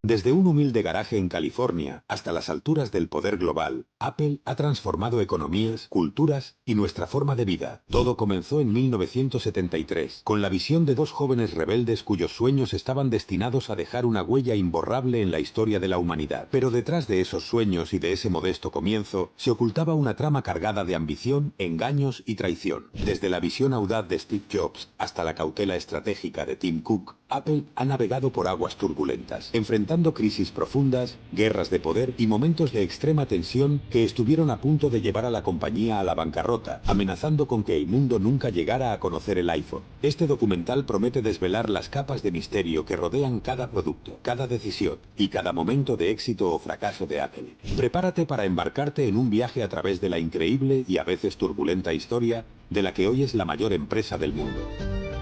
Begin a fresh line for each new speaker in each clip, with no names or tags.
Desde un humilde garaje en California hasta las alturas del poder global, Apple ha transformado economías, culturas y nuestra forma de vida. Todo comenzó en 1973, con la visión de dos jóvenes rebeldes cuyos sueños estaban destinados a dejar una huella imborrable en la historia de la humanidad. Pero detrás de esos sueños y de ese modesto comienzo, se ocultaba una trama cargada de ambición, engaños y traición. Desde la visión audaz de Steve Jobs hasta la cautela estratégica de Tim Cook, Apple ha navegado por aguas turbulentas, enfrentando crisis profundas, guerras de poder y momentos de extrema tensión que estuvieron a punto de llevar a la compañía a la bancarrota, amenazando con que el mundo nunca llegara a conocer el iPhone. Este documental promete desvelar las capas de misterio que rodean cada producto, cada decisión y cada momento de éxito o fracaso de Apple. Prepárate para embarcarte en un viaje a través de la increíble y a veces turbulenta historia de la que hoy es la mayor empresa del mundo.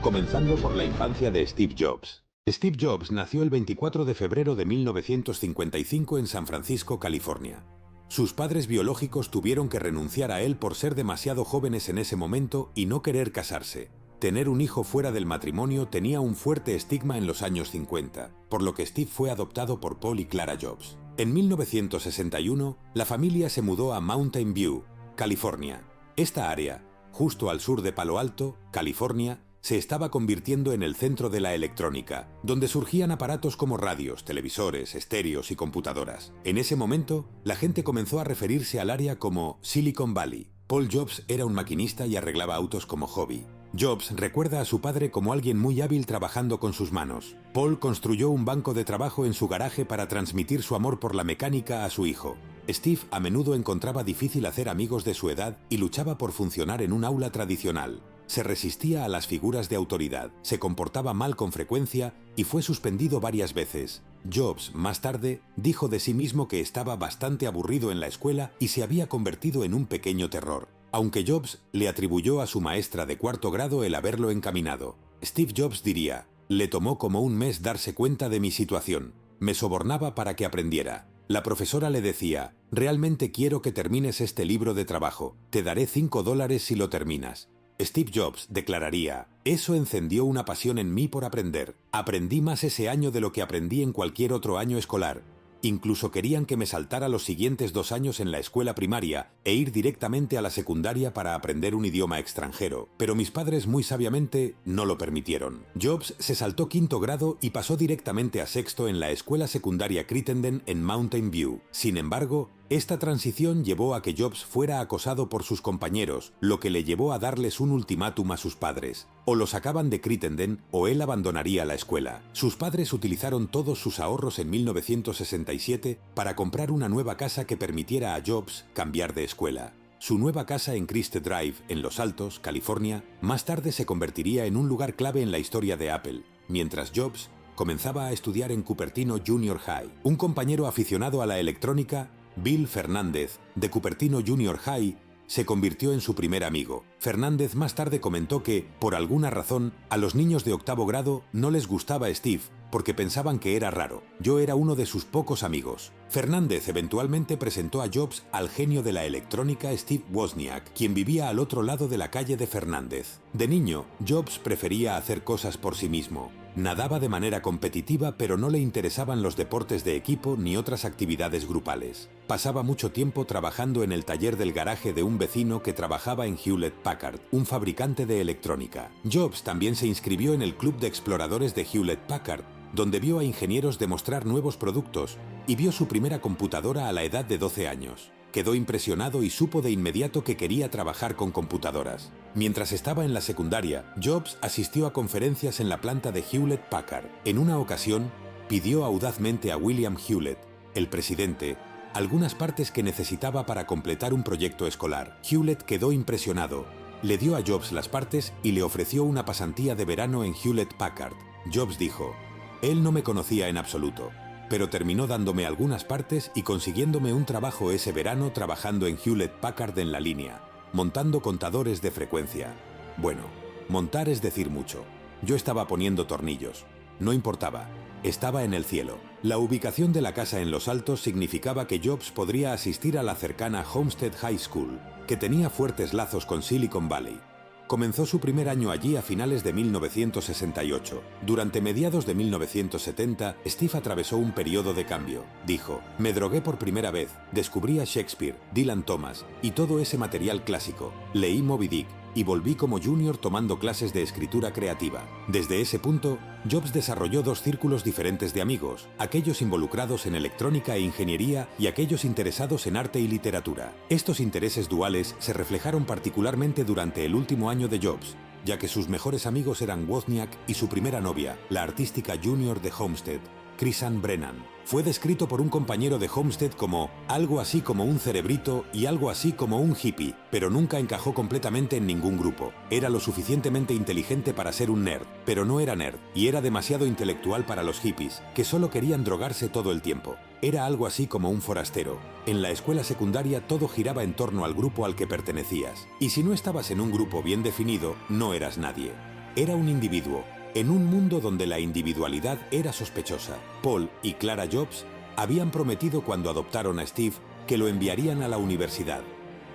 Comenzando por la infancia de Steve Jobs. Steve Jobs nació el 24 de febrero de 1955 en San Francisco, California. Sus padres biológicos tuvieron que renunciar a él por ser demasiado jóvenes en ese momento y no querer casarse. Tener un hijo fuera del matrimonio tenía un fuerte estigma en los años 50, por lo que Steve fue adoptado por Paul y Clara Jobs. En 1961, la familia se mudó a Mountain View, California. Esta área, justo al sur de Palo Alto, California, se estaba convirtiendo en el centro de la electrónica, donde surgían aparatos como radios, televisores, estéreos y computadoras. En ese momento, la gente comenzó a referirse al área como Silicon Valley. Paul Jobs era un maquinista y arreglaba autos como hobby. Jobs recuerda a su padre como alguien muy hábil trabajando con sus manos. Paul construyó un banco de trabajo en su garaje para transmitir su amor por la mecánica a su hijo. Steve a menudo encontraba difícil hacer amigos de su edad y luchaba por funcionar en un aula tradicional. Se resistía a las figuras de autoridad, se comportaba mal con frecuencia y fue suspendido varias veces. Jobs, más tarde, dijo de sí mismo que estaba bastante aburrido en la escuela y se había convertido en un pequeño terror, aunque Jobs le atribuyó a su maestra de cuarto grado el haberlo encaminado. Steve Jobs diría: «Le tomó como un mes darse cuenta de mi situación. Me sobornaba para que aprendiera. La profesora le decía: «Realmente quiero que termines este libro de trabajo. Te daré $5 si lo terminas». Steve Jobs declararía: «Eso encendió una pasión en mí por aprender. Aprendí más ese año de lo que aprendí en cualquier otro año escolar. Incluso querían que me saltara los siguientes 2 años en la escuela primaria e ir directamente a la secundaria para aprender un idioma extranjero, pero mis padres muy sabiamente no lo permitieron». Jobs se saltó 5º grado y pasó directamente a 6º en la escuela secundaria Crittenden en Mountain View. Sin embargo, esta transición llevó a que Jobs fuera acosado por sus compañeros, lo que le llevó a darles un ultimátum a sus padres: o lo sacaban de Crittenden o él abandonaría la escuela. Sus padres utilizaron todos sus ahorros en 1967 para comprar una nueva casa que permitiera a Jobs cambiar de escuela. Su nueva casa en Christie Drive, en Los Altos, California, más tarde se convertiría en un lugar clave en la historia de Apple, mientras Jobs comenzaba a estudiar en Cupertino Junior High. Un compañero aficionado a la electrónica, Bill Fernández, de Cupertino Junior High, se convirtió en su primer amigo. Fernández más tarde comentó que, por alguna razón, a los niños de 8º grado no les gustaba Steve, porque pensaban que era raro. Yo era uno de sus pocos amigos. Fernández eventualmente presentó a Jobs al genio de la electrónica Steve Wozniak, quien vivía al otro lado de la calle de Fernández. De niño, Jobs prefería hacer cosas por sí mismo. Nadaba de manera competitiva, pero no le interesaban los deportes de equipo ni otras actividades grupales. Pasaba mucho tiempo trabajando en el taller del garaje de un vecino que trabajaba en Hewlett Packard, un fabricante de electrónica. Jobs también se inscribió en el club de exploradores de Hewlett Packard, donde vio a ingenieros demostrar nuevos productos y vio su primera computadora a la edad de 12 años. Quedó impresionado y supo de inmediato que quería trabajar con computadoras. Mientras estaba en la secundaria, Jobs asistió a conferencias en la planta de Hewlett Packard. En una ocasión, pidió audazmente a William Hewlett, el presidente, algunas partes que necesitaba para completar un proyecto escolar. Hewlett quedó impresionado, le dio a Jobs las partes y le ofreció una pasantía de verano en Hewlett Packard. Jobs dijo: «Él no me conocía en absoluto, pero terminó dándome algunas partes y consiguiéndome un trabajo ese verano trabajando en Hewlett Packard en la línea, montando contadores de frecuencia». Bueno, montar es decir mucho. Yo estaba poniendo tornillos. No importaba. Estaba en el cielo. La ubicación de la casa en Los Altos significaba que Jobs podría asistir a la cercana Homestead High School, que tenía fuertes lazos con Silicon Valley. Comenzó su primer año allí a finales de 1968. Durante mediados de 1970, Steve atravesó un periodo de cambio. Dijo: «Me drogué por primera vez, descubrí a Shakespeare, Dylan Thomas y todo ese material clásico. Leí Moby Dick y volví como junior tomando clases de escritura creativa». Desde ese punto, Jobs desarrolló dos círculos diferentes de amigos, aquellos involucrados en electrónica e ingeniería y aquellos interesados en arte y literatura. Estos intereses duales se reflejaron particularmente durante el último año de Jobs, ya que sus mejores amigos eran Wozniak y su primera novia, la artística junior de Homestead, Chrisann Brennan. Fue descrito por un compañero de Homestead como algo así como un cerebrito y algo así como un hippie, pero nunca encajó completamente en ningún grupo. Era lo suficientemente inteligente para ser un nerd, pero no era nerd, y era demasiado intelectual para los hippies, que solo querían drogarse todo el tiempo. Era algo así como un forastero. En la escuela secundaria todo giraba en torno al grupo al que pertenecías, y si no estabas en un grupo bien definido, no eras nadie. Era un individuo, en un mundo donde la individualidad era sospechosa. Paul y Clara Jobs habían prometido cuando adoptaron a Steve que lo enviarían a la universidad.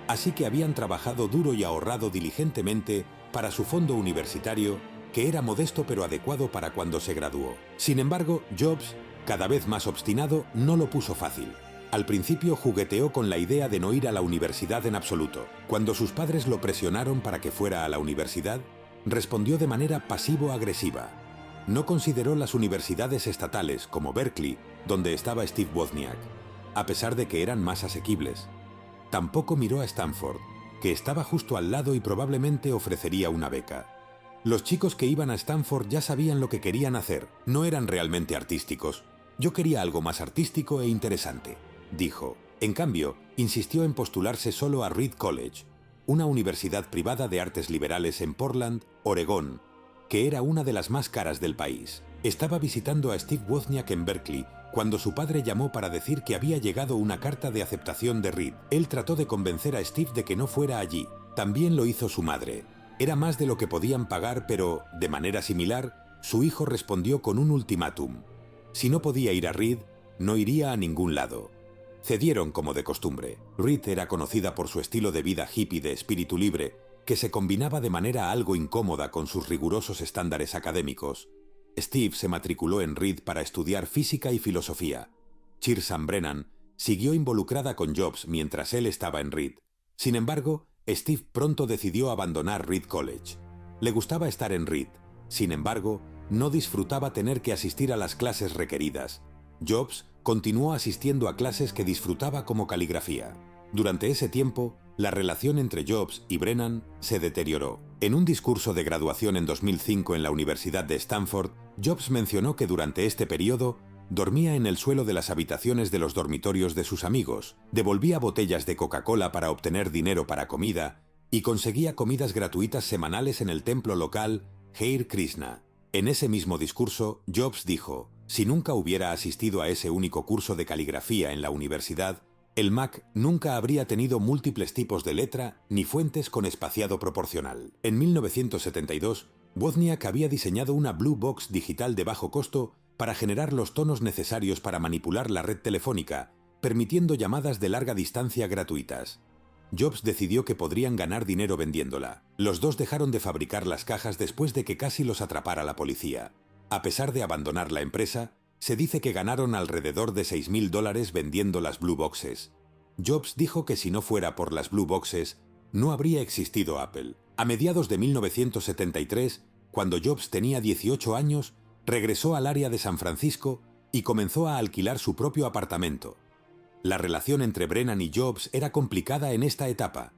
Así que habían trabajado duro y ahorrado diligentemente para su fondo universitario, que era modesto pero adecuado para cuando se graduó. Sin embargo, Jobs, cada vez más obstinado, no lo puso fácil. Al principio jugueteó con la idea de no ir a la universidad en absoluto. Cuando sus padres lo presionaron para que fuera a la universidad, respondió de manera pasivo-agresiva. No consideró las universidades estatales, como Berkeley, donde estaba Steve Wozniak, a pesar de que eran más asequibles. Tampoco miró a Stanford, que estaba justo al lado y probablemente ofrecería una beca. Los chicos que iban a Stanford ya sabían lo que querían hacer, no eran realmente artísticos. Yo quería algo más artístico e interesante, dijo. En cambio, insistió en postularse solo a Reed College, una universidad privada de artes liberales en Portland, Oregón, que era una de las más caras del país. Estaba visitando a Steve Wozniak en Berkeley cuando su padre llamó para decir que había llegado una carta de aceptación de Reed. Él trató de convencer a Steve de que no fuera allí. También lo hizo su madre. Era más de lo que podían pagar, pero, de manera similar, su hijo respondió con un ultimátum. Si no podía ir a Reed, no iría a ningún lado. Cedieron como de costumbre. Reed era conocida por su estilo de vida hippie de espíritu libre, que se combinaba de manera algo incómoda con sus rigurosos estándares académicos. Steve se matriculó en Reed para estudiar física y filosofía. Chrisann Brennan siguió involucrada con Jobs mientras él estaba en Reed. Sin embargo, Steve pronto decidió abandonar Reed College. Le gustaba estar en Reed. Sin embargo, no disfrutaba tener que asistir a las clases requeridas. Jobs continuó asistiendo a clases que disfrutaba como caligrafía. Durante ese tiempo, la relación entre Jobs y Brennan se deterioró. En un discurso de graduación en 2005 en la Universidad de Stanford, Jobs mencionó que durante este periodo dormía en el suelo de las habitaciones de los dormitorios de sus amigos, devolvía botellas de Coca-Cola para obtener dinero para comida y conseguía comidas gratuitas semanales en el templo local Hare Krishna. En ese mismo discurso, Jobs dijo: «Si nunca hubiera asistido a ese único curso de caligrafía en la universidad, el Mac nunca habría tenido múltiples tipos de letra ni fuentes con espaciado proporcional». En 1972, Wozniak había diseñado una Blue Box digital de bajo costo para generar los tonos necesarios para manipular la red telefónica, permitiendo llamadas de larga distancia gratuitas. Jobs decidió que podrían ganar dinero vendiéndola. Los dos dejaron de fabricar las cajas después de que casi los atrapara la policía. A pesar de abandonar la empresa, se dice que ganaron alrededor de $6.000 vendiendo las Blue Boxes. Jobs dijo que si no fuera por las Blue Boxes, no habría existido Apple. A mediados de 1973, cuando Jobs tenía 18 años, regresó al área de San Francisco y comenzó a alquilar su propio apartamento. La relación entre Brennan y Jobs era complicada en esta etapa.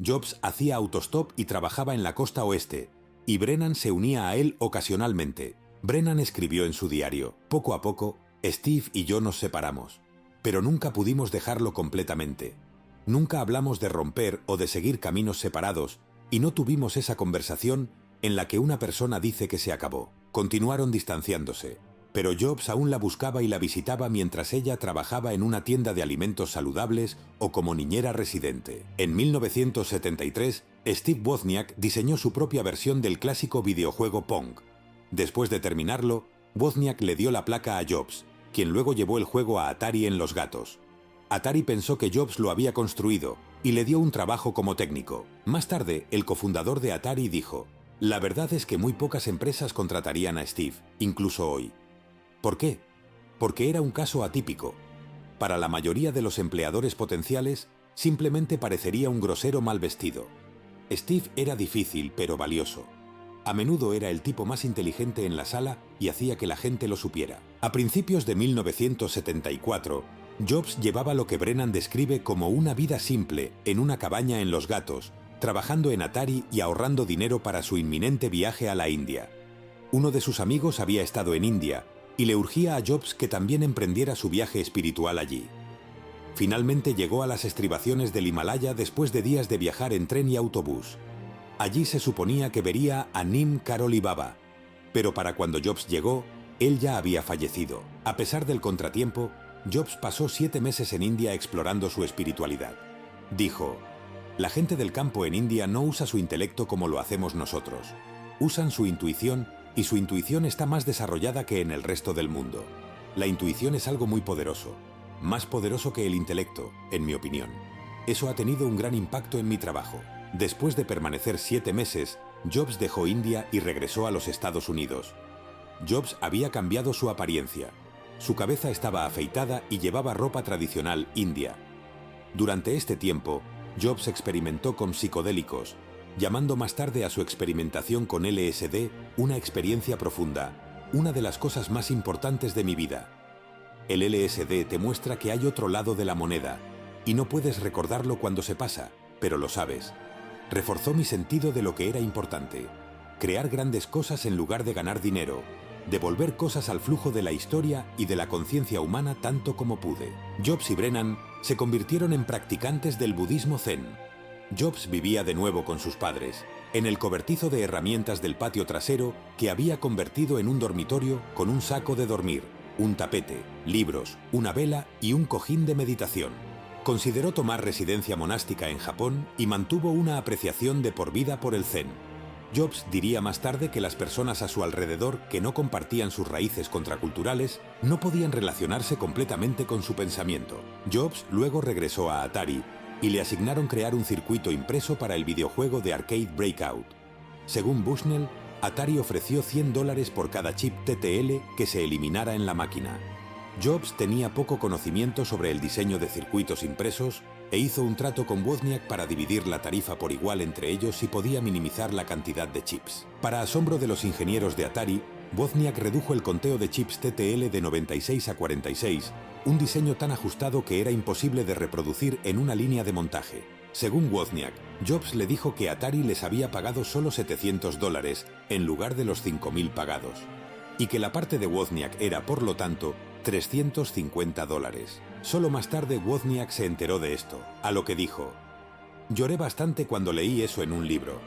Jobs hacía autostop y trabajaba en la costa oeste, y Brennan se unía a él ocasionalmente. Brennan escribió en su diario: «Poco a poco, Steve y yo nos separamos, pero nunca pudimos dejarlo completamente. Nunca hablamos de romper o de seguir caminos separados, y no tuvimos esa conversación en la que una persona dice que se acabó». Continuaron distanciándose, pero Jobs aún la buscaba y la visitaba mientras ella trabajaba en una tienda de alimentos saludables o como niñera residente. En 1973, Steve Wozniak diseñó su propia versión del clásico videojuego Pong. Después de terminarlo, Wozniak le dio la placa a Jobs, quien luego llevó el juego a Atari en Los Gatos. Atari pensó que Jobs lo había construido y le dio un trabajo como técnico. Más tarde, el cofundador de Atari dijo: «La verdad es que muy pocas empresas contratarían a Steve, incluso hoy». ¿Por qué? Porque era un caso atípico. Para la mayoría de los empleadores potenciales, simplemente parecería un grosero mal vestido. Steve era difícil, pero valioso. A menudo era el tipo más inteligente en la sala y hacía que la gente lo supiera. A principios de 1974, Jobs llevaba lo que Brennan describe como una vida simple en una cabaña en Los Gatos, trabajando en Atari y ahorrando dinero para su inminente viaje a la India. Uno de sus amigos había estado en India y le urgía a Jobs que también emprendiera su viaje espiritual allí. Finalmente llegó a las estribaciones del Himalaya después de días de viajar en tren y autobús. Allí se suponía que vería a Nim Karoli Baba, pero para cuando Jobs llegó, él ya había fallecido. A pesar del contratiempo, Jobs pasó 7 meses en India explorando su espiritualidad. Dijo: «La gente del campo en India no usa su intelecto como lo hacemos nosotros. Usan su intuición y su intuición está más desarrollada que en el resto del mundo. La intuición es algo muy poderoso, más poderoso que el intelecto, en mi opinión. Eso ha tenido un gran impacto en mi trabajo». Después de permanecer 7 meses, Jobs dejó India y regresó a los Estados Unidos. Jobs había cambiado su apariencia. Su cabeza estaba afeitada y llevaba ropa tradicional india. Durante este tiempo, Jobs experimentó con psicodélicos, llamando más tarde a su experimentación con LSD una experiencia profunda, una de las cosas más importantes de mi vida. El LSD te muestra que hay otro lado de la moneda, y no puedes recordarlo cuando se pasa, pero lo sabes. Reforzó mi sentido de lo que era importante: crear grandes cosas en lugar de ganar dinero, devolver cosas al flujo de la historia y de la conciencia humana tanto como pude. Jobs y Brennan se convirtieron en practicantes del budismo zen. Jobs vivía de nuevo con sus padres, en el cobertizo de herramientas del patio trasero que había convertido en un dormitorio con un saco de dormir, un tapete, libros, una vela y un cojín de meditación. Consideró tomar residencia monástica en Japón y mantuvo una apreciación de por vida por el zen. Jobs diría más tarde que las personas a su alrededor que no compartían sus raíces contraculturales no podían relacionarse completamente con su pensamiento. Jobs luego regresó a Atari y le asignaron crear un circuito impreso para el videojuego de arcade Breakout. Según Bushnell, Atari ofreció $100 por cada chip TTL que se eliminara en la máquina. Jobs tenía poco conocimiento sobre el diseño de circuitos impresos e hizo un trato con Wozniak para dividir la tarifa por igual entre ellos si podía minimizar la cantidad de chips. Para asombro de los ingenieros de Atari, Wozniak redujo el conteo de chips TTL de 96 a 46, un diseño tan ajustado que era imposible de reproducir en una línea de montaje. Según Wozniak, Jobs le dijo que Atari les había pagado solo $700 en lugar de los $5.000 pagados, y que la parte de Wozniak era, por lo tanto, $350. Solo más tarde Wozniak se enteró de esto, a lo que dijo: «Lloré bastante cuando leí eso en un libro».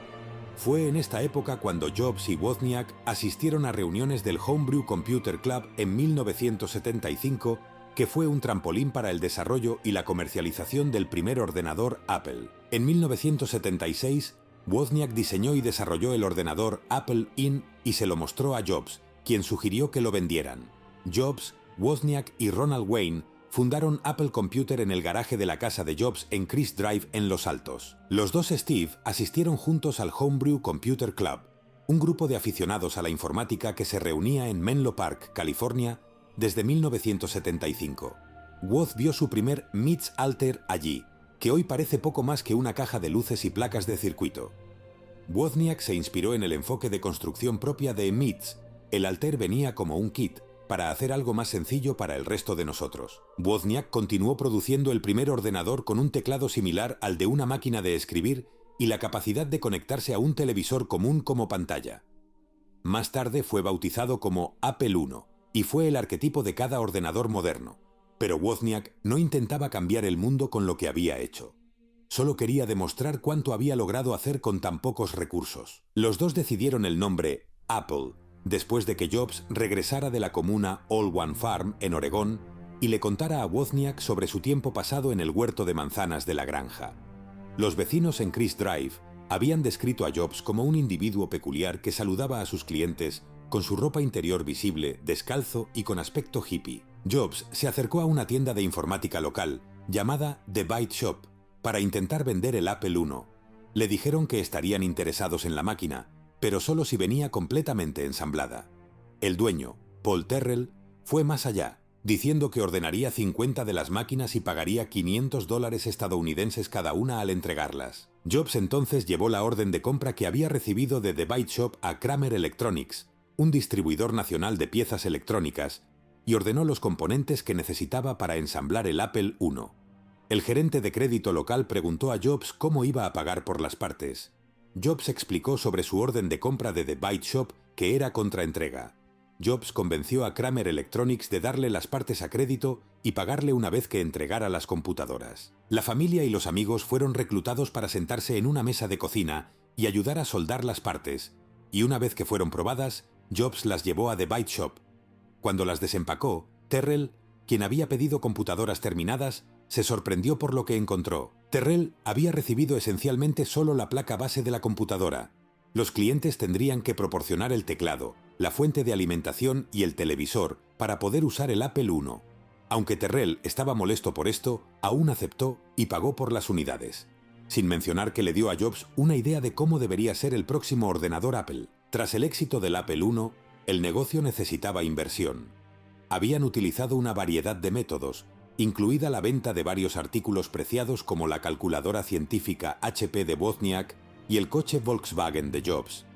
Fue en esta época cuando Jobs y Wozniak asistieron a reuniones del Homebrew Computer Club en 1975, que fue un trampolín para el desarrollo y la comercialización del primer ordenador Apple. En 1976, Wozniak diseñó y desarrolló el ordenador Apple I y se lo mostró a Jobs, quien sugirió que lo vendieran. Jobs, Wozniak y Ronald Wayne fundaron Apple Computer en el garaje de la casa de Jobs en Chris Drive en Los Altos. Los dos Steve asistieron juntos al Homebrew Computer Club, un grupo de aficionados a la informática que se reunía en Menlo Park, California, desde 1975. Woz vio su primer MITS Altair allí, que hoy parece poco más que una caja de luces y placas de circuito. Wozniak se inspiró en el enfoque de construcción propia de MITS. El Altair venía como un kit, para hacer algo más sencillo para el resto de nosotros. Wozniak continuó produciendo el primer ordenador con un teclado similar al de una máquina de escribir y la capacidad de conectarse a un televisor común como pantalla. Más tarde fue bautizado como Apple I y fue el arquetipo de cada ordenador moderno, pero Wozniak no intentaba cambiar el mundo con lo que había hecho. Solo quería demostrar cuánto había logrado hacer con tan pocos recursos. Los dos decidieron el nombre Apple después de que Jobs regresara de la comuna All One Farm en Oregón y le contara a Wozniak sobre su tiempo pasado en el huerto de manzanas de la granja. Los vecinos en Chris Drive habían descrito a Jobs como un individuo peculiar que saludaba a sus clientes con su ropa interior visible, descalzo y con aspecto hippie. Jobs se acercó a una tienda de informática local llamada The Byte Shop, para intentar vender el Apple I. Le dijeron que estarían interesados en la máquina, pero solo si venía completamente ensamblada. El dueño, Paul Terrell, fue más allá, diciendo que ordenaría 50 de las máquinas y pagaría $500 estadounidenses cada una al entregarlas. Jobs entonces llevó la orden de compra que había recibido de The Byte Shop a Kramer Electronics, un distribuidor nacional de piezas electrónicas, y ordenó los componentes que necesitaba para ensamblar el Apple I. El gerente de crédito local preguntó a Jobs cómo iba a pagar por las partes. Jobs explicó sobre su orden de compra de The Byte Shop que era contraentrega. Jobs convenció a Kramer Electronics de darle las partes a crédito y pagarle una vez que entregara las computadoras. La familia y los amigos fueron reclutados para sentarse en una mesa de cocina y ayudar a soldar las partes, y una vez que fueron probadas, Jobs las llevó a The Byte Shop. Cuando las desempacó, Terrell, quien había pedido computadoras terminadas, se sorprendió por lo que encontró. Terrell había recibido esencialmente solo la placa base de la computadora. Los clientes tendrían que proporcionar el teclado, la fuente de alimentación y el televisor para poder usar el Apple I. Aunque Terrell estaba molesto por esto, aún aceptó y pagó por las unidades. Sin mencionar que le dio a Jobs una idea de cómo debería ser el próximo ordenador Apple. Tras el éxito del Apple I, el negocio necesitaba inversión. Habían utilizado una variedad de métodos, incluida la venta de varios artículos preciados como la calculadora científica HP de Wozniak y el coche Volkswagen de Jobs.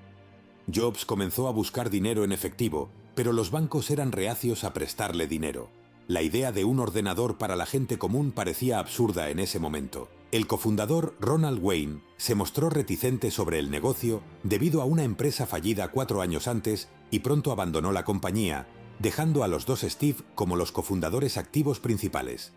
Jobs comenzó a buscar dinero en efectivo, pero los bancos eran reacios a prestarle dinero. La idea de un ordenador para la gente común parecía absurda en ese momento. El cofundador Ronald Wayne se mostró reticente sobre el negocio debido a una empresa fallida 4 años antes y pronto abandonó la compañía, dejando a los dos Steve como los cofundadores activos principales.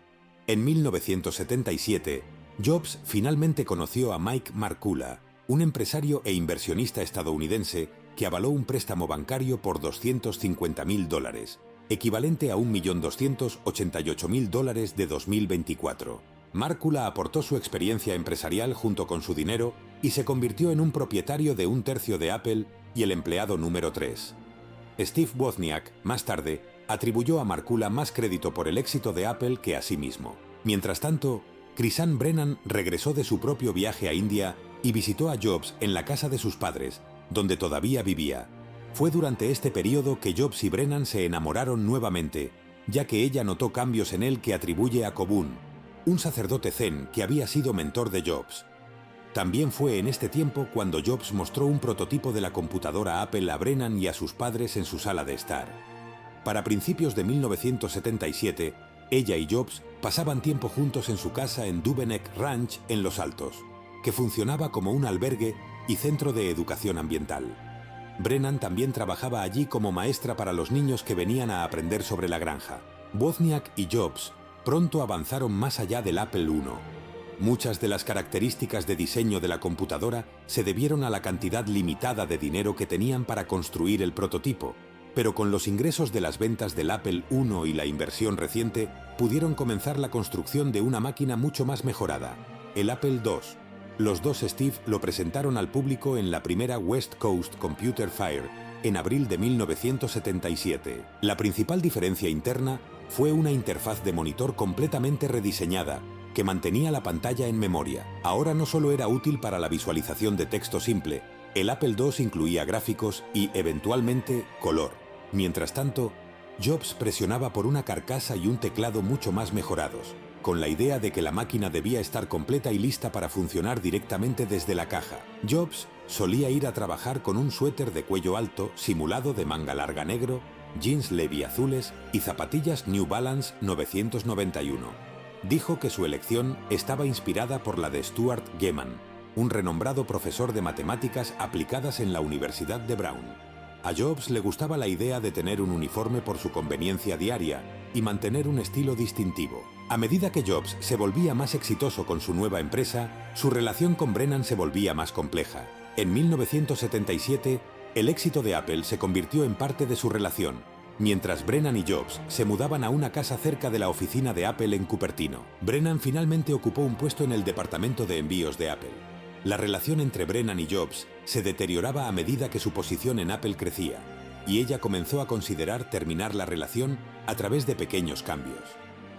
En 1977, Jobs finalmente conoció a Mike Markkula, un empresario e inversionista estadounidense que avaló un préstamo bancario por $250.000, equivalente a $1.288.000 de 2024. Markkula aportó su experiencia empresarial junto con su dinero y se convirtió en un propietario de 1/3 de Apple y el empleado número 3. Steve Wozniak, más tarde, atribuyó a Markkula más crédito por el éxito de Apple que a sí mismo. Mientras tanto, Chrisann Brennan regresó de su propio viaje a India y visitó a Jobs en la casa de sus padres, donde todavía vivía. Fue durante este periodo que Jobs y Brennan se enamoraron nuevamente, ya que ella notó cambios en él que atribuye a Kobun, un sacerdote zen que había sido mentor de Jobs. También fue en este tiempo cuando Jobs mostró un prototipo de la computadora Apple a Brennan y a sus padres en su sala de estar. Para principios de 1977, ella y Jobs pasaban tiempo juntos en su casa en Duveneck Ranch en Los Altos, que funcionaba como un albergue y centro de educación ambiental. Brennan también trabajaba allí como maestra para los niños que venían a aprender sobre la granja. Wozniak y Jobs pronto avanzaron más allá del Apple I. Muchas de las características de diseño de la computadora se debieron a la cantidad limitada de dinero que tenían para construir el prototipo, pero con los ingresos de las ventas del Apple I y la inversión reciente, pudieron comenzar la construcción de una máquina mucho más mejorada, el Apple II. Los dos Steve lo presentaron al público en la primera West Coast Computer Fair, en abril de 1977. La principal diferencia interna fue una interfaz de monitor completamente rediseñada, que mantenía la pantalla en memoria. Ahora no solo era útil para la visualización de texto simple, el Apple II incluía gráficos y, eventualmente, color. Mientras tanto, Jobs presionaba por una carcasa y un teclado mucho más mejorados, con la idea de que la máquina debía estar completa y lista para funcionar directamente desde la caja. Jobs solía ir a trabajar con un suéter de cuello alto simulado de manga larga negro, jeans Levi azules y zapatillas New Balance 991. Dijo que su elección estaba inspirada por la de Stuart Geman, un renombrado profesor de matemáticas aplicadas en la Universidad de Brown. A Jobs le gustaba la idea de tener un uniforme por su conveniencia diaria y mantener un estilo distintivo. A medida que Jobs se volvía más exitoso con su nueva empresa, su relación con Brennan se volvía más compleja. En 1977, el éxito de Apple se convirtió en parte de su relación, mientras Brennan y Jobs se mudaban a una casa cerca de la oficina de Apple en Cupertino. Brennan finalmente ocupó un puesto en el departamento de envíos de Apple. La relación entre Brennan y Jobs se deterioraba a medida que su posición en Apple crecía, y ella comenzó a considerar terminar la relación a través de pequeños cambios.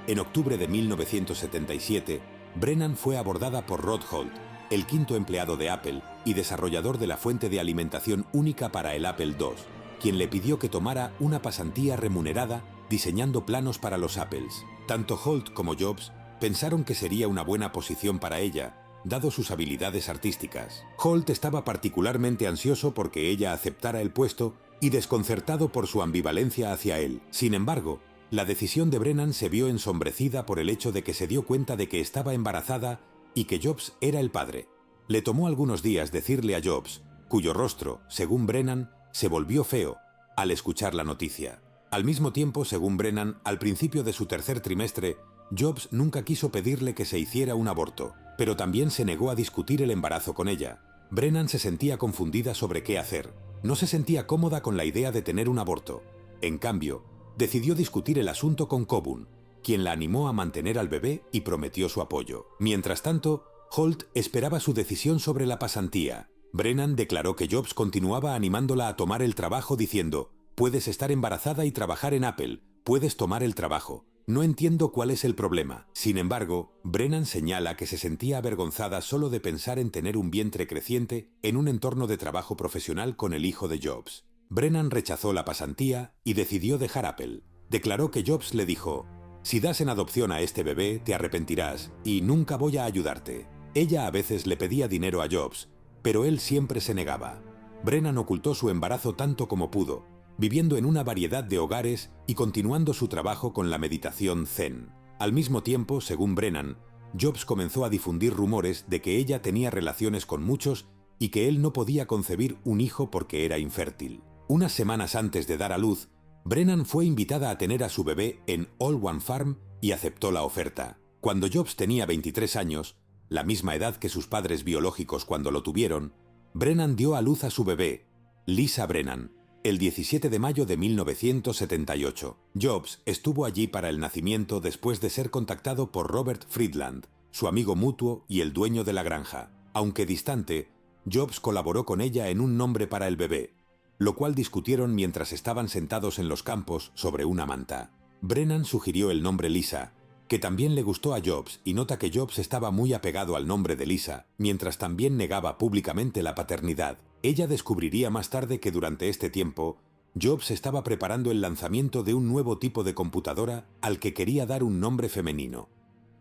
En octubre de 1977, Brennan fue abordada por Rod Holt, el quinto empleado de Apple y desarrollador de la fuente de alimentación única para el Apple II, quien le pidió que tomara una pasantía remunerada diseñando planos para los Apples. Tanto Holt como Jobs pensaron que sería una buena posición para ella, dado sus habilidades artísticas. Holt estaba particularmente ansioso porque ella aceptara el puesto y desconcertado por su ambivalencia hacia él. Sin embargo, la decisión de Brennan se vio ensombrecida por el hecho de que se dio cuenta de que estaba embarazada y que Jobs era el padre. Le tomó algunos días decirle a Jobs, cuyo rostro, según Brennan, se volvió feo al escuchar la noticia. Al mismo tiempo, según Brennan, al principio de su tercer trimestre, Jobs nunca quiso pedirle que se hiciera un aborto, pero también se negó a discutir el embarazo con ella. Brennan se sentía confundida sobre qué hacer. No se sentía cómoda con la idea de tener un aborto. En cambio, decidió discutir el asunto con Coburn, quien la animó a mantener al bebé y prometió su apoyo. Mientras tanto, Holt esperaba su decisión sobre la pasantía. Brennan declaró que Jobs continuaba animándola a tomar el trabajo diciendo: «Puedes estar embarazada y trabajar en Apple, puedes tomar el trabajo. No entiendo cuál es el problema». Sin embargo, Brennan señala que se sentía avergonzada solo de pensar en tener un vientre creciente en un entorno de trabajo profesional con el hijo de Jobs. Brennan rechazó la pasantía y decidió dejar Apple. Declaró que Jobs le dijo: «Si das en adopción a este bebé, te arrepentirás y nunca voy a ayudarte». Ella a veces le pedía dinero a Jobs, pero él siempre se negaba. Brennan ocultó su embarazo tanto como pudo, viviendo en una variedad de hogares y continuando su trabajo con la meditación Zen. Al mismo tiempo, según Brennan, Jobs comenzó a difundir rumores de que ella tenía relaciones con muchos y que él no podía concebir un hijo porque era infértil. Unas semanas antes de dar a luz, Brennan fue invitada a tener a su bebé en All One Farm y aceptó la oferta. Cuando Jobs tenía 23 años, la misma edad que sus padres biológicos cuando lo tuvieron, Brennan dio a luz a su bebé, Lisa Brennan, el 17 de mayo de 1978. Jobs estuvo allí para el nacimiento después de ser contactado por Robert Friedland, su amigo mutuo y el dueño de la granja. Aunque distante, Jobs colaboró con ella en un nombre para el bebé, lo cual discutieron mientras estaban sentados en los campos sobre una manta. Brennan sugirió el nombre Lisa, que también le gustó a Jobs, y nota que Jobs estaba muy apegado al nombre de Lisa, mientras también negaba públicamente la paternidad. Ella descubriría más tarde que durante este tiempo, Jobs estaba preparando el lanzamiento de un nuevo tipo de computadora al que quería dar un nombre femenino.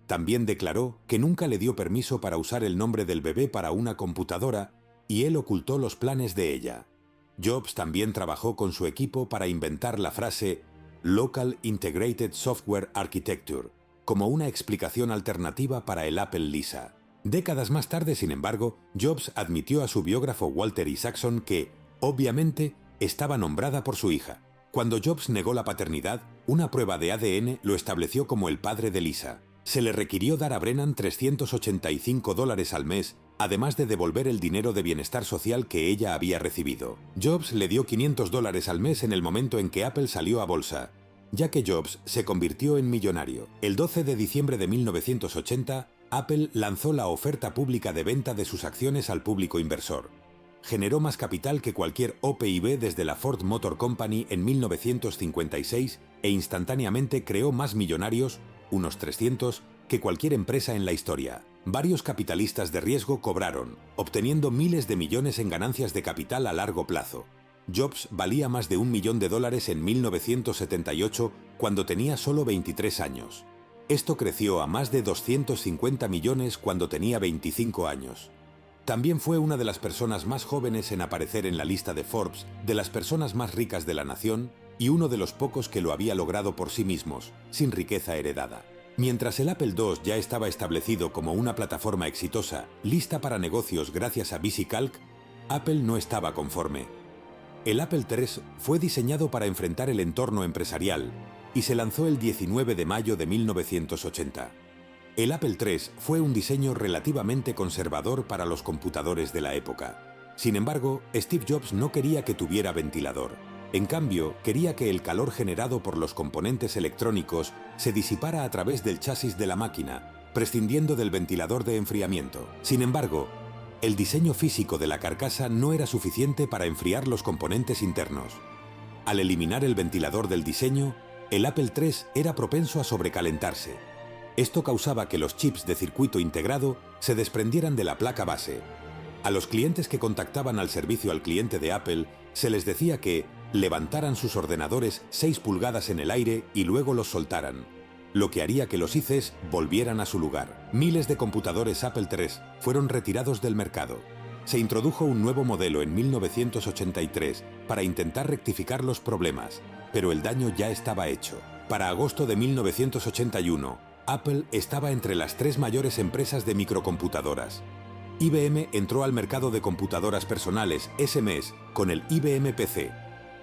También declaró que nunca le dio permiso para usar el nombre del bebé para una computadora y él ocultó los planes de ella. Jobs también trabajó con su equipo para inventar la frase Local Integrated Software Architecture, como una explicación alternativa para el Apple Lisa. Décadas más tarde, sin embargo, Jobs admitió a su biógrafo Walter Isaacson que, obviamente, estaba nombrada por su hija. Cuando Jobs negó la paternidad, una prueba de ADN lo estableció como el padre de Lisa. Se le requirió dar a Brennan $385 al mes, además de devolver el dinero de bienestar social que ella había recibido. Jobs le dio $500 al mes en el momento en que Apple salió a bolsa, ya que Jobs se convirtió en millonario. El 12 de diciembre de 1980, Apple lanzó la oferta pública de venta de sus acciones al público inversor. Generó más capital que cualquier OPIB desde la Ford Motor Company en 1956 e instantáneamente creó más millonarios, unos 300, que cualquier empresa en la historia. Varios capitalistas de riesgo cobraron, obteniendo miles de millones en ganancias de capital a largo plazo. Jobs valía más de $1 millón en 1978 cuando tenía solo 23 años. Esto creció a más de 250 millones cuando tenía 25 años. También fue una de las personas más jóvenes en aparecer en la lista de Forbes de las personas más ricas de la nación y uno de los pocos que lo había logrado por sí mismos, sin riqueza heredada. Mientras el Apple II ya estaba establecido como una plataforma exitosa, lista para negocios gracias a VisiCalc, Apple no estaba conforme. El Apple III fue diseñado para enfrentar el entorno empresarial y se lanzó el 19 de mayo de 1980. El Apple III fue un diseño relativamente conservador para los computadores de la época. Sin embargo, Steve Jobs no quería que tuviera ventilador. En cambio, quería que el calor generado por los componentes electrónicos se disipara a través del chasis de la máquina, prescindiendo del ventilador de enfriamiento. Sin embargo, el diseño físico de la carcasa no era suficiente para enfriar los componentes internos. Al eliminar el ventilador del diseño, El Apple III era propenso a sobrecalentarse. Esto causaba que los chips de circuito integrado se desprendieran de la placa base. A los clientes que contactaban al servicio al cliente de Apple se les decía que levantaran sus ordenadores 6 pulgadas en el aire y luego los soltaran, lo que haría que los ICs volvieran a su lugar. Miles de computadores Apple III fueron retirados del mercado. Se introdujo un nuevo modelo en 1983 para intentar rectificar los problemas, pero el daño ya estaba hecho. Para agosto de 1981, Apple estaba entre las 3 mayores empresas de microcomputadoras. IBM entró al mercado de computadoras personales SMS con el IBM PC,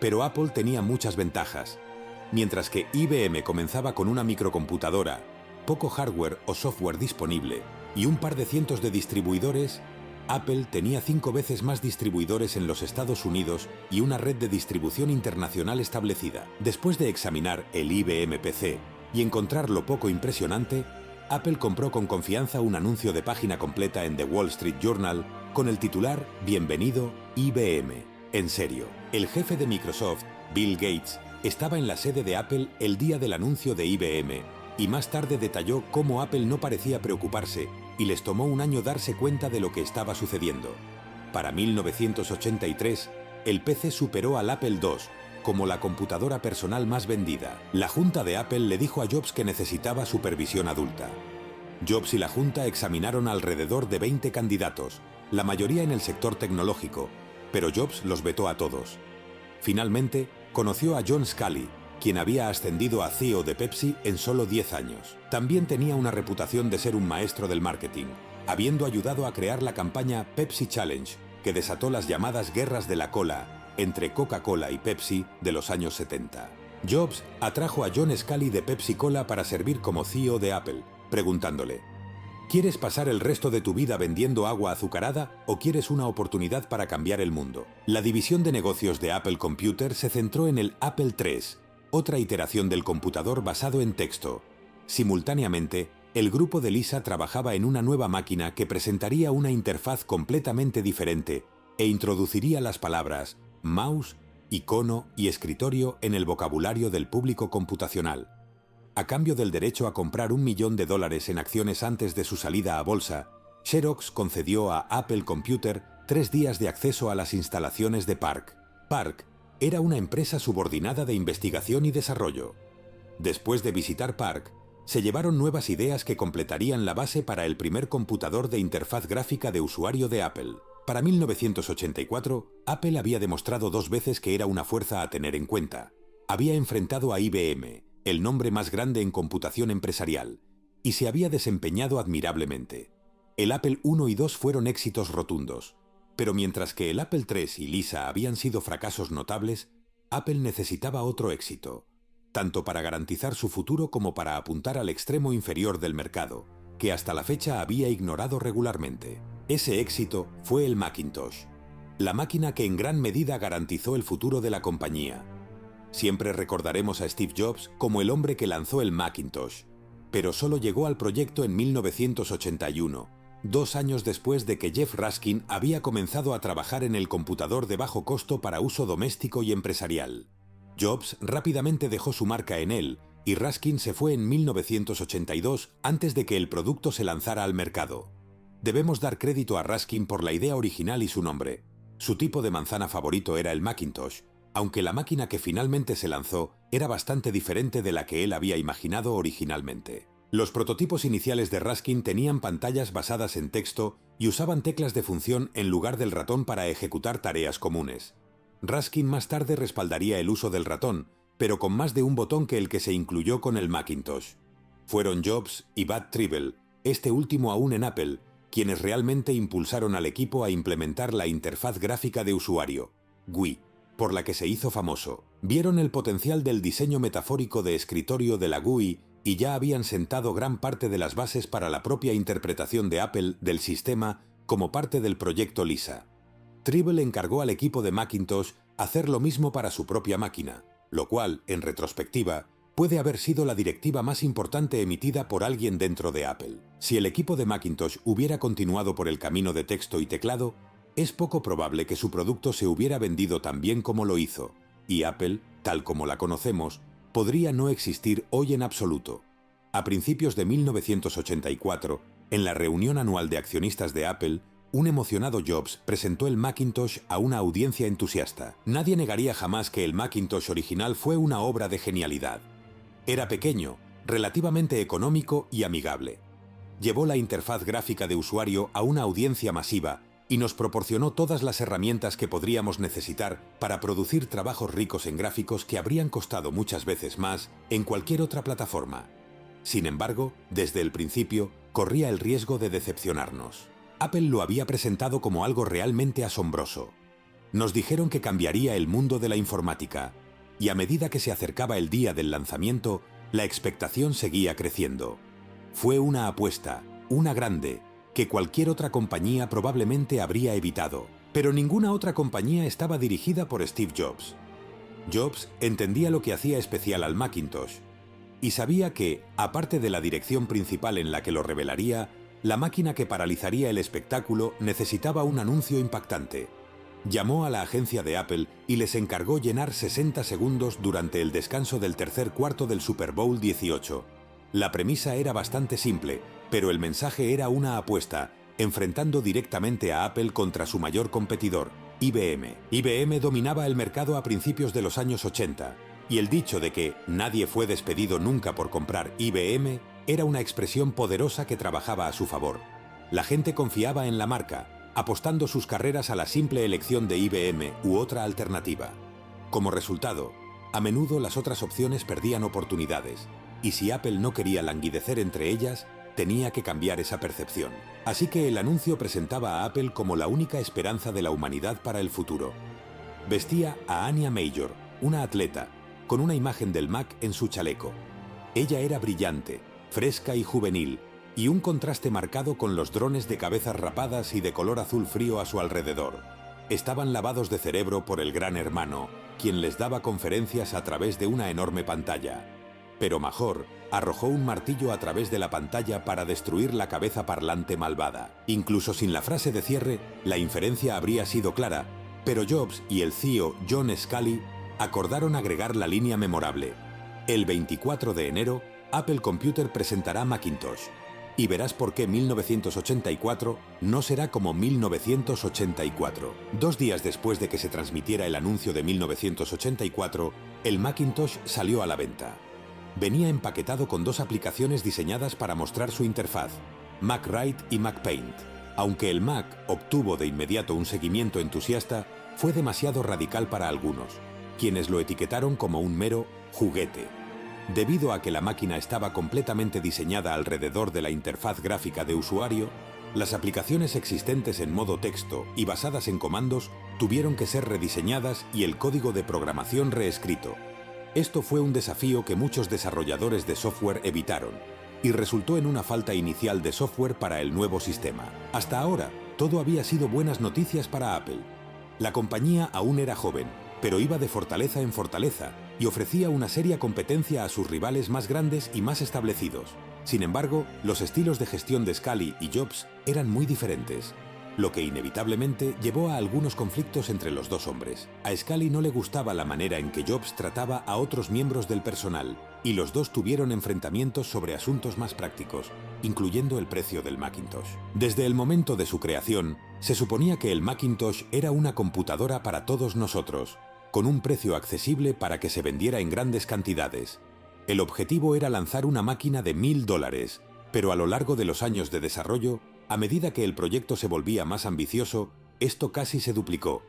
pero Apple tenía muchas ventajas. Mientras que IBM comenzaba con una microcomputadora, poco hardware o software disponible y un par de cientos de distribuidores, Apple tenía 5 veces más distribuidores en los Estados Unidos y una red de distribución internacional establecida. Después de examinar el IBM PC y encontrarlo poco impresionante, Apple compró con confianza un anuncio de página completa en The Wall Street Journal con el titular «Bienvenido, IBM». En serio, el jefe de Microsoft, Bill Gates, estaba en la sede de Apple el día del anuncio de IBM y más tarde detalló cómo Apple no parecía preocuparse y les tomó un año darse cuenta de lo que estaba sucediendo. Para 1983, el PC superó al Apple II como la computadora personal más vendida. La junta de Apple le dijo a Jobs que necesitaba supervisión adulta. Jobs y la junta examinaron alrededor de 20 candidatos, la mayoría en el sector tecnológico, pero Jobs los vetó a todos. Finalmente, conoció a John Sculley, quien había ascendido a CEO de Pepsi en solo 10 años. También tenía una reputación de ser un maestro del marketing, habiendo ayudado a crear la campaña Pepsi Challenge, que desató las llamadas guerras de la cola entre Coca-Cola y Pepsi de los años 70. Jobs atrajo a John Sculley de Pepsi Cola para servir como CEO de Apple, preguntándole: ¿quieres pasar el resto de tu vida vendiendo agua azucarada o quieres una oportunidad para cambiar el mundo? La división de negocios de Apple Computer se centró en el Apple III, otra iteración del computador basado en texto. Simultáneamente, el grupo de Lisa trabajaba en una nueva máquina que presentaría una interfaz completamente diferente e introduciría las palabras mouse, icono y escritorio en el vocabulario del público computacional. A cambio del derecho a comprar $1 millón en acciones antes de su salida a bolsa, Xerox concedió a Apple Computer 3 días de acceso a las instalaciones de PARC. PARC era una empresa subordinada de investigación y desarrollo. Después de visitar PARC, se llevaron nuevas ideas que completarían la base para el primer computador de interfaz gráfica de usuario de Apple. Para 1984, Apple había demostrado 2 veces que era una fuerza a tener en cuenta. Había enfrentado a IBM, el nombre más grande en computación empresarial, y se había desempeñado admirablemente. El Apple I y II fueron éxitos rotundos, pero mientras que el Apple III y Lisa habían sido fracasos notables, Apple necesitaba otro éxito, tanto para garantizar su futuro como para apuntar al extremo inferior del mercado, que hasta la fecha había ignorado regularmente. Ese éxito fue el Macintosh, la máquina que en gran medida garantizó el futuro de la compañía. Siempre recordaremos a Steve Jobs como el hombre que lanzó el Macintosh, pero solo llegó al proyecto en 1981, 2 años después de que Jeff Raskin había comenzado a trabajar en el computador de bajo costo para uso doméstico y empresarial. Jobs rápidamente dejó su marca en él y Raskin se fue en 1982 antes de que el producto se lanzara al mercado. Debemos dar crédito a Raskin por la idea original y su nombre. Su tipo de manzana favorito era el Macintosh, aunque la máquina que finalmente se lanzó era bastante diferente de la que él había imaginado originalmente. Los prototipos iniciales de Raskin tenían pantallas basadas en texto y usaban teclas de función en lugar del ratón para ejecutar tareas comunes. Raskin más tarde respaldaría el uso del ratón, pero con más de un botón que el que se incluyó con el Macintosh. Fueron Jobs y Bud Tribble, este último aún en Apple, quienes realmente impulsaron al equipo a implementar la interfaz gráfica de usuario, GUI, por la que se hizo famoso. Vieron el potencial del diseño metafórico de escritorio de la GUI y ya habían sentado gran parte de las bases para la propia interpretación de Apple del sistema como parte del proyecto Lisa. Tribble encargó al equipo de Macintosh hacer lo mismo para su propia máquina, lo cual, en retrospectiva, puede haber sido la directiva más importante emitida por alguien dentro de Apple. Si el equipo de Macintosh hubiera continuado por el camino de texto y teclado, es poco probable que su producto se hubiera vendido tan bien como lo hizo, y Apple, tal como la conocemos, podría no existir hoy en absoluto. A principios de 1984, en la reunión anual de accionistas de Apple, un emocionado Jobs presentó el Macintosh a una audiencia entusiasta. Nadie negaría jamás que el Macintosh original fue una obra de genialidad. Era pequeño, relativamente económico y amigable. Llevó la interfaz gráfica de usuario a una audiencia masiva y nos proporcionó todas las herramientas que podríamos necesitar para producir trabajos ricos en gráficos que habrían costado muchas veces más en cualquier otra plataforma. Sin embargo, desde el principio, corría el riesgo de decepcionarnos. Apple lo había presentado como algo realmente asombroso. Nos dijeron que cambiaría el mundo de la informática, y a medida que se acercaba el día del lanzamiento, la expectación seguía creciendo. Fue una apuesta, una grande, que cualquier otra compañía probablemente habría evitado, pero ninguna otra compañía estaba dirigida por Steve Jobs. Jobs entendía lo que hacía especial al Macintosh, y sabía que, aparte de la dirección principal en la que lo revelaría, la máquina que paralizaría el espectáculo necesitaba un anuncio impactante. Llamó a la agencia de Apple y les encargó llenar 60 segundos durante el descanso del tercer cuarto del Super Bowl XVIII. La premisa era bastante simple, pero el mensaje era una apuesta, enfrentando directamente a Apple contra su mayor competidor, IBM. IBM dominaba el mercado a principios de los años 80, y el dicho de que nadie fue despedido nunca por comprar IBM era una expresión poderosa que trabajaba a su favor. La gente confiaba en la marca, apostando sus carreras a la simple elección de IBM u otra alternativa. Como resultado, a menudo las otras opciones perdían oportunidades, y si Apple no quería languidecer entre ellas, tenía que cambiar esa percepción. Así que el anuncio presentaba a Apple como la única esperanza de la humanidad para el futuro. Vestía a Anya Major, una atleta, con una imagen del Mac en su chaleco. Ella era brillante, fresca y juvenil, y un contraste marcado con los drones de cabezas rapadas y de color azul frío a su alrededor. Estaban lavados de cerebro por el gran hermano, quien les daba conferencias a través de una enorme pantalla. Pero Major arrojó un martillo a través de la pantalla para destruir la cabeza parlante malvada. Incluso sin la frase de cierre, la inferencia habría sido clara, pero Jobs y el CEO John Sculley acordaron agregar la línea memorable: el 24 de enero, Apple Computer presentará Macintosh. Y verás por qué 1984 no será como 1984. 2 días después de que se transmitiera el anuncio de 1984, el Macintosh salió a la venta. Venía empaquetado con 2 aplicaciones diseñadas para mostrar su interfaz, MacWrite y MacPaint. Aunque el Mac obtuvo de inmediato un seguimiento entusiasta, fue demasiado radical para algunos, quienes lo etiquetaron como un mero juguete. Debido a que la máquina estaba completamente diseñada alrededor de la interfaz gráfica de usuario, las aplicaciones existentes en modo texto y basadas en comandos tuvieron que ser rediseñadas y el código de programación reescrito. Esto fue un desafío que muchos desarrolladores de software evitaron, y resultó en una falta inicial de software para el nuevo sistema. Hasta ahora, todo había sido buenas noticias para Apple. La compañía aún era joven, pero iba de fortaleza en fortaleza y ofrecía una seria competencia a sus rivales más grandes y más establecidos. Sin embargo, los estilos de gestión de Sculley y Jobs eran muy diferentes, lo que inevitablemente llevó a algunos conflictos entre los dos hombres. A Sculley no le gustaba la manera en que Jobs trataba a otros miembros del personal, y los dos tuvieron enfrentamientos sobre asuntos más prácticos, incluyendo el precio del Macintosh. Desde el momento de su creación, se suponía que el Macintosh era una computadora para todos nosotros, con un precio accesible para que se vendiera en grandes cantidades. El objetivo era lanzar una máquina de $1000, pero a lo largo de los años de desarrollo, a medida que el proyecto se volvía más ambicioso, esto casi se duplicó.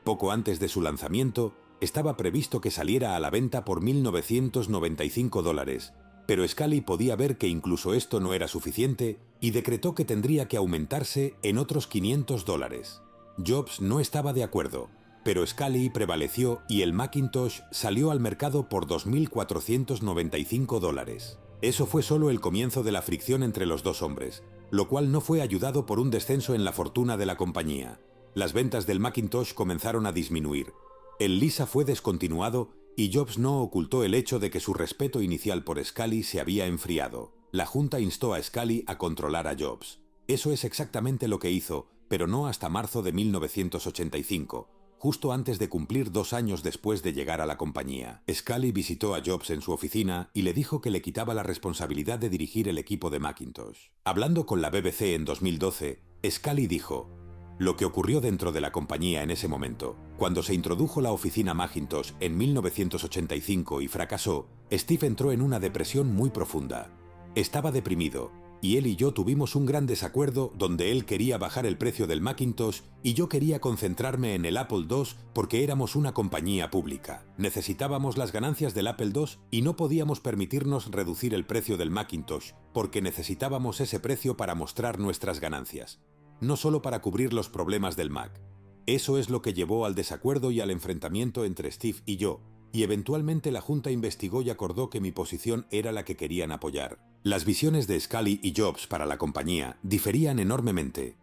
Poco antes de su lanzamiento, estaba previsto que saliera a la venta por $1995, pero Sculley podía ver que incluso esto no era suficiente y decretó que tendría que aumentarse en otros $500. Jobs no estaba de acuerdo, pero Sculley prevaleció y el Macintosh salió al mercado por $2495. Eso fue solo el comienzo de la fricción entre los dos hombres, lo cual no fue ayudado por un descenso en la fortuna de la compañía. Las ventas del Macintosh comenzaron a disminuir. El Lisa fue descontinuado y Jobs no ocultó el hecho de que su respeto inicial por Sculley se había enfriado. La junta instó a Sculley a controlar a Jobs. Eso es exactamente lo que hizo, pero no hasta marzo de 1985, justo antes de cumplir 2 años después de llegar a la compañía. Scully visitó a Jobs en su oficina y le dijo que le quitaba la responsabilidad de dirigir el equipo de Macintosh. Hablando con la BBC en 2012, Scully dijo: lo que ocurrió dentro de la compañía en ese momento, cuando se introdujo la oficina Macintosh en 1985 y fracasó, Steve entró en una depresión muy profunda. Estaba deprimido, y él y yo tuvimos un gran desacuerdo donde él quería bajar el precio del Macintosh y yo quería concentrarme en el Apple II porque éramos una compañía pública. Necesitábamos las ganancias del Apple II y no podíamos permitirnos reducir el precio del Macintosh porque necesitábamos ese precio para mostrar nuestras ganancias, no solo para cubrir los problemas del Mac. Eso es lo que llevó al desacuerdo y al enfrentamiento entre Steve y yo, y eventualmente la Junta investigó y acordó que mi posición era la que querían apoyar. Las visiones de Scully y Jobs para la compañía diferían enormemente.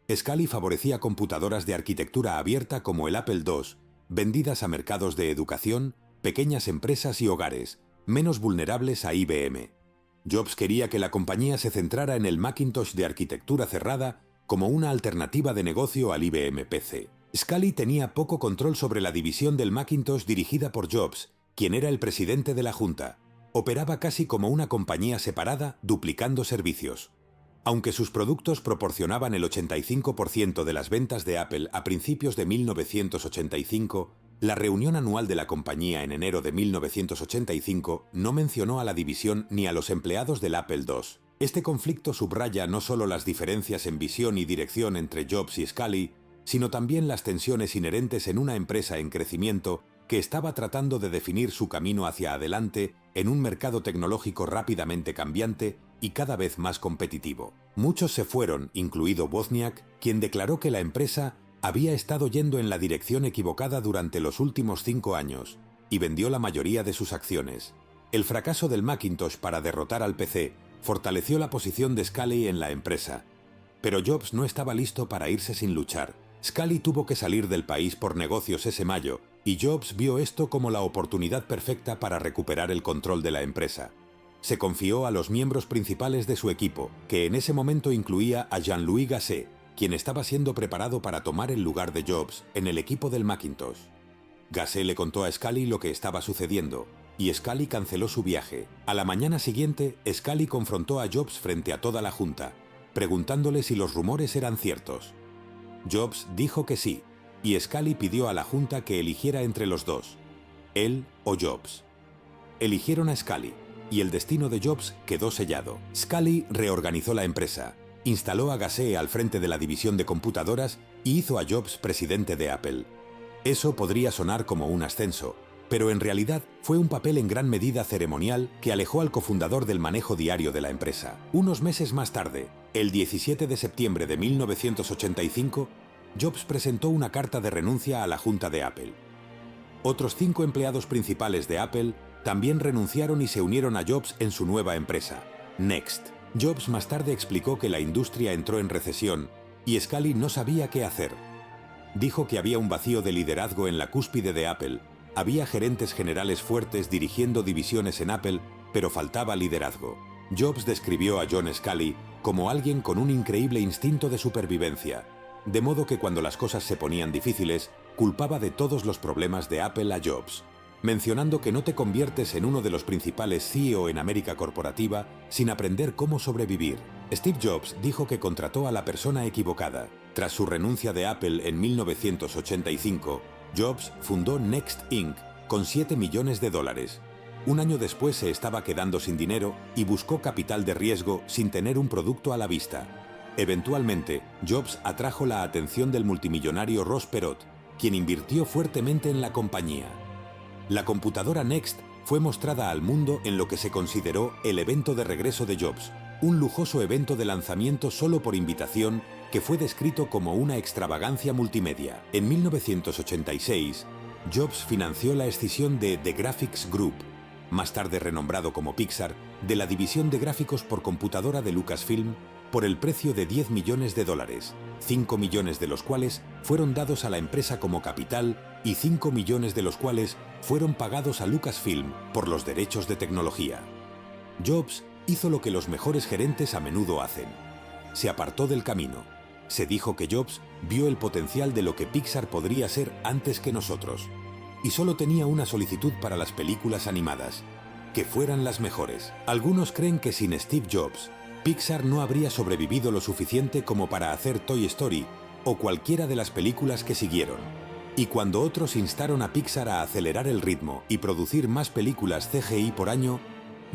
Scully favorecía computadoras de arquitectura abierta como el Apple II, vendidas a mercados de educación, pequeñas empresas y hogares, menos vulnerables a IBM. Jobs quería que la compañía se centrara en el Macintosh de arquitectura cerrada como una alternativa de negocio al IBM PC. Scully tenía poco control sobre la división del Macintosh dirigida por Jobs, quien era el presidente de la Junta. Operaba casi como una compañía separada, duplicando servicios. Aunque sus productos proporcionaban el 85% de las ventas de Apple a principios de 1985, la reunión anual de la compañía en enero de 1985 no mencionó a la división ni a los empleados del Apple II. Este conflicto subraya no solo las diferencias en visión y dirección entre Jobs y Scully, sino también las tensiones inherentes en una empresa en crecimiento que estaba tratando de definir su camino hacia adelante en un mercado tecnológico rápidamente cambiante y cada vez más competitivo. Muchos se fueron, incluido Wozniak, quien declaró que la empresa había estado yendo en la dirección equivocada durante los últimos 5 años y vendió la mayoría de sus acciones. El fracaso del Macintosh para derrotar al PC fortaleció la posición de Scully en la empresa, pero Jobs no estaba listo para irse sin luchar. Scully tuvo que salir del país por negocios ese mayo, y Jobs vio esto como la oportunidad perfecta para recuperar el control de la empresa. Se confió a los miembros principales de su equipo, que en ese momento incluía a Jean-Louis Gasset, quien estaba siendo preparado para tomar el lugar de Jobs en el equipo del Macintosh. Gasset le contó a Scully lo que estaba sucediendo, y Scully canceló su viaje. A la mañana siguiente, Scully confrontó a Jobs frente a toda la Junta, preguntándole si los rumores eran ciertos. Jobs dijo que sí, y Scully pidió a la Junta que eligiera entre los dos, él o Jobs. Eligieron a Scully, y el destino de Jobs quedó sellado. Scully reorganizó la empresa, instaló a Gasset al frente de la división de computadoras y hizo a Jobs presidente de Apple. Eso podría sonar como un ascenso, pero en realidad fue un papel en gran medida ceremonial que alejó al cofundador del manejo diario de la empresa. Unos meses más tarde, el 17 de septiembre de 1985, Jobs presentó una carta de renuncia a la Junta de Apple. Otros 5 empleados principales de Apple también renunciaron y se unieron a Jobs en su nueva empresa, Next. Jobs más tarde explicó que la industria entró en recesión y Scully no sabía qué hacer. Dijo que había un vacío de liderazgo en la cúspide de Apple. Había gerentes generales fuertes dirigiendo divisiones en Apple, pero faltaba liderazgo. Jobs describió a John Scully como alguien con un increíble instinto de supervivencia, de modo que cuando las cosas se ponían difíciles, culpaba de todos los problemas de Apple a Jobs, mencionando que no te conviertes en uno de los principales CEO en América corporativa sin aprender cómo sobrevivir. Steve Jobs dijo que contrató a la persona equivocada. Tras su renuncia de Apple en 1985, Jobs fundó Next Inc. con $7 millones. Un año después se estaba quedando sin dinero y buscó capital de riesgo sin tener un producto a la vista. Eventualmente, Jobs atrajo la atención del multimillonario Ross Perot, quien invirtió fuertemente en la compañía. La computadora Next fue mostrada al mundo en lo que se consideró el evento de regreso de Jobs, un lujoso evento de lanzamiento solo por invitación que fue descrito como una extravagancia multimedia. En 1986, Jobs financió la escisión de The Graphics Group, más tarde renombrado como Pixar, de la división de gráficos por computadora de Lucasfilm por el precio de $10 millones, 5 millones de los cuales fueron dados a la empresa como capital y 5 millones de los cuales fueron pagados a Lucasfilm por los derechos de tecnología. Jobs hizo lo que los mejores gerentes a menudo hacen. Se apartó del camino. Se dijo que Jobs vio el potencial de lo que Pixar podría ser antes que nosotros. Y solo tenía una solicitud para las películas animadas: que fueran las mejores. Algunos creen que sin Steve Jobs, Pixar no habría sobrevivido lo suficiente como para hacer Toy Story o cualquiera de las películas que siguieron. Y cuando otros instaron a Pixar a acelerar el ritmo y producir más películas CGI por año,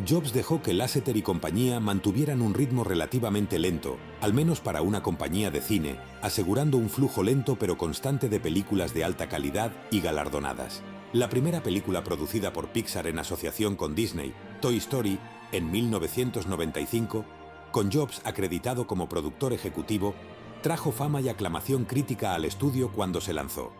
Jobs dejó que Lasseter y compañía mantuvieran un ritmo relativamente lento, al menos para una compañía de cine, asegurando un flujo lento pero constante de películas de alta calidad y galardonadas. La primera película producida por Pixar en asociación con Disney, Toy Story, en 1995, con Jobs acreditado como productor ejecutivo, trajo fama y aclamación crítica al estudio cuando se lanzó.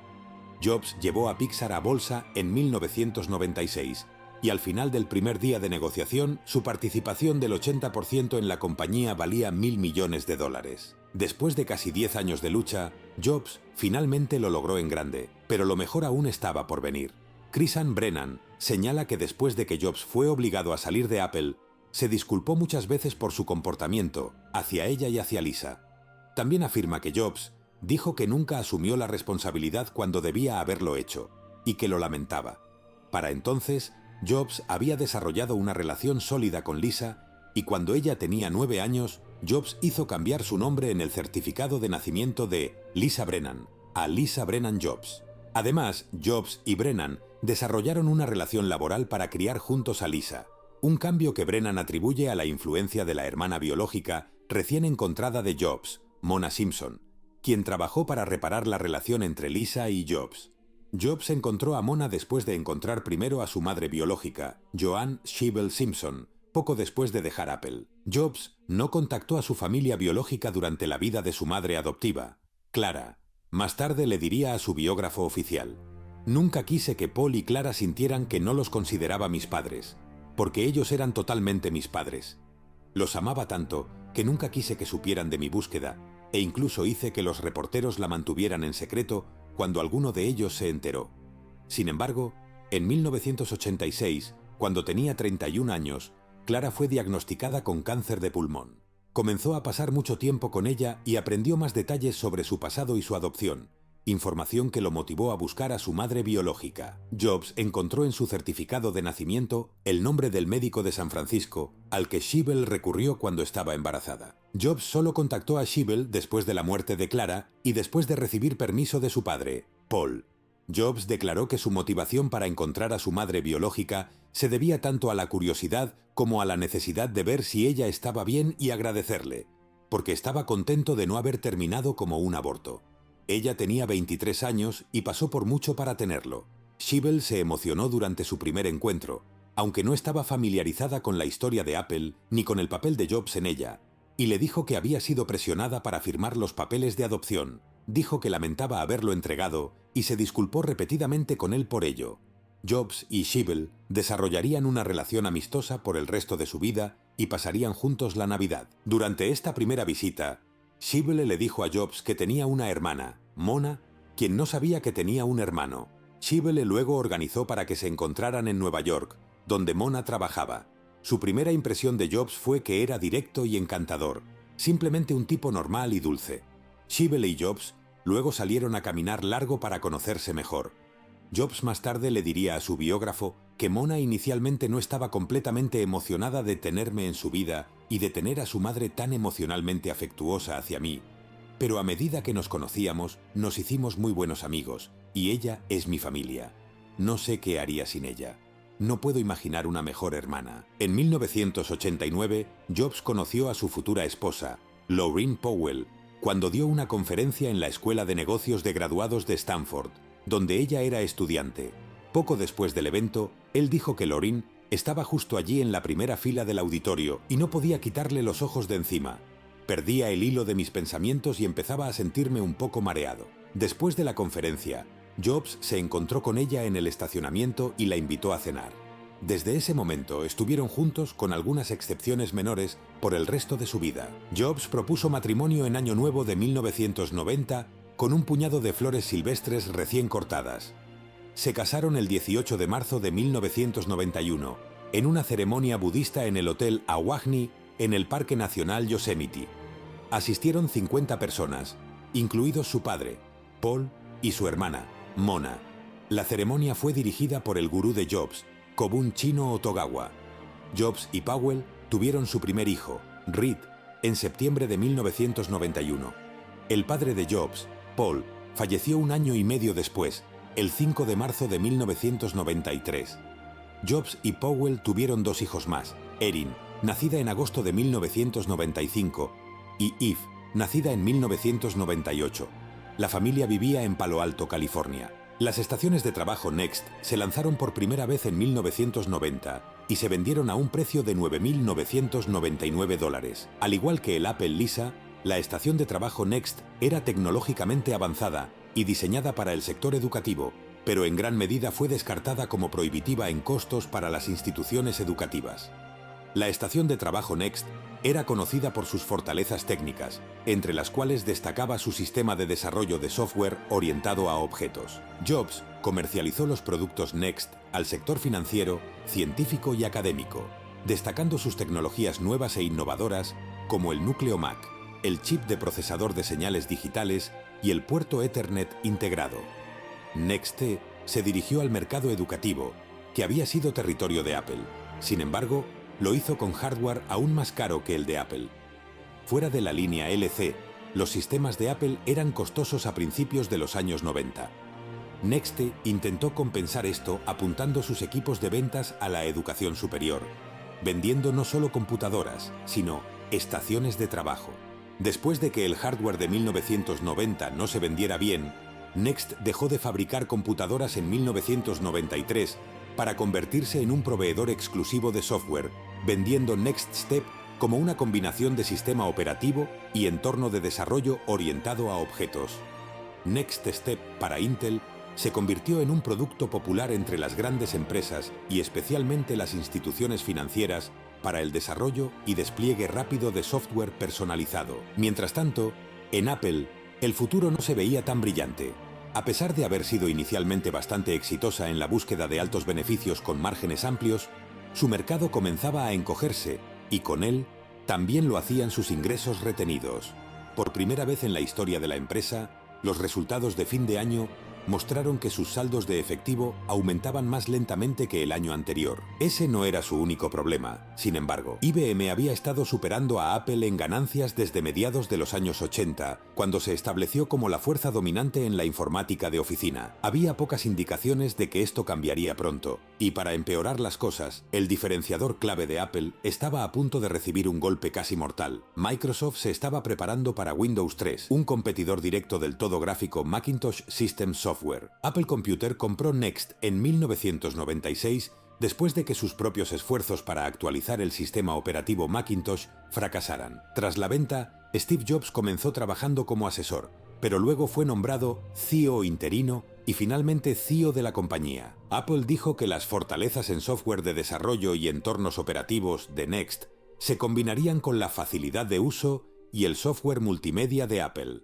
Jobs llevó a Pixar a bolsa en 1996, y al final del primer día de negociación, su participación del 80% en la compañía valía $1.000 millones. Después de casi 10 años de lucha, Jobs finalmente lo logró en grande, pero lo mejor aún estaba por venir. Chrisann Brennan señala que después de que Jobs fue obligado a salir de Apple, se disculpó muchas veces por su comportamiento hacia ella y hacia Lisa. También afirma que Jobs dijo que nunca asumió la responsabilidad cuando debía haberlo hecho, y que lo lamentaba. Para entonces, Jobs había desarrollado una relación sólida con Lisa, y cuando ella tenía 9 años, Jobs hizo cambiar su nombre en el certificado de nacimiento de Lisa Brennan a Lisa Brennan Jobs. Además, Jobs y Brennan desarrollaron una relación laboral para criar juntos a Lisa, un cambio que Brennan atribuye a la influencia de la hermana biológica recién encontrada de Jobs, Mona Simpson, quien trabajó para reparar la relación entre Lisa y Jobs. Jobs encontró a Mona después de encontrar primero a su madre biológica, Joanne Schiebel Simpson, poco después de dejar Apple. Jobs no contactó a su familia biológica durante la vida de su madre adoptiva, Clara. Más tarde le diría a su biógrafo oficial: «Nunca quise que Paul y Clara sintieran que no los consideraba mis padres, porque ellos eran totalmente mis padres. Los amaba tanto que nunca quise que supieran de mi búsqueda, e incluso hice que los reporteros la mantuvieran en secreto cuando alguno de ellos se enteró». Sin embargo, en 1986, cuando tenía 31 años, Clara fue diagnosticada con cáncer de pulmón. Comenzó a pasar mucho tiempo con ella y aprendió más detalles sobre su pasado y su adopción, información que lo motivó a buscar a su madre biológica. Jobs encontró en su certificado de nacimiento el nombre del médico de San Francisco, al que Schiebel recurrió cuando estaba embarazada. Jobs solo contactó a Schiebel después de la muerte de Clara y después de recibir permiso de su padre, Paul. Jobs declaró que su motivación para encontrar a su madre biológica se debía tanto a la curiosidad como a la necesidad de ver si ella estaba bien y agradecerle, porque estaba contento de no haber terminado como un aborto. Ella tenía 23 años y pasó por mucho para tenerlo. Schiebel se emocionó durante su primer encuentro, aunque no estaba familiarizada con la historia de Apple ni con el papel de Jobs en ella, y le dijo que había sido presionada para firmar los papeles de adopción. Dijo que lamentaba haberlo entregado y se disculpó repetidamente con él por ello. Jobs y Schiebel desarrollarían una relación amistosa por el resto de su vida y pasarían juntos la Navidad. Durante esta primera visita, Schiebel le dijo a Jobs que tenía una hermana, Mona, quien no sabía que tenía un hermano. Schiebel luego organizó para que se encontraran en Nueva York, donde Mona trabajaba. Su primera impresión de Jobs fue que era directo y encantador, simplemente un tipo normal y dulce. Schiebel y Jobs luego salieron a caminar largo para conocerse mejor. Jobs más tarde le diría a su biógrafo que Mona inicialmente no estaba completamente emocionada de tenerme en su vida y de tener a su madre tan emocionalmente afectuosa hacia mí, pero a medida que nos conocíamos, nos hicimos muy buenos amigos, y ella es mi familia. No sé qué haría sin ella. No puedo imaginar una mejor hermana. En 1989, Jobs conoció a su futura esposa, Laureen Powell, cuando dio una conferencia en la Escuela de Negocios de Graduados de Stanford, donde ella era estudiante. Poco después del evento, él dijo que Laureen estaba justo allí en la primera fila del auditorio y no podía quitarle los ojos de encima. Perdía el hilo de mis pensamientos y empezaba a sentirme un poco mareado. Después de la conferencia, Jobs se encontró con ella en el estacionamiento y la invitó a cenar. Desde ese momento estuvieron juntos, con algunas excepciones menores, por el resto de su vida. Jobs propuso matrimonio en Año Nuevo de 1990 con un puñado de flores silvestres recién cortadas. Se casaron el 18 de marzo de 1991, en una ceremonia budista en el Hotel Ahwahnee, en el Parque Nacional Yosemite. Asistieron 50 personas, incluidos su padre, Paul, y su hermana, Mona. La ceremonia fue dirigida por el gurú de Jobs, Kobun Chino Otogawa. Jobs y Powell tuvieron su primer hijo, Reed, en septiembre de 1991. El padre de Jobs, Paul, falleció un año y medio después, el 5 de marzo de 1993. Jobs y Powell tuvieron dos hijos más, Erin, nacida en agosto de 1995, y Eve, nacida en 1998. La familia vivía en Palo Alto, California. Las estaciones de trabajo Next se lanzaron por primera vez en 1990 y se vendieron a un precio de $9.999. Al igual que el Apple Lisa, la estación de trabajo Next era tecnológicamente avanzada y diseñada para el sector educativo, pero en gran medida fue descartada como prohibitiva en costos para las instituciones educativas. La estación de trabajo Next era conocida por sus fortalezas técnicas, entre las cuales destacaba su sistema de desarrollo de software orientado a objetos. Jobs comercializó los productos Next al sector financiero, científico y académico, destacando sus tecnologías nuevas e innovadoras como el núcleo Mac, el chip de procesador de señales digitales y el puerto Ethernet integrado. Next se dirigió al mercado educativo, que había sido territorio de Apple. Sin embargo, lo hizo con hardware aún más caro que el de Apple. Fuera de la línea LC, los sistemas de Apple eran costosos a principios de los años 90. Next intentó compensar esto apuntando sus equipos de ventas a la educación superior, vendiendo no solo computadoras, sino estaciones de trabajo. Después de que el hardware de 1990 no se vendiera bien, Next dejó de fabricar computadoras en 1993 para convertirse en un proveedor exclusivo de software, vendiendo Next Step como una combinación de sistema operativo y entorno de desarrollo orientado a objetos. Next Step para Intel se convirtió en un producto popular entre las grandes empresas y especialmente las instituciones financieras para el desarrollo y despliegue rápido de software personalizado. Mientras tanto, en Apple, el futuro no se veía tan brillante. A pesar de haber sido inicialmente bastante exitosa en la búsqueda de altos beneficios con márgenes amplios, su mercado comenzaba a encogerse y con él también lo hacían sus ingresos retenidos. Por primera vez en la historia de la empresa, los resultados de fin de año mostraron que sus saldos de efectivo aumentaban más lentamente que el año anterior. Ese no era su único problema. Sin embargo, IBM había estado superando a Apple en ganancias desde mediados de los años 80, cuando se estableció como la fuerza dominante en la informática de oficina. Había pocas indicaciones de que esto cambiaría pronto, y para empeorar las cosas, el diferenciador clave de Apple estaba a punto de recibir un golpe casi mortal. Microsoft se estaba preparando para Windows 3, un competidor directo del todo gráfico Macintosh System Software. Apple Computer compró Next en 1996 después de que sus propios esfuerzos para actualizar el sistema operativo Macintosh fracasaran. Tras la venta, Steve Jobs comenzó trabajando como asesor, pero luego fue nombrado CEO interino y finalmente CEO de la compañía. Apple dijo que las fortalezas en software de desarrollo y entornos operativos de Next se combinarían con la facilidad de uso y el software multimedia de Apple.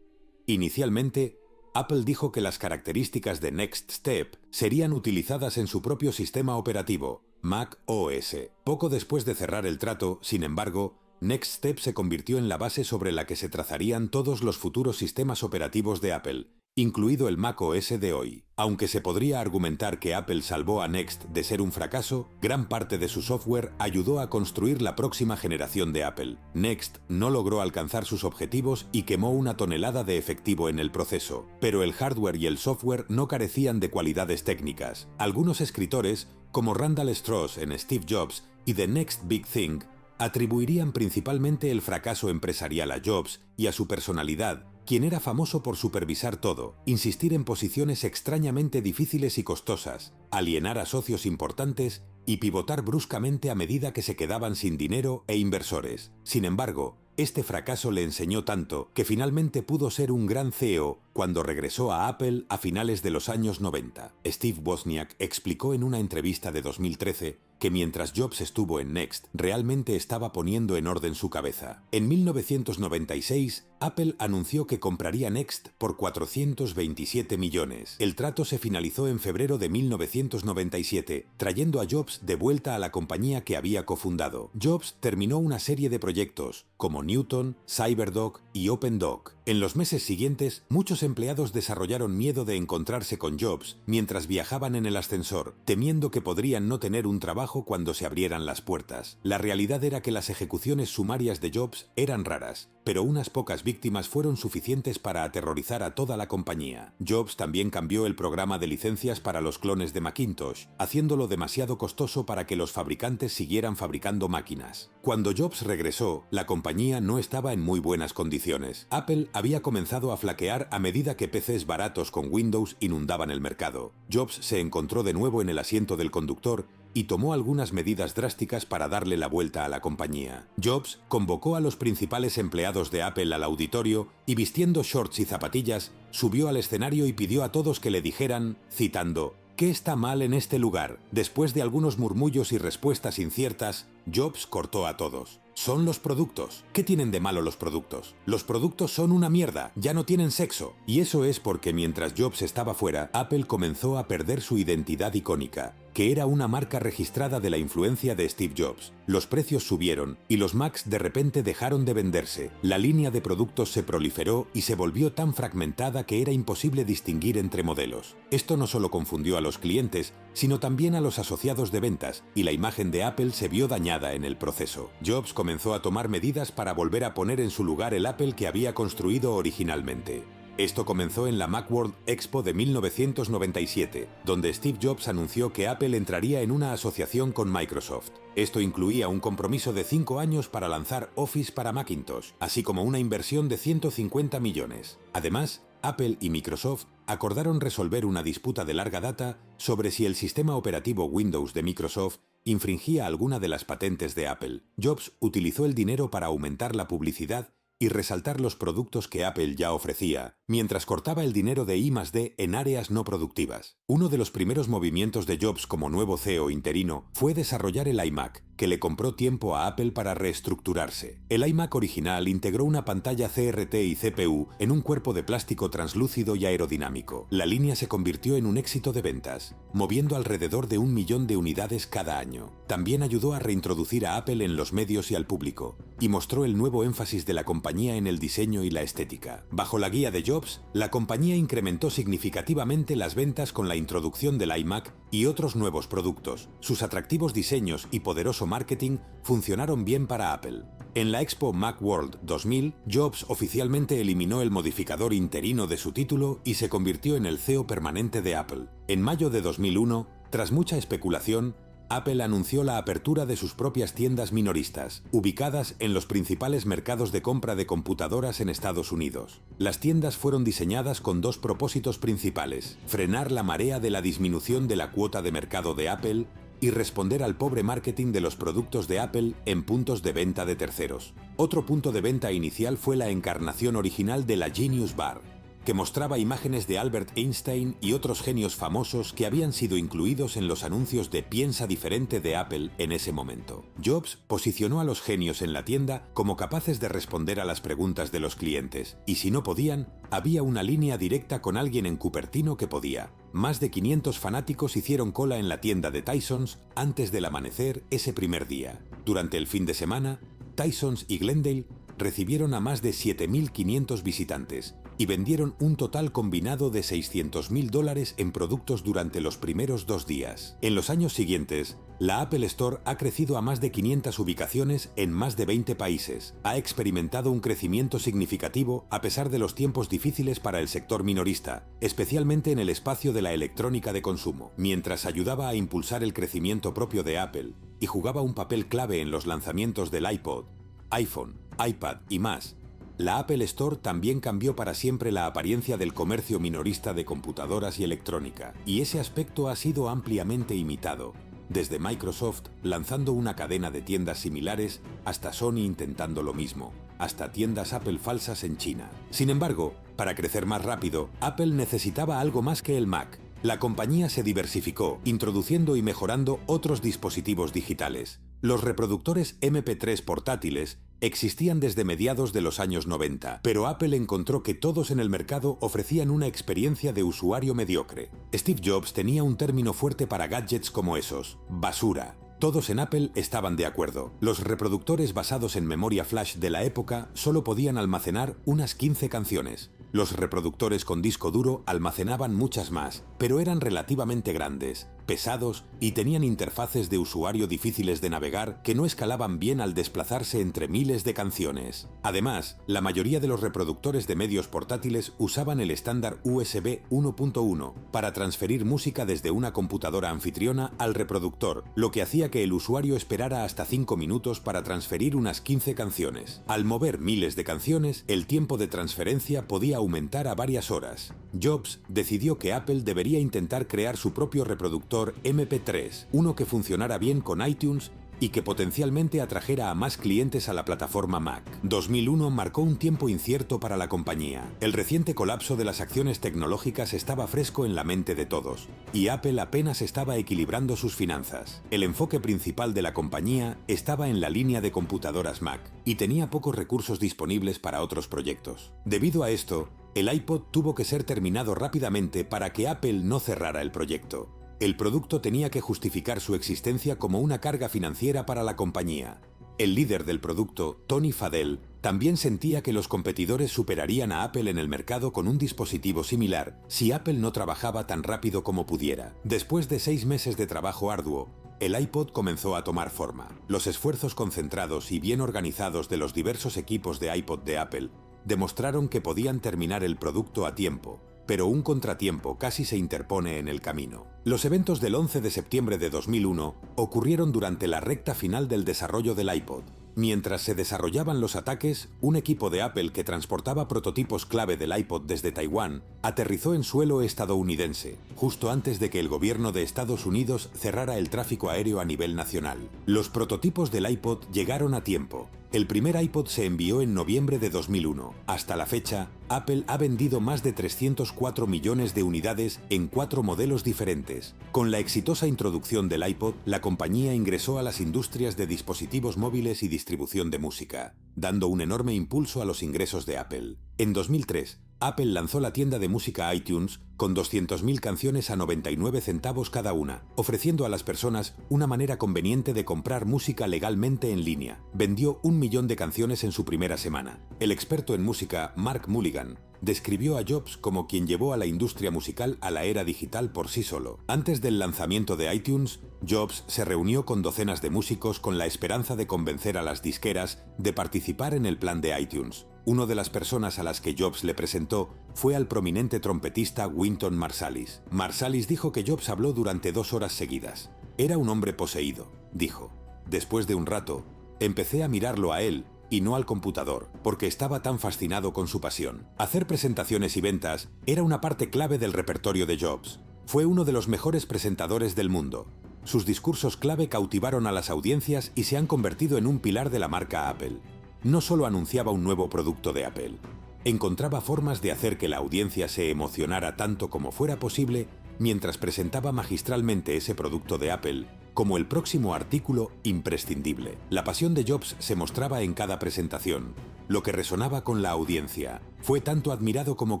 Inicialmente, Apple dijo que las características de Next Step serían utilizadas en su propio sistema operativo, Mac OS. Poco después de cerrar el trato, sin embargo, Next Step se convirtió en la base sobre la que se trazarían todos los futuros sistemas operativos de Apple, incluido el Mac OS de hoy. Aunque se podría argumentar que Apple salvó a Next de ser un fracaso, gran parte de su software ayudó a construir la próxima generación de Apple. Next no logró alcanzar sus objetivos y quemó una tonelada de efectivo en el proceso, pero el hardware y el software no carecían de cualidades técnicas. Algunos escritores, como Randall Strauss en Steve Jobs y The Next Big Thing, atribuirían principalmente el fracaso empresarial a Jobs y a su personalidad, quien era famoso por supervisar todo, insistir en posiciones extrañamente difíciles y costosas, alienar a socios importantes y pivotar bruscamente a medida que se quedaban sin dinero e inversores. Sin embargo, este fracaso le enseñó tanto que finalmente pudo ser un gran CEO cuando regresó a Apple a finales de los años 90. Steve Wozniak explicó en una entrevista de 2013 que mientras Jobs estuvo en Next, realmente estaba poniendo en orden su cabeza. En 1996, Apple anunció que compraría Next por 427 millones. El trato se finalizó en febrero de 1997, trayendo a Jobs de vuelta a la compañía que había cofundado. Jobs terminó una serie de proyectos, como Newton, CyberDoc y OpenDoc. En los meses siguientes, muchos empleados desarrollaron miedo de encontrarse con Jobs mientras viajaban en el ascensor, temiendo que podrían no tener un trabajo cuando se abrieran las puertas. La realidad era que las ejecuciones sumarias de Jobs eran raras, pero unas pocas víctimas fueron suficientes para aterrorizar a toda la compañía. Jobs también cambió el programa de licencias para los clones de Macintosh, haciéndolo demasiado costoso para que los fabricantes siguieran fabricando máquinas. Cuando Jobs regresó, la compañía no estaba en muy buenas condiciones. Apple había comenzado a flaquear a medida que PCs baratos con Windows inundaban el mercado. Jobs se encontró de nuevo en el asiento del conductor y tomó algunas medidas drásticas para darle la vuelta a la compañía. Jobs convocó a los principales empleados de Apple al auditorio y, vistiendo shorts y zapatillas, subió al escenario y pidió a todos que le dijeran, citando, ¿qué está mal en este lugar? Después de algunos murmullos y respuestas inciertas, Jobs cortó a todos. Son los productos. ¿Qué tienen de malo los productos? Los productos son una mierda, ya no tienen sexo. Y eso es porque mientras Jobs estaba fuera, Apple comenzó a perder su identidad icónica, que era una marca registrada de la influencia de Steve Jobs. Los precios subieron y los Macs de repente dejaron de venderse. La línea de productos se proliferó y se volvió tan fragmentada que era imposible distinguir entre modelos. Esto no solo confundió a los clientes, sino también a los asociados de ventas, y la imagen de Apple se vio dañada en el proceso. Jobs comenzó a tomar medidas para volver a poner en su lugar el Apple que había construido originalmente. Esto comenzó en la Macworld Expo de 1997, donde Steve Jobs anunció que Apple entraría en una asociación con Microsoft. Esto incluía un compromiso de 5 años para lanzar Office para Macintosh, así como una inversión de 150 millones. Además, Apple y Microsoft acordaron resolver una disputa de larga data sobre si el sistema operativo Windows de Microsoft infringía alguna de las patentes de Apple. Jobs utilizó el dinero para aumentar la publicidad y resaltar los productos que Apple ya ofrecía, mientras cortaba el dinero de I+D en áreas no productivas. Uno de los primeros movimientos de Jobs como nuevo CEO interino fue desarrollar el iMac, que le compró tiempo a Apple para reestructurarse. El iMac original integró una pantalla CRT y CPU en un cuerpo de plástico translúcido y aerodinámico. La línea se convirtió en un éxito de ventas, moviendo alrededor de 1 millón de unidades cada año. También ayudó a reintroducir a Apple en los medios y al público, y mostró el nuevo énfasis de la compañía en el diseño y la estética. Bajo la guía de Jobs, la compañía incrementó significativamente las ventas con la introducción del iMac y otros nuevos productos. Sus atractivos diseños y poderoso marketing funcionaron bien para Apple. En la Expo Macworld 2000, Jobs oficialmente eliminó el modificador interino de su título y se convirtió en el CEO permanente de Apple. En mayo de 2001, tras mucha especulación, Apple anunció la apertura de sus propias tiendas minoristas, ubicadas en los principales mercados de compra de computadoras en Estados Unidos. Las tiendas fueron diseñadas con dos propósitos principales: frenar la marea de la disminución de la cuota de mercado de Apple y responder al pobre marketing de los productos de Apple en puntos de venta de terceros. Otro punto de venta inicial fue la encarnación original de la Genius Bar, que mostraba imágenes de Albert Einstein y otros genios famosos que habían sido incluidos en los anuncios de Piensa diferente de Apple en ese momento. Jobs posicionó a los genios en la tienda como capaces de responder a las preguntas de los clientes, y si no podían, había una línea directa con alguien en Cupertino que podía. Más de 500 fanáticos hicieron cola en la tienda de Tysons antes del amanecer ese primer día. Durante el fin de semana, Tysons y Glendale recibieron a más de 7.500 visitantes y vendieron un total combinado de $600.000 en productos durante los primeros 2 días. En los años siguientes, la Apple Store ha crecido a más de 500 ubicaciones en más de 20 países. Ha experimentado un crecimiento significativo a pesar de los tiempos difíciles para el sector minorista, especialmente en el espacio de la electrónica de consumo. Mientras ayudaba a impulsar el crecimiento propio de Apple y jugaba un papel clave en los lanzamientos del iPod, iPhone, iPad y más, la Apple Store también cambió para siempre la apariencia del comercio minorista de computadoras y electrónica, y ese aspecto ha sido ampliamente imitado, desde Microsoft lanzando una cadena de tiendas similares hasta Sony intentando lo mismo, hasta tiendas Apple falsas en China. Sin embargo, para crecer más rápido, Apple necesitaba algo más que el Mac. La compañía se diversificó, introduciendo y mejorando otros dispositivos digitales. Los reproductores MP3 portátiles Existían desde mediados de los años 90, pero Apple encontró que todos en el mercado ofrecían una experiencia de usuario mediocre. Steve Jobs tenía un término fuerte para gadgets como esos: basura. Todos en Apple estaban de acuerdo. Los reproductores basados en memoria flash de la época solo podían almacenar unas 15 canciones. Los reproductores con disco duro almacenaban muchas más, pero eran relativamente grandes, pesados y tenían interfaces de usuario difíciles de navegar que no escalaban bien al desplazarse entre miles de canciones. Además, la mayoría de los reproductores de medios portátiles usaban el estándar USB 1.1 para transferir música desde una computadora anfitriona al reproductor, lo que hacía que el usuario esperara hasta 5 minutos para transferir unas 15 canciones. Al mover miles de canciones, el tiempo de transferencia podía aumentar a varias horas. Jobs decidió que Apple debería intentar crear su propio reproductor MP3, uno que funcionara bien con iTunes y que potencialmente atrajera a más clientes a la plataforma Mac. 2001 marcó un tiempo incierto para la compañía. El reciente colapso de las acciones tecnológicas estaba fresco en la mente de todos, y Apple apenas estaba equilibrando sus finanzas. El enfoque principal de la compañía estaba en la línea de computadoras Mac, y tenía pocos recursos disponibles para otros proyectos. Debido a esto, el iPod tuvo que ser terminado rápidamente para que Apple no cerrara el proyecto. El producto tenía que justificar su existencia como una carga financiera para la compañía. El líder del producto, Tony Fadell, también sentía que los competidores superarían a Apple en el mercado con un dispositivo similar si Apple no trabajaba tan rápido como pudiera. Después de 6 meses de trabajo arduo, el iPod comenzó a tomar forma. Los esfuerzos concentrados y bien organizados de los diversos equipos de iPod de Apple demostraron que podían terminar el producto a tiempo, pero un contratiempo casi se interpone en el camino. Los eventos del 11 de septiembre de 2001 ocurrieron durante la recta final del desarrollo del iPod. Mientras se desarrollaban los ataques, un equipo de Apple que transportaba prototipos clave del iPod desde Taiwán aterrizó en suelo estadounidense, justo antes de que el gobierno de Estados Unidos cerrara el tráfico aéreo a nivel nacional. Los prototipos del iPod llegaron a tiempo. El primer iPod se envió en noviembre de 2001. Hasta la fecha, Apple ha vendido más de 304 millones de unidades en 4 modelos diferentes. Con la exitosa introducción del iPod, la compañía ingresó a las industrias de dispositivos móviles y distribución de música, dando un enorme impulso a los ingresos de Apple. En 2003, Apple lanzó la tienda de música iTunes con 200.000 canciones a 99 centavos cada una, ofreciendo a las personas una manera conveniente de comprar música legalmente en línea. Vendió 1 millón de canciones en su primera semana. El experto en música Mark Mulligan describió a Jobs como quien llevó a la industria musical a la era digital por sí solo. Antes del lanzamiento de iTunes, Jobs se reunió con docenas de músicos con la esperanza de convencer a las disqueras de participar en el plan de iTunes. Una de las personas a las que Jobs le presentó fue al prominente trompetista Wynton Marsalis. Marsalis dijo que Jobs habló durante 2 horas seguidas. Era un hombre poseído, dijo. Después de un rato, empecé a mirarlo a él y no al computador, porque estaba tan fascinado con su pasión. Hacer presentaciones y ventas era una parte clave del repertorio de Jobs. Fue uno de los mejores presentadores del mundo. Sus discursos clave cautivaron a las audiencias y se han convertido en un pilar de la marca Apple. No solo anunciaba un nuevo producto de Apple, encontraba formas de hacer que la audiencia se emocionara tanto como fuera posible mientras presentaba magistralmente ese producto de Apple como el próximo artículo imprescindible. La pasión de Jobs se mostraba en cada presentación, lo que resonaba con la audiencia. Fue tanto admirado como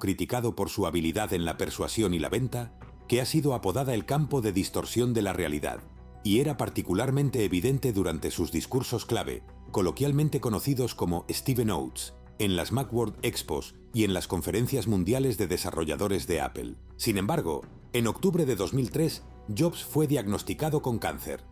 criticado por su habilidad en la persuasión y la venta, que ha sido apodada el campo de distorsión de la realidad, y era particularmente evidente durante sus discursos clave, coloquialmente conocidos como Steve Notes, en las Macworld Expos y en las conferencias mundiales de desarrolladores de Apple. Sin embargo, en octubre de 2003, Jobs fue diagnosticado con cáncer.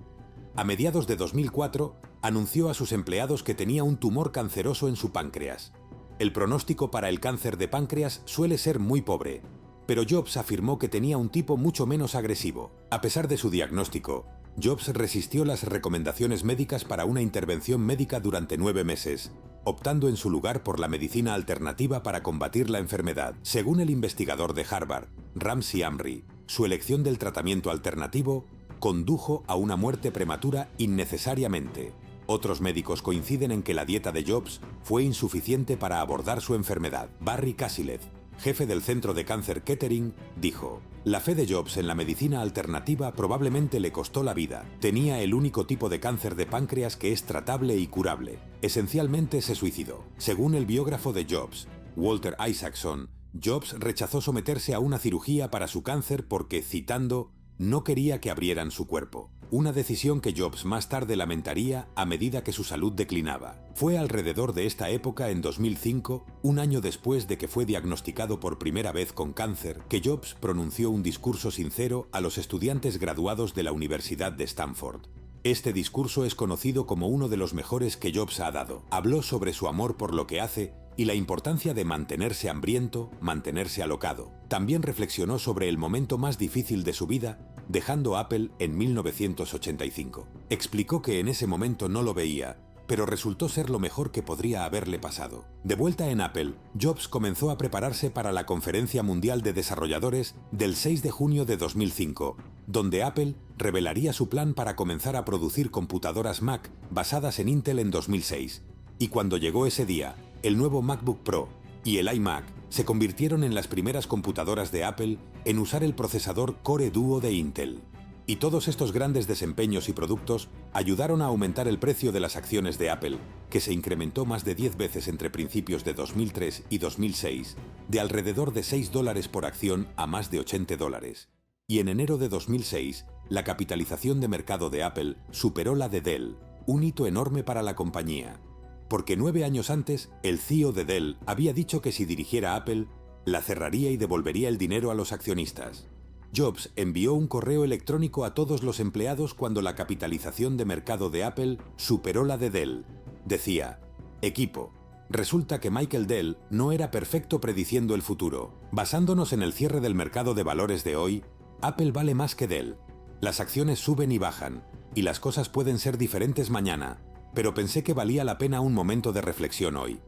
A mediados de 2004, anunció a sus empleados que tenía un tumor canceroso en su páncreas. El pronóstico para el cáncer de páncreas suele ser muy pobre, pero Jobs afirmó que tenía un tipo mucho menos agresivo. A pesar de su diagnóstico, Jobs resistió las recomendaciones médicas para una intervención médica durante 9 meses, optando en su lugar por la medicina alternativa para combatir la enfermedad. Según el investigador de Harvard, Ramsey Hamry, su elección del tratamiento alternativo condujo a una muerte prematura innecesariamente. Otros médicos coinciden en que la dieta de Jobs fue insuficiente para abordar su enfermedad. Barry Kasilev, jefe del Centro de Cáncer Kettering, dijo: «La fe de Jobs en la medicina alternativa probablemente le costó la vida. Tenía el único tipo de cáncer de páncreas que es tratable y curable. Esencialmente se suicidó». Según el biógrafo de Jobs, Walter Isaacson, Jobs rechazó someterse a una cirugía para su cáncer porque, citando, «no quería que abrieran su cuerpo». Una decisión que Jobs más tarde lamentaría a medida que su salud declinaba. Fue alrededor de esta época, en 2005, un año después de que fue diagnosticado por primera vez con cáncer, que Jobs pronunció un discurso sincero a los estudiantes graduados de la Universidad de Stanford. Este discurso es conocido como uno de los mejores que Jobs ha dado. Habló sobre su amor por lo que hace y la importancia de mantenerse hambriento, mantenerse alocado. También reflexionó sobre el momento más difícil de su vida, dejando Apple en 1985. Explicó que en ese momento no lo veía, pero resultó ser lo mejor que podría haberle pasado. De vuelta en Apple, Jobs comenzó a prepararse para la Conferencia Mundial de Desarrolladores del 6 de junio de 2005, donde Apple revelaría su plan para comenzar a producir computadoras Mac basadas en Intel en 2006. Y cuando llegó ese día, el nuevo MacBook Pro y el iMac se convirtieron en las primeras computadoras de Apple en usar el procesador Core Duo de Intel. Y todos estos grandes desempeños y productos ayudaron a aumentar el precio de las acciones de Apple, que se incrementó más de 10 veces entre principios de 2003 y 2006, de alrededor de $6 por acción a más de $80. Y en enero de 2006, la capitalización de mercado de Apple superó la de Dell, un hito enorme para la compañía. Porque 9 años antes, el CEO de Dell había dicho que si dirigiera Apple, la cerraría y devolvería el dinero a los accionistas. Jobs envió un correo electrónico a todos los empleados cuando la capitalización de mercado de Apple superó la de Dell. Decía: «Equipo, resulta que Michael Dell no era perfecto prediciendo el futuro. Basándonos en el cierre del mercado de valores de hoy, Apple vale más que Dell. Las acciones suben y bajan, y las cosas pueden ser diferentes mañana, pero pensé que valía la pena un momento de reflexión hoy.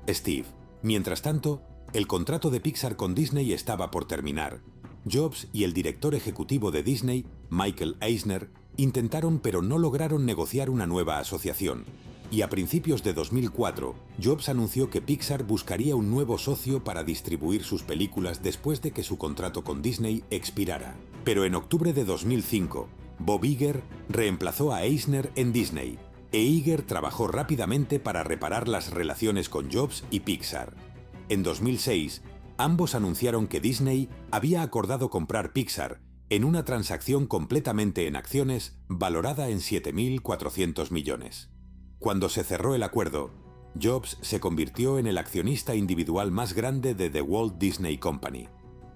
Steve». Mientras tanto, el contrato de Pixar con Disney estaba por terminar. Jobs y el director ejecutivo de Disney, Michael Eisner, intentaron pero no lograron negociar una nueva asociación. Y a principios de 2004, Jobs anunció que Pixar buscaría un nuevo socio para distribuir sus películas después de que su contrato con Disney expirara. Pero en octubre de 2005, Bob Iger reemplazó a Eisner en Disney, e Iger trabajó rápidamente para reparar las relaciones con Jobs y Pixar. En 2006, ambos anunciaron que Disney había acordado comprar Pixar en una transacción completamente en acciones valorada en 7.400 millones. Cuando se cerró el acuerdo, Jobs se convirtió en el accionista individual más grande de The Walt Disney Company,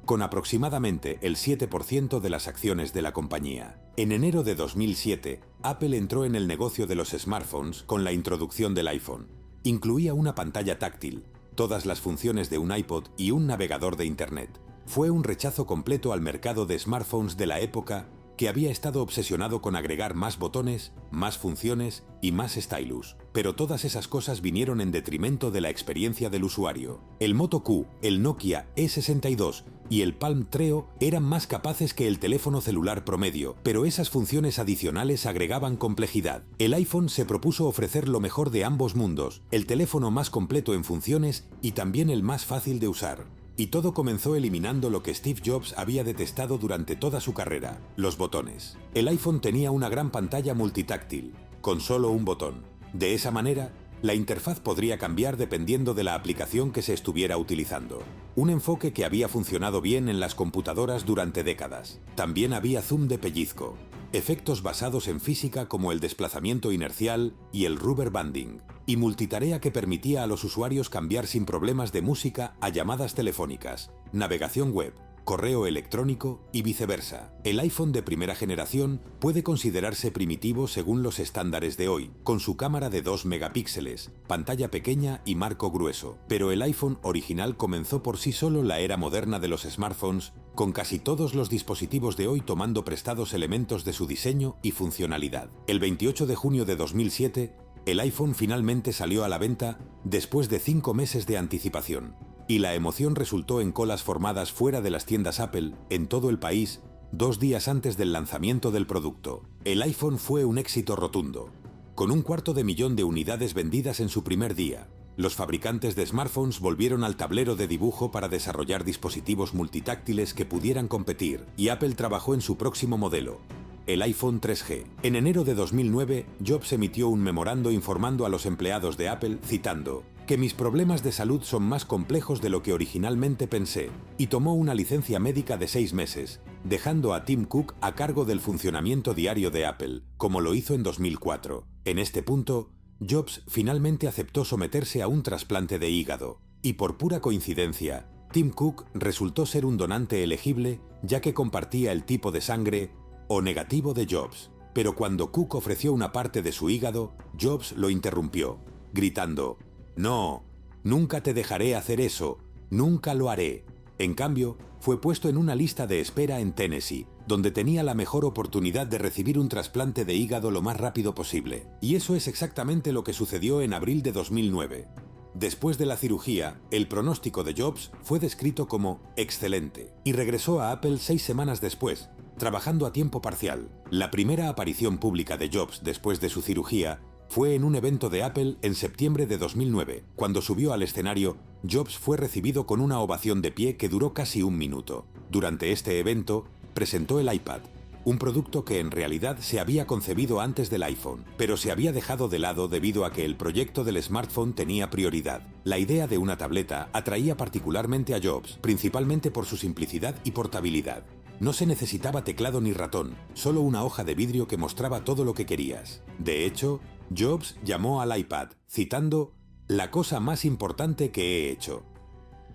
con aproximadamente el 7% de las acciones de la compañía. En enero de 2007, Apple entró en el negocio de los smartphones con la introducción del iPhone. Incluía una pantalla táctil, todas las funciones de un iPod y un navegador de Internet. Fue un rechazo completo al mercado de smartphones de la época, que había estado obsesionado con agregar más botones, más funciones y más stylus. Pero todas esas cosas vinieron en detrimento de la experiencia del usuario. El Moto Q, el Nokia E62 y el Palm Treo eran más capaces que el teléfono celular promedio, pero esas funciones adicionales agregaban complejidad. El iPhone se propuso ofrecer lo mejor de ambos mundos, el teléfono más completo en funciones y también el más fácil de usar. Y todo comenzó eliminando lo que Steve Jobs había detestado durante toda su carrera: los botones. El iPhone tenía una gran pantalla multitáctil, con solo un botón. De esa manera, la interfaz podría cambiar dependiendo de la aplicación que se estuviera utilizando. Un enfoque que había funcionado bien en las computadoras durante décadas. También había zoom de pellizco, efectos basados en física como el desplazamiento inercial y el rubber banding, y multitarea que permitía a los usuarios cambiar sin problemas de música a llamadas telefónicas, navegación web, correo electrónico y viceversa. El iPhone de primera generación puede considerarse primitivo según los estándares de hoy, con su cámara de 2 megapíxeles, pantalla pequeña y marco grueso. Pero el iPhone original comenzó por sí solo la era moderna de los smartphones, con casi todos los dispositivos de hoy tomando prestados elementos de su diseño y funcionalidad. El 28 de junio de 2007, el iPhone finalmente salió a la venta después de 5 meses de anticipación. Y la emoción resultó en colas formadas fuera de las tiendas Apple en todo el país 2 días antes del lanzamiento del producto. El iPhone fue un éxito rotundo, con 250.000 de unidades vendidas en su primer día. Los fabricantes de smartphones volvieron al tablero de dibujo para desarrollar dispositivos multitáctiles que pudieran competir, y Apple trabajó en su próximo modelo, el iPhone 3G. En enero de 2009, Jobs emitió un memorando informando a los empleados de Apple, citando, que mis problemas de salud son más complejos de lo que originalmente pensé, y tomó una licencia médica de 6 meses, dejando a Tim Cook a cargo del funcionamiento diario de Apple, como lo hizo en 2004. En este punto, Jobs finalmente aceptó someterse a un trasplante de hígado, y por pura coincidencia, Tim Cook resultó ser un donante elegible, ya que compartía el tipo de sangre O negativo de Jobs. Pero cuando Cook ofreció una parte de su hígado, Jobs lo interrumpió, gritando, «No, nunca te dejaré hacer eso, nunca lo haré». En cambio, fue puesto en una lista de espera en Tennessee, donde tenía la mejor oportunidad de recibir un trasplante de hígado lo más rápido posible. Y eso es exactamente lo que sucedió en abril de 2009. Después de la cirugía, el pronóstico de Jobs fue descrito como excelente, y regresó a Apple 6 semanas después, trabajando a tiempo parcial. La primera aparición pública de Jobs después de su cirugía fue en un evento de Apple en septiembre de 2009. Cuando subió al escenario, Jobs fue recibido con una ovación de pie que duró casi un minuto. Durante este evento, presentó el iPad, un producto que en realidad se había concebido antes del iPhone, pero se había dejado de lado debido a que el proyecto del smartphone tenía prioridad. La idea de una tableta atraía particularmente a Jobs, principalmente por su simplicidad y portabilidad. No se necesitaba teclado ni ratón, solo una hoja de vidrio que mostraba todo lo que querías. De hecho, Jobs llamó al iPad, citando «la cosa más importante que he hecho»,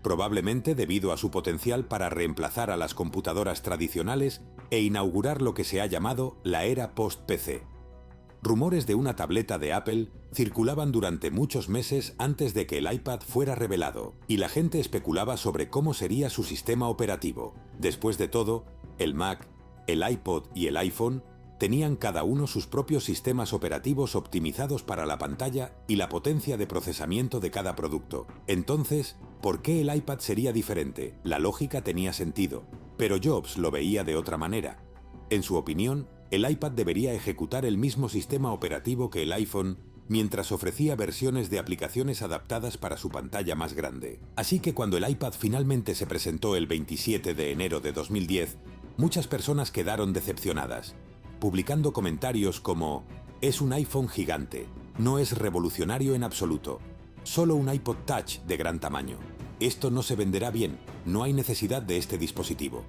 probablemente debido a su potencial para reemplazar a las computadoras tradicionales e inaugurar lo que se ha llamado la era post-PC. Rumores de una tableta de Apple circulaban durante muchos meses antes de que el iPad fuera revelado, y la gente especulaba sobre cómo sería su sistema operativo. Después de todo, el Mac, el iPod y el iPhone tenían cada uno sus propios sistemas operativos optimizados para la pantalla y la potencia de procesamiento de cada producto. Entonces, ¿por qué el iPad sería diferente? La lógica tenía sentido, pero Jobs lo veía de otra manera. En su opinión, el iPad debería ejecutar el mismo sistema operativo que el iPhone, mientras ofrecía versiones de aplicaciones adaptadas para su pantalla más grande. Así que cuando el iPad finalmente se presentó el 27 de enero de 2010, muchas personas quedaron decepcionadas, publicando comentarios como «Es un iPhone gigante, no es revolucionario en absoluto, solo un iPod Touch de gran tamaño. Esto no se venderá bien, no hay necesidad de este dispositivo.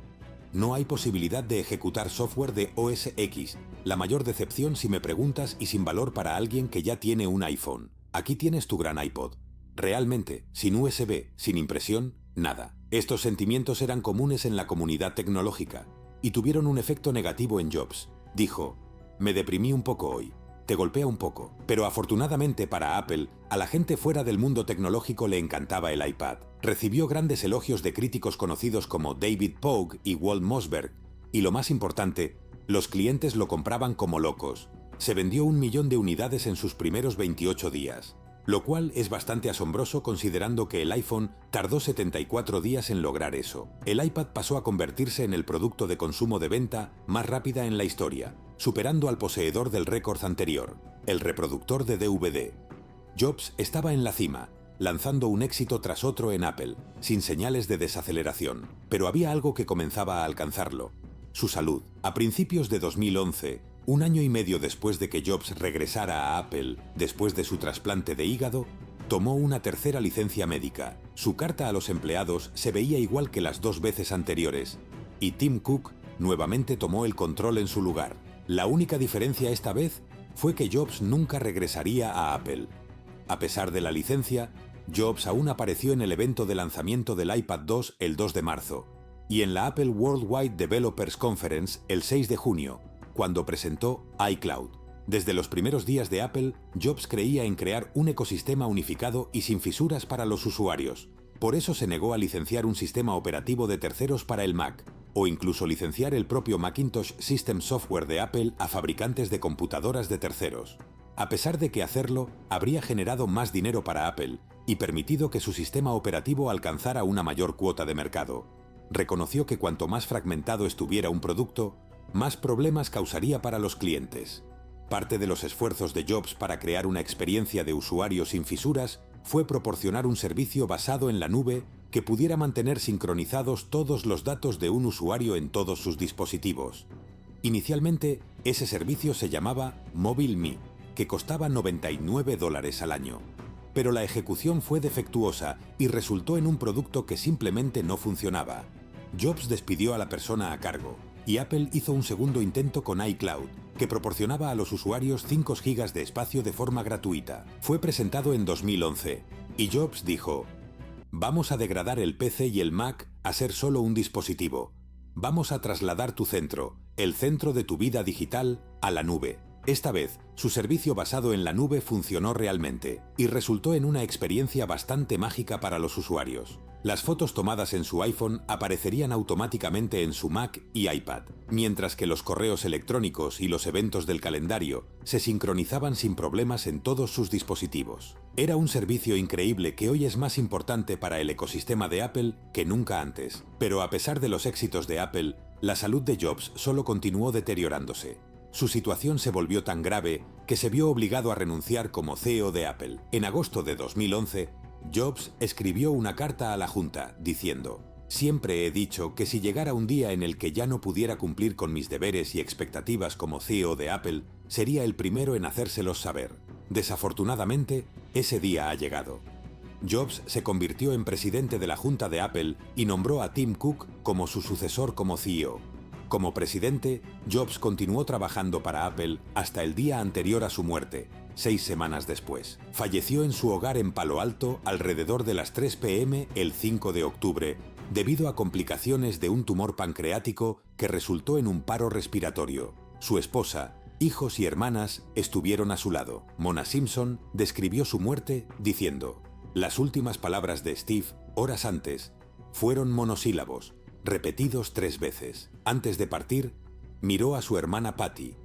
No hay posibilidad de ejecutar software de OS X, la mayor decepción si me preguntas y sin valor para alguien que ya tiene un iPhone. Aquí tienes tu gran iPod. Realmente, sin USB, sin impresión, nada». Estos sentimientos eran comunes en la comunidad tecnológica y tuvieron un efecto negativo en Jobs. Dijo, «Me deprimí un poco hoy, te golpea un poco». Pero afortunadamente para Apple, a la gente fuera del mundo tecnológico le encantaba el iPad. Recibió grandes elogios de críticos conocidos como David Pogue y Walt Mossberg, y lo más importante, los clientes lo compraban como locos. Se vendió 1 millón de unidades en sus primeros 28 días, lo cual es bastante asombroso considerando que el iPhone tardó 74 días en lograr eso. El iPad pasó a convertirse en el producto de consumo de venta más rápida en la historia, superando al poseedor del récord anterior, el reproductor de DVD. Jobs estaba en la cima, lanzando un éxito tras otro en Apple, sin señales de desaceleración. Pero había algo que comenzaba a alcanzarlo: su salud. A principios de 2011, un año y medio después de que Jobs regresara a Apple después de su trasplante de hígado, tomó una tercera licencia médica. Su carta a los empleados se veía igual que las 2 veces anteriores, y Tim Cook nuevamente tomó el control en su lugar. La única diferencia esta vez fue que Jobs nunca regresaría a Apple. A pesar de la licencia, Jobs aún apareció en el evento de lanzamiento del iPad 2 el 2 de marzo, y en la Apple Worldwide Developers Conference el 6 de junio, cuando presentó iCloud. Desde los primeros días de Apple, Jobs creía en crear un ecosistema unificado y sin fisuras para los usuarios. Por eso se negó a licenciar un sistema operativo de terceros para el Mac, o incluso licenciar el propio Macintosh System Software de Apple a fabricantes de computadoras de terceros. A pesar de que hacerlo habría generado más dinero para Apple y permitido que su sistema operativo alcanzara una mayor cuota de mercado, reconoció que cuanto más fragmentado estuviera un producto, más problemas causaría para los clientes. Parte de los esfuerzos de Jobs para crear una experiencia de usuario sin fisuras fue proporcionar un servicio basado en la nube que pudiera mantener sincronizados todos los datos de un usuario en todos sus dispositivos. Inicialmente, ese servicio se llamaba MobileMe, que costaba $99 al año. Pero la ejecución fue defectuosa y resultó en un producto que simplemente no funcionaba. Jobs despidió a la persona a cargo, y Apple hizo un segundo intento con iCloud, que proporcionaba a los usuarios 5 GB de espacio de forma gratuita. Fue presentado en 2011, y Jobs dijo: «Vamos a degradar el PC y el Mac a ser solo un dispositivo. Vamos a trasladar tu centro, el centro de tu vida digital, a la nube». Esta vez, su servicio basado en la nube funcionó realmente y resultó en una experiencia bastante mágica para los usuarios. Las fotos tomadas en su iPhone aparecerían automáticamente en su Mac y iPad, mientras que los correos electrónicos y los eventos del calendario se sincronizaban sin problemas en todos sus dispositivos. Era un servicio increíble que hoy es más importante para el ecosistema de Apple que nunca antes. Pero a pesar de los éxitos de Apple, la salud de Jobs solo continuó deteriorándose. Su situación se volvió tan grave que se vio obligado a renunciar como CEO de Apple. En agosto de 2011, Jobs escribió una carta a la Junta diciendo: «Siempre he dicho que si llegara un día en el que ya no pudiera cumplir con mis deberes y expectativas como CEO de Apple, sería el primero en hacérselos saber. Desafortunadamente, ese día ha llegado». Jobs se convirtió en presidente de la Junta de Apple y nombró a Tim Cook como su sucesor como CEO. Como presidente, Jobs continuó trabajando para Apple hasta el día anterior a su muerte, 6 semanas después. Falleció en su hogar en Palo Alto alrededor de las 3 p.m. el 5 de octubre, debido a complicaciones de un tumor pancreático que resultó en un paro respiratorio. Su esposa, hijos y hermanas estuvieron a su lado. Mona Simpson describió su muerte diciendo: «Las últimas palabras de Steve, horas antes, fueron monosílabos, repetidos 3 veces. Antes de partir, miró a su hermana Patty,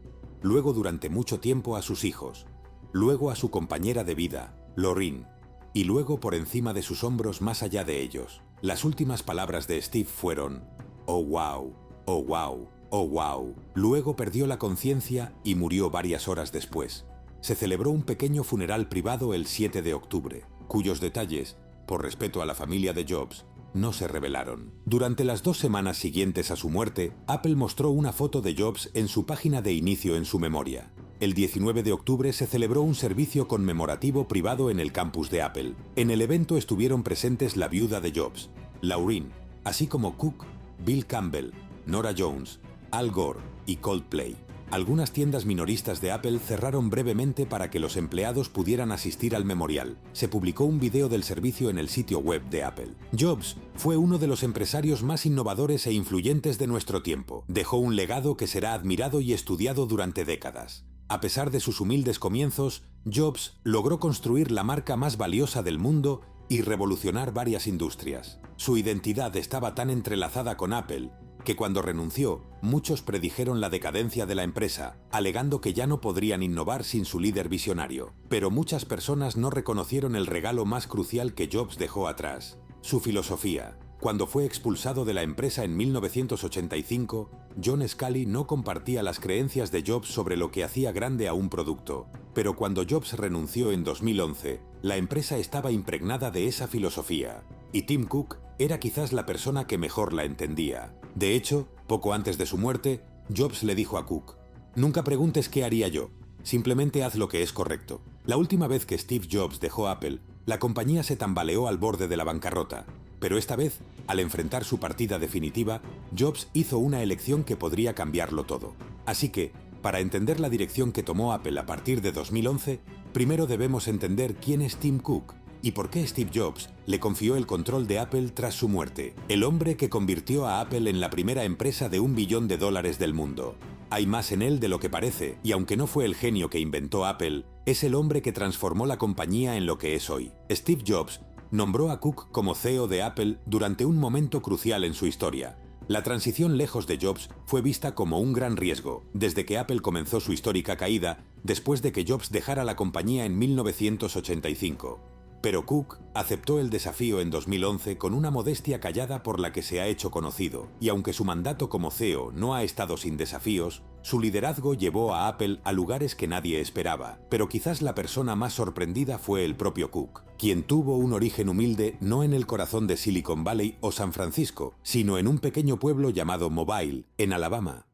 luego durante mucho tiempo a sus hijos, luego a su compañera de vida, Laureen, y luego por encima de sus hombros más allá de ellos. Las últimas palabras de Steve fueron: oh wow, oh wow, oh wow». Luego perdió la conciencia y murió varias horas después. Se celebró un pequeño funeral privado el 7 de octubre, cuyos detalles, por respeto a la familia de Jobs, no se revelaron. Durante las 2 semanas siguientes a su muerte, Apple mostró una foto de Jobs en su página de inicio en su memoria. El 19 de octubre se celebró un servicio conmemorativo privado en el campus de Apple. En el evento estuvieron presentes la viuda de Jobs, Laureen, así como Cook, Bill Campbell, Nora Jones, Al Gore y Coldplay. Algunas tiendas minoristas de Apple cerraron brevemente para que los empleados pudieran asistir al memorial. Se publicó un video del servicio en el sitio web de Apple. Jobs fue uno de los empresarios más innovadores e influyentes de nuestro tiempo. Dejó un legado que será admirado y estudiado durante décadas. A pesar de sus humildes comienzos, Jobs logró construir la marca más valiosa del mundo y revolucionar varias industrias. Su identidad estaba tan entrelazada con Apple que cuando renunció, muchos predijeron la decadencia de la empresa, alegando que ya no podrían innovar sin su líder visionario. Pero muchas personas no reconocieron el regalo más crucial que Jobs dejó atrás: su filosofía. Cuando fue expulsado de la empresa en 1985, John Scully no compartía las creencias de Jobs sobre lo que hacía grande a un producto. Pero cuando Jobs renunció en 2011, la empresa estaba impregnada de esa filosofía. Y Tim Cook era quizás la persona que mejor la entendía. De hecho, poco antes de su muerte, Jobs le dijo a Cook: «Nunca preguntes qué haría yo, simplemente haz lo que es correcto». La última vez que Steve Jobs dejó Apple, la compañía se tambaleó al borde de la bancarrota. Pero esta vez, al enfrentar su partida definitiva, Jobs hizo una elección que podría cambiarlo todo. Así que, para entender la dirección que tomó Apple a partir de 2011, primero debemos entender quién es Tim Cook y por qué Steve Jobs le confió el control de Apple tras su muerte. El hombre que convirtió a Apple en la primera empresa de $1 billón del mundo. Hay más en él de lo que parece, y aunque no fue el genio que inventó Apple, es el hombre que transformó la compañía en lo que es hoy. Steve Jobs nombró a Cook como CEO de Apple durante un momento crucial en su historia. La transición lejos de Jobs fue vista como un gran riesgo, desde que Apple comenzó su histórica caída después de que Jobs dejara la compañía en 1985. Pero Cook aceptó el desafío en 2011 con una modestia callada por la que se ha hecho conocido, y aunque su mandato como CEO no ha estado sin desafíos, su liderazgo llevó a Apple a lugares que nadie esperaba, pero quizás la persona más sorprendida fue el propio Cook, quien tuvo un origen humilde no en el corazón de Silicon Valley o San Francisco, sino en un pequeño pueblo llamado Mobile, en Alabama.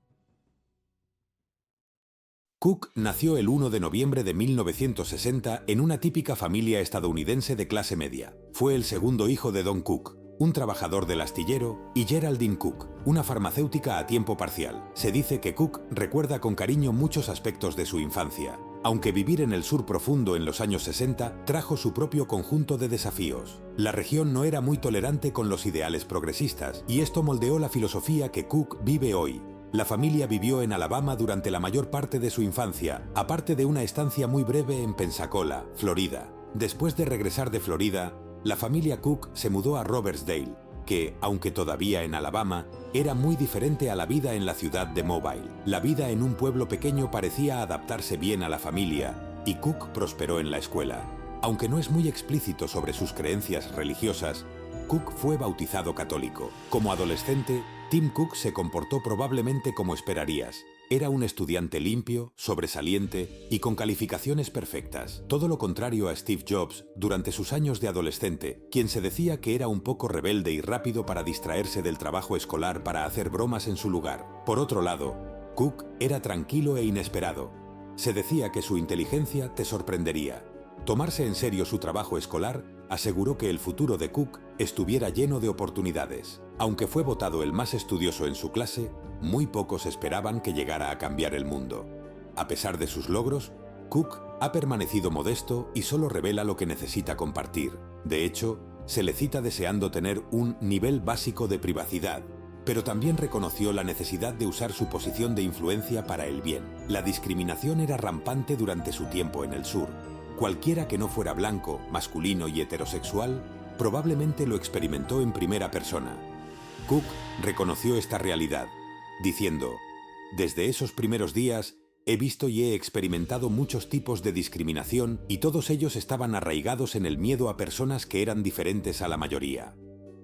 Cook nació el 1 de noviembre de 1960 en una típica familia estadounidense de clase media. Fue el segundo hijo de Don Cook, un trabajador del astillero, y Geraldine Cook, una farmacéutica a tiempo parcial. Se dice que Cook recuerda con cariño muchos aspectos de su infancia, aunque vivir en el sur profundo en los años 60 trajo su propio conjunto de desafíos. La región no era muy tolerante con los ideales progresistas, y esto moldeó la filosofía que Cook vive hoy. La familia vivió en Alabama durante la mayor parte de su infancia, aparte de una estancia muy breve en Pensacola, Florida. Después de regresar de Florida, la familia Cook se mudó a Robertsdale, que, aunque todavía en Alabama, era muy diferente a la vida en la ciudad de Mobile. La vida en un pueblo pequeño parecía adaptarse bien a la familia, y Cook prosperó en la escuela. Aunque no es muy explícito sobre sus creencias religiosas, Cook fue bautizado católico. Como adolescente, Tim Cook se comportó probablemente como esperarías. Era un estudiante limpio, sobresaliente y con calificaciones perfectas. Todo lo contrario a Steve Jobs durante sus años de adolescente, quien se decía que era un poco rebelde y rápido para distraerse del trabajo escolar para hacer bromas en su lugar. Por otro lado, Cook era tranquilo e inesperado. Se decía que su inteligencia te sorprendería. Tomarse en serio su trabajo escolar aseguró que el futuro de Cook estuviera lleno de oportunidades. Aunque fue votado el más estudioso en su clase, muy pocos esperaban que llegara a cambiar el mundo. A pesar de sus logros, Cook ha permanecido modesto y solo revela lo que necesita compartir. De hecho, se le cita deseando tener un nivel básico de privacidad, pero también reconoció la necesidad de usar su posición de influencia para el bien. La discriminación era rampante durante su tiempo en el sur. Cualquiera que no fuera blanco, masculino y heterosexual, probablemente lo experimentó en primera persona. Cook reconoció esta realidad, diciendo: «Desde esos primeros días, he visto y he experimentado muchos tipos de discriminación y todos ellos estaban arraigados en el miedo a personas que eran diferentes a la mayoría».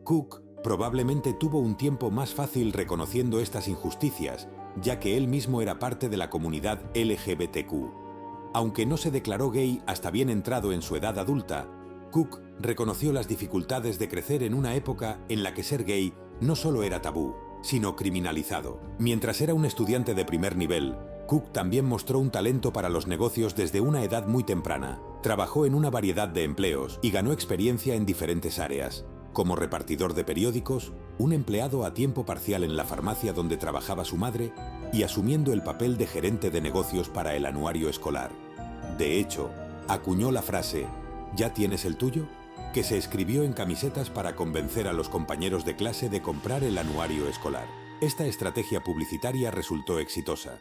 Cook probablemente tuvo un tiempo más fácil reconociendo estas injusticias, ya que él mismo era parte de la comunidad LGBTQ. Aunque no se declaró gay hasta bien entrado en su edad adulta, Cook reconoció las dificultades de crecer en una época en la que ser gay no solo era tabú, sino criminalizado. Mientras era un estudiante de primer nivel, Cook también mostró un talento para los negocios desde una edad muy temprana. Trabajó en una variedad de empleos y ganó experiencia en diferentes áreas, como repartidor de periódicos, un empleado a tiempo parcial en la farmacia donde trabajaba su madre y asumiendo el papel de gerente de negocios para el anuario escolar. De hecho, acuñó la frase «¿Ya tienes el tuyo?», que se escribió en camisetas para convencer a los compañeros de clase de comprar el anuario escolar. Esta estrategia publicitaria resultó exitosa.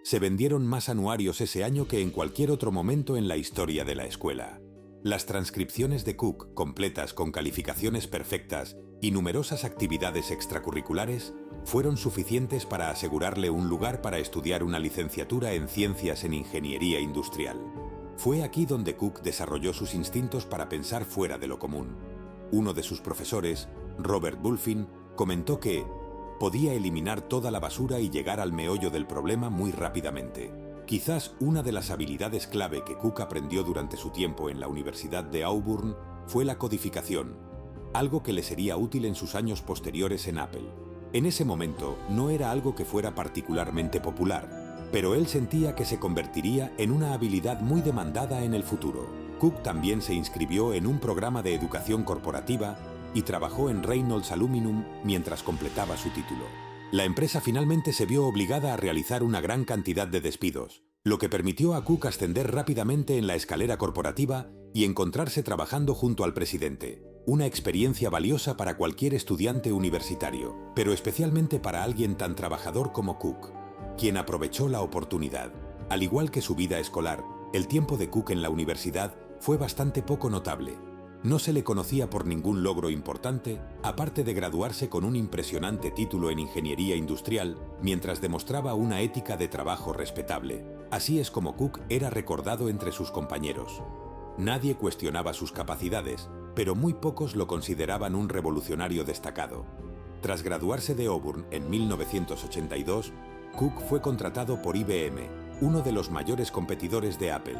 Se vendieron más anuarios ese año que en cualquier otro momento en la historia de la escuela. Las transcripciones de Cook, completas con calificaciones perfectas y numerosas actividades extracurriculares, fueron suficientes para asegurarle un lugar para estudiar una licenciatura en Ciencias en Ingeniería Industrial. Fue aquí donde Cook desarrolló sus instintos para pensar fuera de lo común. Uno de sus profesores, Robert Bulfin, comentó que podía eliminar toda la basura y llegar al meollo del problema muy rápidamente. Quizás una de las habilidades clave que Cook aprendió durante su tiempo en la Universidad de Auburn fue la codificación, algo que le sería útil en sus años posteriores en Apple. En ese momento no era algo que fuera particularmente popular, pero él sentía que se convertiría en una habilidad muy demandada en el futuro. Cook también se inscribió en un programa de educación corporativa y trabajó en Reynolds Aluminum mientras completaba su título. La empresa finalmente se vio obligada a realizar una gran cantidad de despidos, lo que permitió a Cook ascender rápidamente en la escalera corporativa y encontrarse trabajando junto al presidente. Una experiencia valiosa para cualquier estudiante universitario, pero especialmente para alguien tan trabajador como Cook, quien aprovechó la oportunidad. Al igual que su vida escolar, el tiempo de Cook en la universidad fue bastante poco notable. No se le conocía por ningún logro importante, aparte de graduarse con un impresionante título en ingeniería industrial, mientras demostraba una ética de trabajo respetable. Así es como Cook era recordado entre sus compañeros. Nadie cuestionaba sus capacidades, pero muy pocos lo consideraban un revolucionario destacado. Tras graduarse de Auburn en 1982, Cook fue contratado por IBM, uno de los mayores competidores de Apple.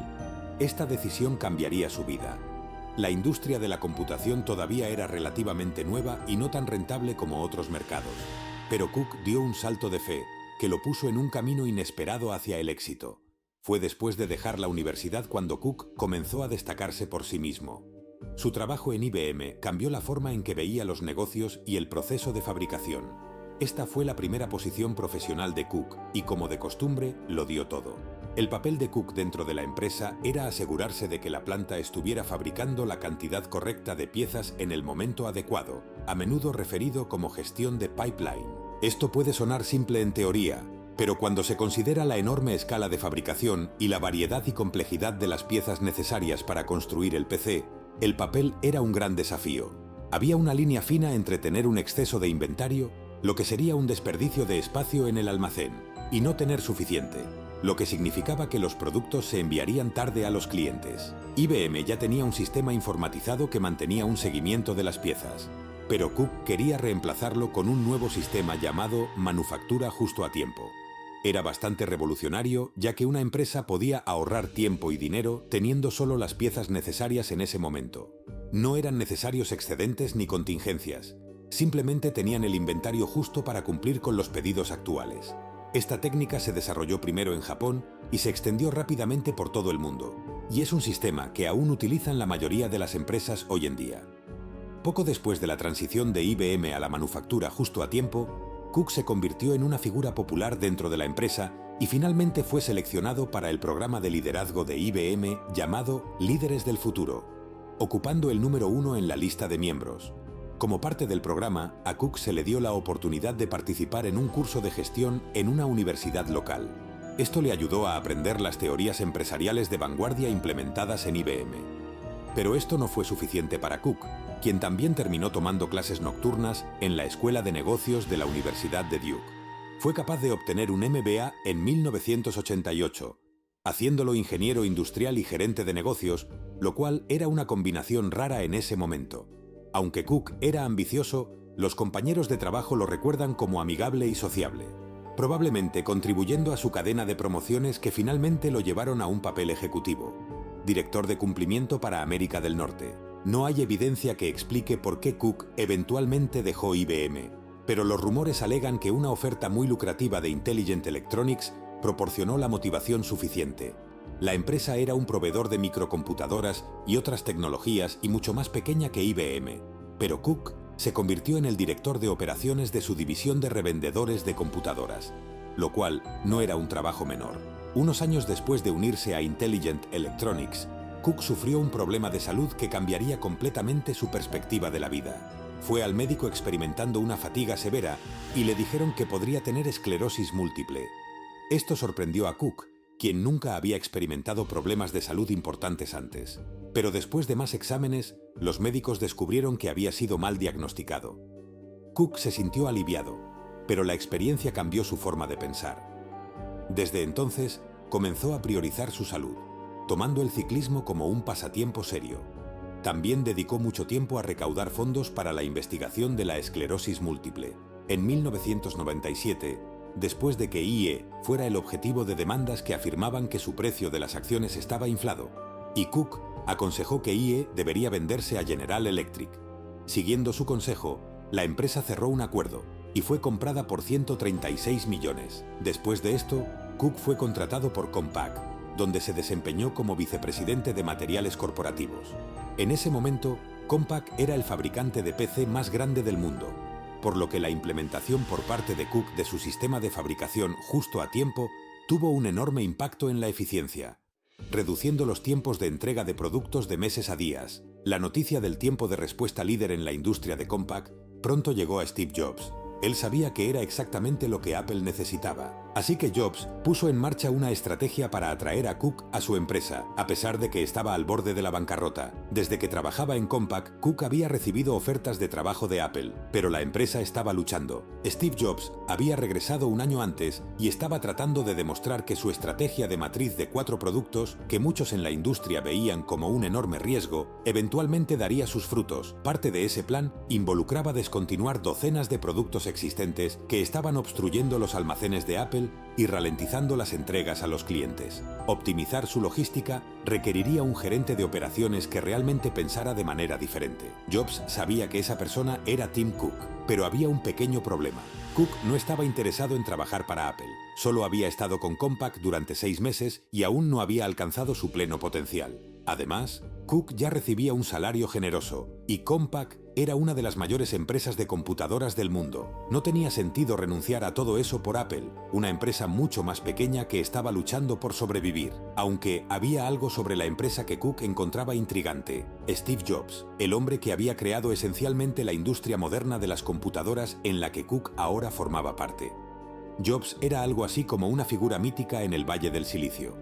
Esta decisión cambiaría su vida. La industria de la computación todavía era relativamente nueva y no tan rentable como otros mercados. Pero Cook dio un salto de fe, que lo puso en un camino inesperado hacia el éxito. Fue después de dejar la universidad cuando Cook comenzó a destacarse por sí mismo. Su trabajo en IBM cambió la forma en que veía los negocios y el proceso de fabricación. Esta fue la primera posición profesional de Cook y, como de costumbre, lo dio todo. El papel de Cook dentro de la empresa era asegurarse de que la planta estuviera fabricando la cantidad correcta de piezas en el momento adecuado, a menudo referido como gestión de pipeline. Esto puede sonar simple en teoría, pero cuando se considera la enorme escala de fabricación y la variedad y complejidad de las piezas necesarias para construir el PC, el papel era un gran desafío. Había una línea fina entre tener un exceso de inventario, lo que sería un desperdicio de espacio en el almacén, y no tener suficiente, lo que significaba que los productos se enviarían tarde a los clientes. IBM ya tenía un sistema informatizado que mantenía un seguimiento de las piezas, pero Cook quería reemplazarlo con un nuevo sistema llamado manufactura justo a tiempo. Era bastante revolucionario, ya que una empresa podía ahorrar tiempo y dinero teniendo solo las piezas necesarias en ese momento. No eran necesarios excedentes ni contingencias, simplemente tenían el inventario justo para cumplir con los pedidos actuales. Esta técnica se desarrolló primero en Japón y se extendió rápidamente por todo el mundo, y es un sistema que aún utilizan la mayoría de las empresas hoy en día. Poco después de la transición de IBM a la manufactura justo a tiempo, Cook se convirtió en una figura popular dentro de la empresa y finalmente fue seleccionado para el programa de liderazgo de IBM llamado Líderes del Futuro, ocupando el número 1 en la lista de miembros. Como parte del programa, a Cook se le dio la oportunidad de participar en un curso de gestión en una universidad local. Esto le ayudó a aprender las teorías empresariales de vanguardia implementadas en IBM. Pero esto no fue suficiente para Cook, quien también terminó tomando clases nocturnas en la Escuela de Negocios de la Universidad de Duke. Fue capaz de obtener un MBA en 1988, haciéndolo ingeniero industrial y gerente de negocios, lo cual era una combinación rara en ese momento. Aunque Cook era ambicioso, los compañeros de trabajo lo recuerdan como amigable y sociable, probablemente contribuyendo a su cadena de promociones que finalmente lo llevaron a un papel ejecutivo. Director de cumplimiento para América del Norte. No hay evidencia que explique por qué Cook eventualmente dejó IBM, pero los rumores alegan que una oferta muy lucrativa de Intelligent Electronics proporcionó la motivación suficiente. La empresa era un proveedor de microcomputadoras y otras tecnologías y mucho más pequeña que IBM, pero Cook se convirtió en el director de operaciones de su división de revendedores de computadoras, lo cual no era un trabajo menor. Unos años después de unirse a Intelligent Electronics, Cook sufrió un problema de salud que cambiaría completamente su perspectiva de la vida. Fue al médico experimentando una fatiga severa y le dijeron que podría tener esclerosis múltiple. Esto sorprendió a Cook, quien nunca había experimentado problemas de salud importantes antes. Pero después de más exámenes, los médicos descubrieron que había sido mal diagnosticado. Cook se sintió aliviado, pero la experiencia cambió su forma de pensar. Desde entonces, comenzó a priorizar su salud, tomando el ciclismo como un pasatiempo serio. También dedicó mucho tiempo a recaudar fondos para la investigación de la esclerosis múltiple. En 1997, después de que IE fuera el objetivo de demandas que afirmaban que su precio de las acciones estaba inflado, y Cook aconsejó que IE debería venderse a General Electric. Siguiendo su consejo, la empresa cerró un acuerdo y fue comprada por 136 millones. Después de esto, Cook fue contratado por Compaq, donde se desempeñó como vicepresidente de materiales corporativos. En ese momento, Compaq era el fabricante de PC más grande del mundo, por lo que la implementación por parte de Cook de su sistema de fabricación justo a tiempo tuvo un enorme impacto en la eficiencia, reduciendo los tiempos de entrega de productos de meses a días. La noticia del tiempo de respuesta líder en la industria de Compaq pronto llegó a Steve Jobs. Él sabía que era exactamente lo que Apple necesitaba. Así que Jobs puso en marcha una estrategia para atraer a Cook a su empresa, a pesar de que estaba al borde de la bancarrota. Desde que trabajaba en Compaq, Cook había recibido ofertas de trabajo de Apple, pero la empresa estaba luchando. Steve Jobs había regresado un año antes y estaba tratando de demostrar que su estrategia de matriz de 4 productos, que muchos en la industria veían como un enorme riesgo, eventualmente daría sus frutos. Parte de ese plan involucraba descontinuar docenas de productos existentes que estaban obstruyendo los almacenes de Apple y ralentizando las entregas a los clientes. Optimizar su logística requeriría un gerente de operaciones que realmente pensara de manera diferente. Jobs sabía que esa persona era Tim Cook, pero había un pequeño problema. Cook no estaba interesado en trabajar para Apple. Solo había estado con Compaq durante 6 meses y aún no había alcanzado su pleno potencial. Además, Cook ya recibía un salario generoso y Compaq era una de las mayores empresas de computadoras del mundo. No tenía sentido renunciar a todo eso por Apple, una empresa mucho más pequeña que estaba luchando por sobrevivir. Aunque había algo sobre la empresa que Cook encontraba intrigante: Steve Jobs, el hombre que había creado esencialmente la industria moderna de las computadoras en la que Cook ahora formaba parte. Jobs era algo así como una figura mítica en el Valle del Silicio,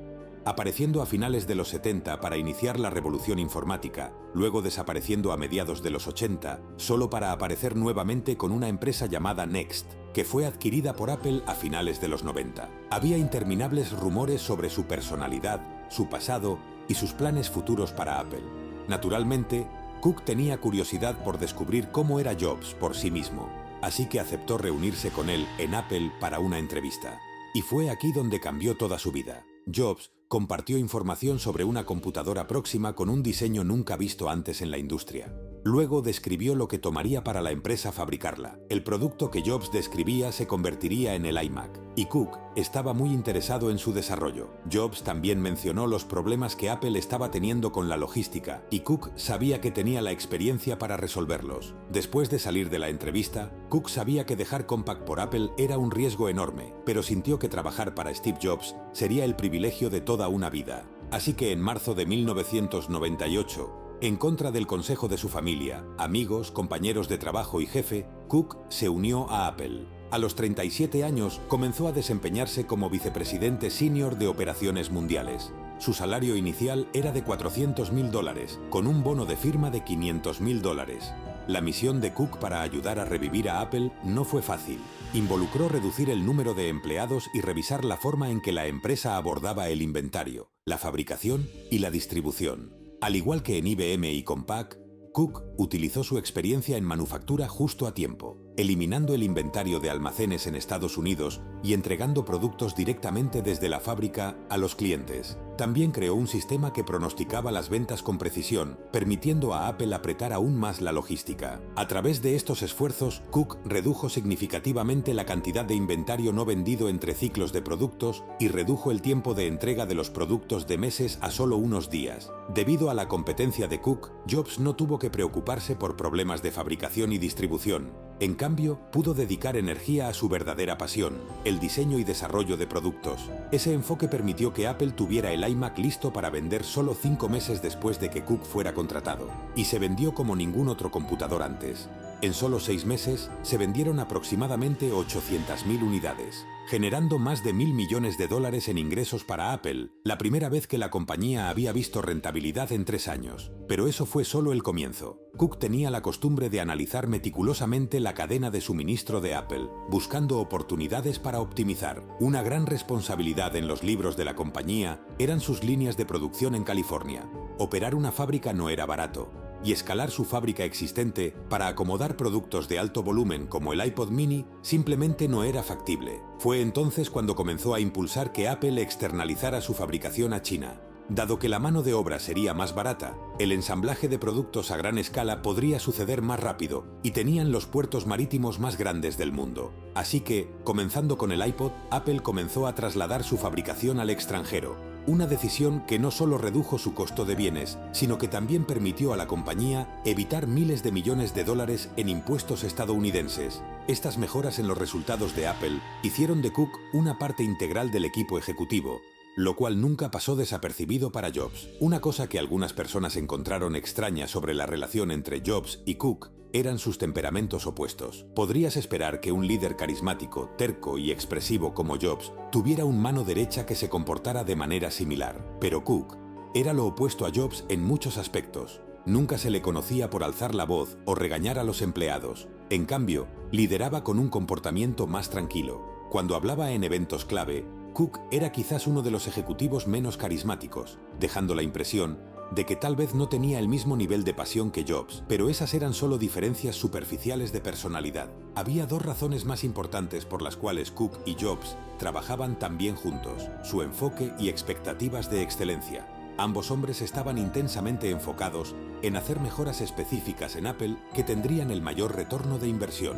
apareciendo a finales de los 70 para iniciar la revolución informática, luego desapareciendo a mediados de los 80, solo para aparecer nuevamente con una empresa llamada Next, que fue adquirida por Apple a finales de los 90. Había interminables rumores sobre su personalidad, su pasado y sus planes futuros para Apple. Naturalmente, Cook tenía curiosidad por descubrir cómo era Jobs por sí mismo, así que aceptó reunirse con él en Apple para una entrevista. Y fue aquí donde cambió toda su vida. Jobs compartió información sobre una computadora próxima con un diseño nunca visto antes en la industria. Luego describió lo que tomaría para la empresa fabricarla. El producto que Jobs describía se convertiría en el iMac, y Cook estaba muy interesado en su desarrollo. Jobs también mencionó los problemas que Apple estaba teniendo con la logística, y Cook sabía que tenía la experiencia para resolverlos. Después de salir de la entrevista, Cook sabía que dejar Compaq por Apple era un riesgo enorme, pero sintió que trabajar para Steve Jobs sería el privilegio de toda una vida. Así que en marzo de 1998, en contra del consejo de su familia, amigos, compañeros de trabajo y jefe, Cook se unió a Apple. A los 37 años comenzó a desempeñarse como vicepresidente senior de operaciones mundiales. Su salario inicial era de $400.000, con un bono de firma de $500.000. La misión de Cook para ayudar a revivir a Apple no fue fácil. Involucró reducir el número de empleados y revisar la forma en que la empresa abordaba el inventario, la fabricación y la distribución. Al igual que en IBM y Compaq, Cook utilizó su experiencia en manufactura justo a tiempo, eliminando el inventario de almacenes en Estados Unidos y entregando productos directamente desde la fábrica a los clientes. También creó un sistema que pronosticaba las ventas con precisión, permitiendo a Apple apretar aún más la logística. A través de estos esfuerzos, Cook redujo significativamente la cantidad de inventario no vendido entre ciclos de productos y redujo el tiempo de entrega de los productos de meses a solo unos días. Debido a la competencia de Cook, Jobs no tuvo que preocuparse por problemas de fabricación y distribución. En cambio, pudo dedicar energía a su verdadera pasión, el diseño y desarrollo de productos. Ese enfoque permitió que Apple tuviera el iMac listo para vender solo 5 meses después de que Cook fuera contratado, y se vendió como ningún otro computador antes. En solo 6 meses, se vendieron aproximadamente 800.000 unidades, generando más de $1.000 millones en ingresos para Apple, la primera vez que la compañía había visto rentabilidad en 3 años. Pero eso fue solo el comienzo. Cook tenía la costumbre de analizar meticulosamente la cadena de suministro de Apple, buscando oportunidades para optimizar. Una gran responsabilidad en los libros de la compañía eran sus líneas de producción en California. Operar una fábrica no era barato, y escalar su fábrica existente para acomodar productos de alto volumen como el iPod mini simplemente no era factible. Fue entonces cuando comenzó a impulsar que Apple externalizara su fabricación a China. Dado que la mano de obra sería más barata, el ensamblaje de productos a gran escala podría suceder más rápido y tenían los puertos marítimos más grandes del mundo. Así que, comenzando con el iPod, Apple comenzó a trasladar su fabricación al extranjero. Una decisión que no solo redujo su costo de bienes, sino que también permitió a la compañía evitar miles de millones de dólares en impuestos estadounidenses. Estas mejoras en los resultados de Apple hicieron de Cook una parte integral del equipo ejecutivo, lo cual nunca pasó desapercibido para Jobs. Una cosa que algunas personas encontraron extraña sobre la relación entre Jobs y Cook eran sus temperamentos opuestos. Podrías esperar que un líder carismático, terco y expresivo como Jobs tuviera un mano derecha que se comportara de manera similar. Pero Cook era lo opuesto a Jobs en muchos aspectos. Nunca se le conocía por alzar la voz o regañar a los empleados. En cambio, lideraba con un comportamiento más tranquilo. Cuando hablaba en eventos clave, Cook era quizás uno de los ejecutivos menos carismáticos, dejando la impresión de que tal vez no tenía el mismo nivel de pasión que Jobs, pero esas eran solo diferencias superficiales de personalidad. Había dos razones más importantes por las cuales Cook y Jobs trabajaban tan bien juntos: su enfoque y expectativas de excelencia. Ambos hombres estaban intensamente enfocados en hacer mejoras específicas en Apple que tendrían el mayor retorno de inversión.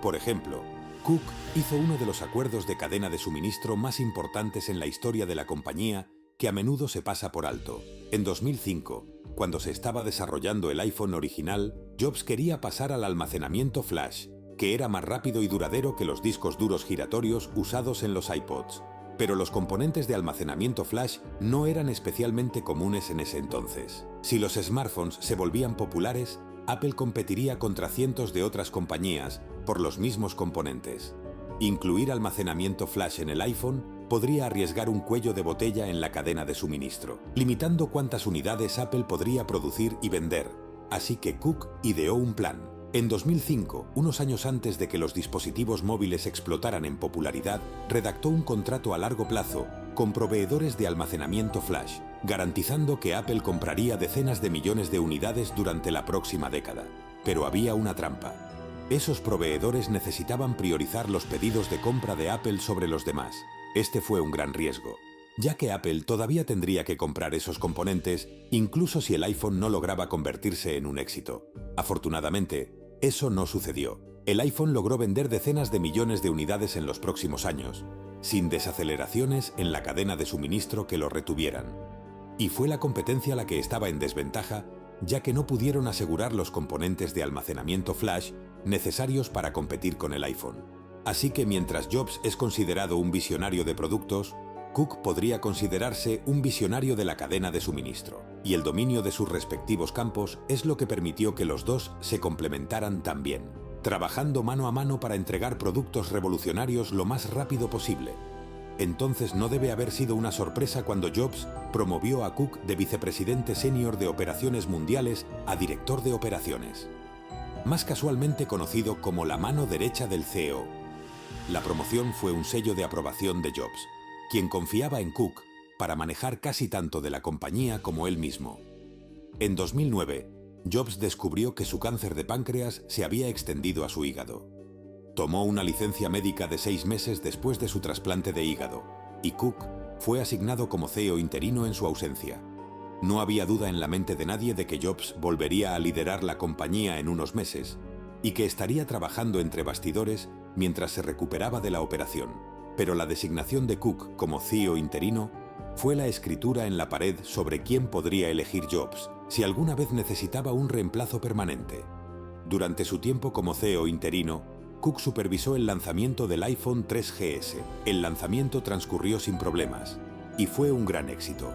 Por ejemplo, Cook hizo uno de los acuerdos de cadena de suministro más importantes en la historia de la compañía, que a menudo se pasa por alto. En 2005, cuando se estaba desarrollando el iPhone original, Jobs quería pasar al almacenamiento flash, que era más rápido y duradero que los discos duros giratorios usados en los iPods. Pero los componentes de almacenamiento flash no eran especialmente comunes en ese entonces. Si los smartphones se volvían populares, Apple competiría contra cientos de otras compañías por los mismos componentes. Incluir almacenamiento flash en el iPhone podría arriesgar un cuello de botella en la cadena de suministro, limitando cuántas unidades Apple podría producir y vender. Así que Cook ideó un plan. En 2005, unos años antes de que los dispositivos móviles explotaran en popularidad, redactó un contrato a largo plazo con proveedores de almacenamiento flash, garantizando que Apple compraría decenas de millones de unidades durante la próxima década. Pero había una trampa. Esos proveedores necesitaban priorizar los pedidos de compra de Apple sobre los demás. Este fue un gran riesgo, ya que Apple todavía tendría que comprar esos componentes, incluso si el iPhone no lograba convertirse en un éxito. Afortunadamente, eso no sucedió. El iPhone logró vender decenas de millones de unidades en los próximos años, sin desaceleraciones en la cadena de suministro que lo retuvieran. Y fue la competencia la que estaba en desventaja, ya que no pudieron asegurar los componentes de almacenamiento flash necesarios para competir con el iPhone. Así que mientras Jobs es considerado un visionario de productos, Cook podría considerarse un visionario de la cadena de suministro. Y el dominio de sus respectivos campos es lo que permitió que los dos se complementaran tan bien, trabajando mano a mano para entregar productos revolucionarios lo más rápido posible. Entonces no debe haber sido una sorpresa cuando Jobs promovió a Cook de vicepresidente senior de operaciones mundiales a director de operaciones, más casualmente conocido como la mano derecha del CEO. La promoción fue un sello de aprobación de Jobs, quien confiaba en Cook para manejar casi tanto de la compañía como él mismo. En 2009, Jobs descubrió que su cáncer de páncreas se había extendido a su hígado. Tomó una licencia médica de 6 meses después de su trasplante de hígado, y Cook fue asignado como CEO interino en su ausencia. No había duda en la mente de nadie de que Jobs volvería a liderar la compañía en unos meses, y que estaría trabajando entre bastidores mientras se recuperaba de la operación. Pero la designación de Cook como CEO interino fue la escritura en la pared sobre quién podría elegir Jobs si alguna vez necesitaba un reemplazo permanente. Durante su tiempo como CEO interino, Cook supervisó el lanzamiento del iPhone 3GS. El lanzamiento transcurrió sin problemas y fue un gran éxito.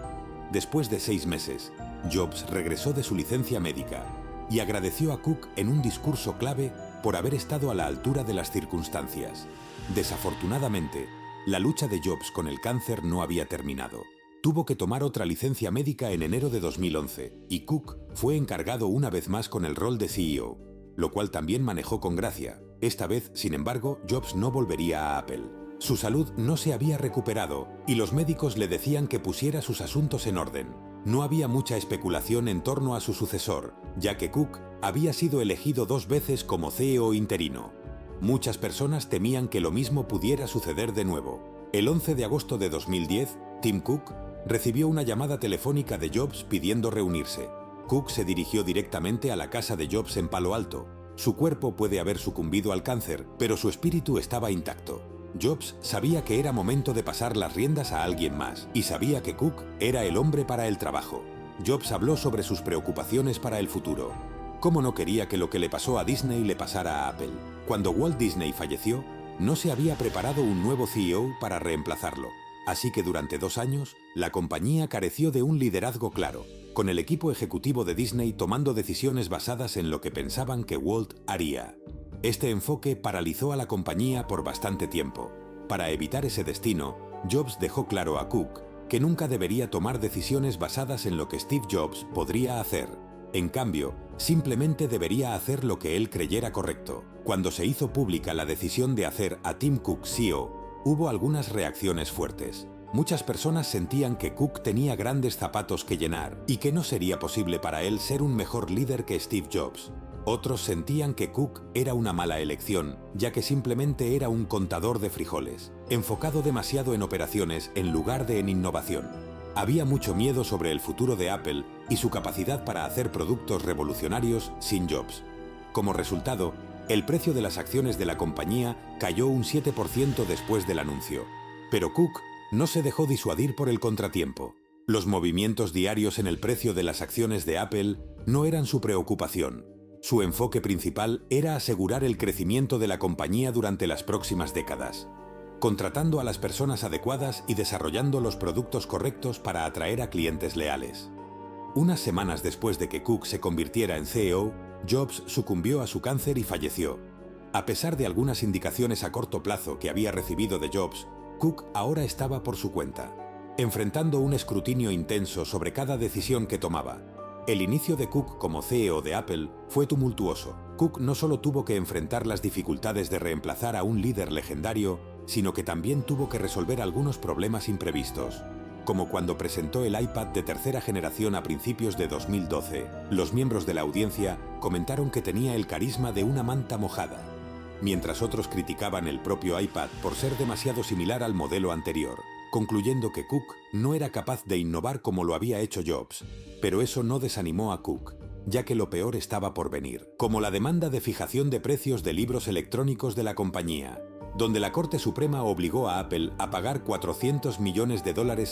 Después de 6 meses, Jobs regresó de su licencia médica y agradeció a Cook en un discurso clave por haber estado a la altura de las circunstancias. Desafortunadamente, la lucha de Jobs con el cáncer no había terminado. Tuvo que tomar otra licencia médica en enero de 2011 y Cook fue encargado una vez más con el rol de CEO, lo cual también manejó con gracia. Esta vez, sin embargo, Jobs no volvería a Apple. Su salud no se había recuperado y los médicos le decían que pusiera sus asuntos en orden. No había mucha especulación en torno a su sucesor, ya que Cook había sido elegido 2 veces como CEO interino. Muchas personas temían que lo mismo pudiera suceder de nuevo. El 11 de agosto de 2010, Tim Cook recibió una llamada telefónica de Jobs pidiendo reunirse. Cook se dirigió directamente a la casa de Jobs en Palo Alto. Su cuerpo puede haber sucumbido al cáncer, pero su espíritu estaba intacto. Jobs sabía que era momento de pasar las riendas a alguien más, y sabía que Cook era el hombre para el trabajo. Jobs habló sobre sus preocupaciones para el futuro. ¿Cómo no quería que lo que le pasó a Disney le pasara a Apple? Cuando Walt Disney falleció, no se había preparado un nuevo CEO para reemplazarlo. Así que durante 2 años, la compañía careció de un liderazgo claro, con el equipo ejecutivo de Disney tomando decisiones basadas en lo que pensaban que Walt haría. Este enfoque paralizó a la compañía por bastante tiempo. Para evitar ese destino, Jobs dejó claro a Cook que nunca debería tomar decisiones basadas en lo que Steve Jobs podría hacer. En cambio, simplemente debería hacer lo que él creyera correcto. Cuando se hizo pública la decisión de hacer a Tim Cook CEO, hubo algunas reacciones fuertes. Muchas personas sentían que Cook tenía grandes zapatos que llenar y que no sería posible para él ser un mejor líder que Steve Jobs. Otros sentían que Cook era una mala elección, ya que simplemente era un contador de frijoles, enfocado demasiado en operaciones en lugar de en innovación. Había mucho miedo sobre el futuro de Apple y su capacidad para hacer productos revolucionarios sin Jobs. Como resultado, el precio de las acciones de la compañía cayó un 7% después del anuncio. Pero Cook no se dejó disuadir por el contratiempo. Los movimientos diarios en el precio de las acciones de Apple no eran su preocupación. Su enfoque principal era asegurar el crecimiento de la compañía durante las próximas décadas, contratando a las personas adecuadas y desarrollando los productos correctos para atraer a clientes leales. Unas semanas después de que Cook se convirtiera en CEO, Jobs sucumbió a su cáncer y falleció. A pesar de algunas indicaciones a corto plazo que había recibido de Jobs, Cook ahora estaba por su cuenta, enfrentando un escrutinio intenso sobre cada decisión que tomaba. El inicio de Cook como CEO de Apple fue tumultuoso. Cook no solo tuvo que enfrentar las dificultades de reemplazar a un líder legendario, sino que también tuvo que resolver algunos problemas imprevistos, como cuando presentó el iPad de tercera generación a principios de 2012. Los miembros de la audiencia comentaron que tenía el carisma de una manta mojada, mientras otros criticaban el propio iPad por ser demasiado similar al modelo anterior, concluyendo que Cook no era capaz de innovar como lo había hecho Jobs. Pero eso no desanimó a Cook, ya que lo peor estaba por venir, como la demanda de fijación de precios de libros electrónicos de la compañía, donde la Corte Suprema obligó a Apple a pagar $400 millones